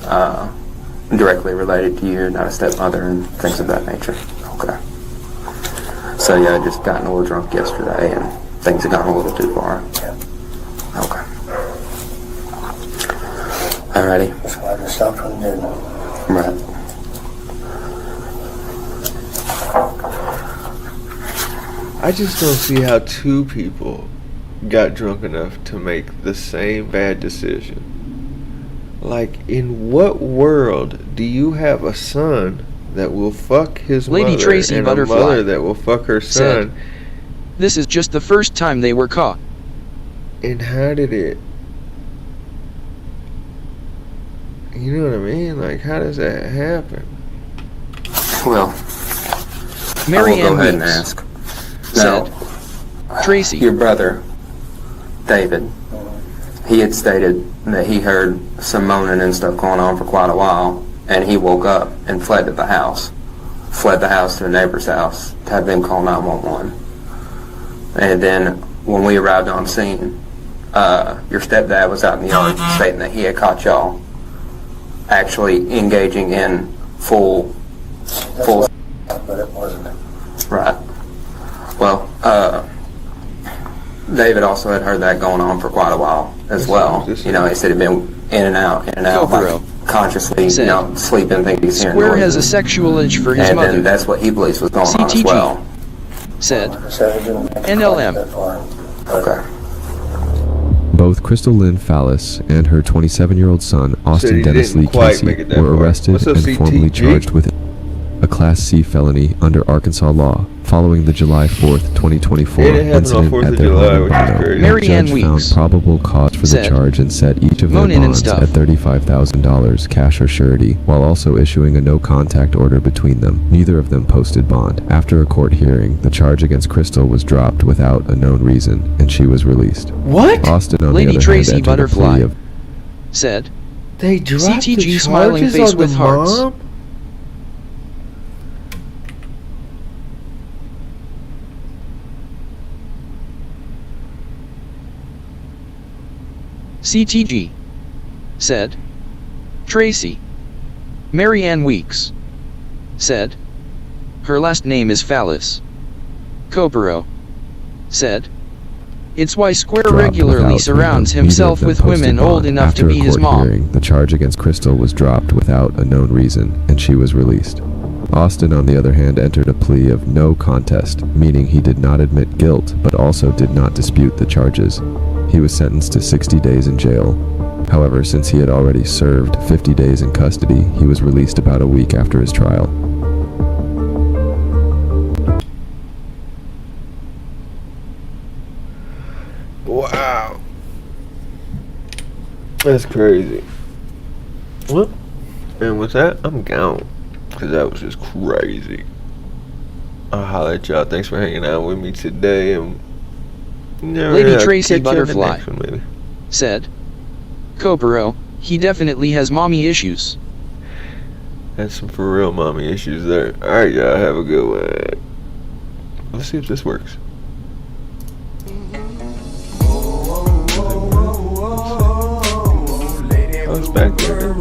directly related to you, not a stepmother and things of that nature. Okay. So yeah, I just gotten a little drunk yesterday and things have gone a little too far. Yeah. Okay. Alrighty. That's why I just stopped when I did. Right. I just don't see how two people got drunk enough to make the same bad decision. Like, in what world do you have a son that will fuck his Lady mother Tracy and Butterfly a mother that will fuck her son? said, "This is just the first time they were caught." And how did it... You know what I mean? Like, how does that happen? Well, Marianne I will go ahead and Weeks ask. Now, Tracy, your brother, David, he had stated that he heard some moaning and stuff going on for quite a while, and he woke up and fled the house to a neighbor's house to have them call 911. And then when we arrived on scene, your stepdad was out in the yard stating that he had caught y'all actually engaging in full. But it wasn't. Right. Well, David also had heard that going on for quite a while as well. You know, he said he'd been in and out, like consciously, you know, sleeping, thinking he's hearing Square has noises. a sexual itch for his And mother. then that's what he believes was going on as CTG well. said, NLM. Okay. Both Crystal Lynn Fallis and her 27-year-old son, Austin he Dennis Lee didn't quite Casey, make it that were far. arrested What's up, and formally CTG? charged with a Class C felony under Arkansas law following the July 4th, 2024 It happened on incident 4th at of their July, home in which is Bono. crazy. The Marianne judge found Weeks probable cause for the said, charge and set each of their "Moaning and bonds stuff." at $35,000 cash or surety, while also issuing a no-contact order between them. Neither of them posted bond. After a court hearing, the charge against Crystal was dropped without a known reason, and she was released. What? Austin, on Lady the other Tracy hand, entered a plea Butterfly of said, They dropped CTG the smiling charges face on with the hearts. mom? CTG said, Tracy. Marianne Weeks said, her last name is Fallis. Copero said, it's why Square dropped regularly without surrounds neither of himself them with posted women bond. old enough After to be a his court mom. hearing, the charge against Crystal was dropped without a known reason, and she was released. Austin, on the other hand, entered a plea of no contest, meaning he did not admit guilt, but also did not dispute the charges. He was sentenced to 60 days in jail. However, since he had already served 50 days in custody, he was released about a week after his trial. That's crazy. Well, and with that, I'm gone. Because that was just crazy. I'll holler at y'all. Thanks for hanging out with me today. And Lady Tracy catch you on the Butterfly next one, maybe. said, Copero, he definitely has mommy issues. That's some for real mommy issues there. Alright, y'all. Have a good one. Let's see if this works. Oh, it's back there.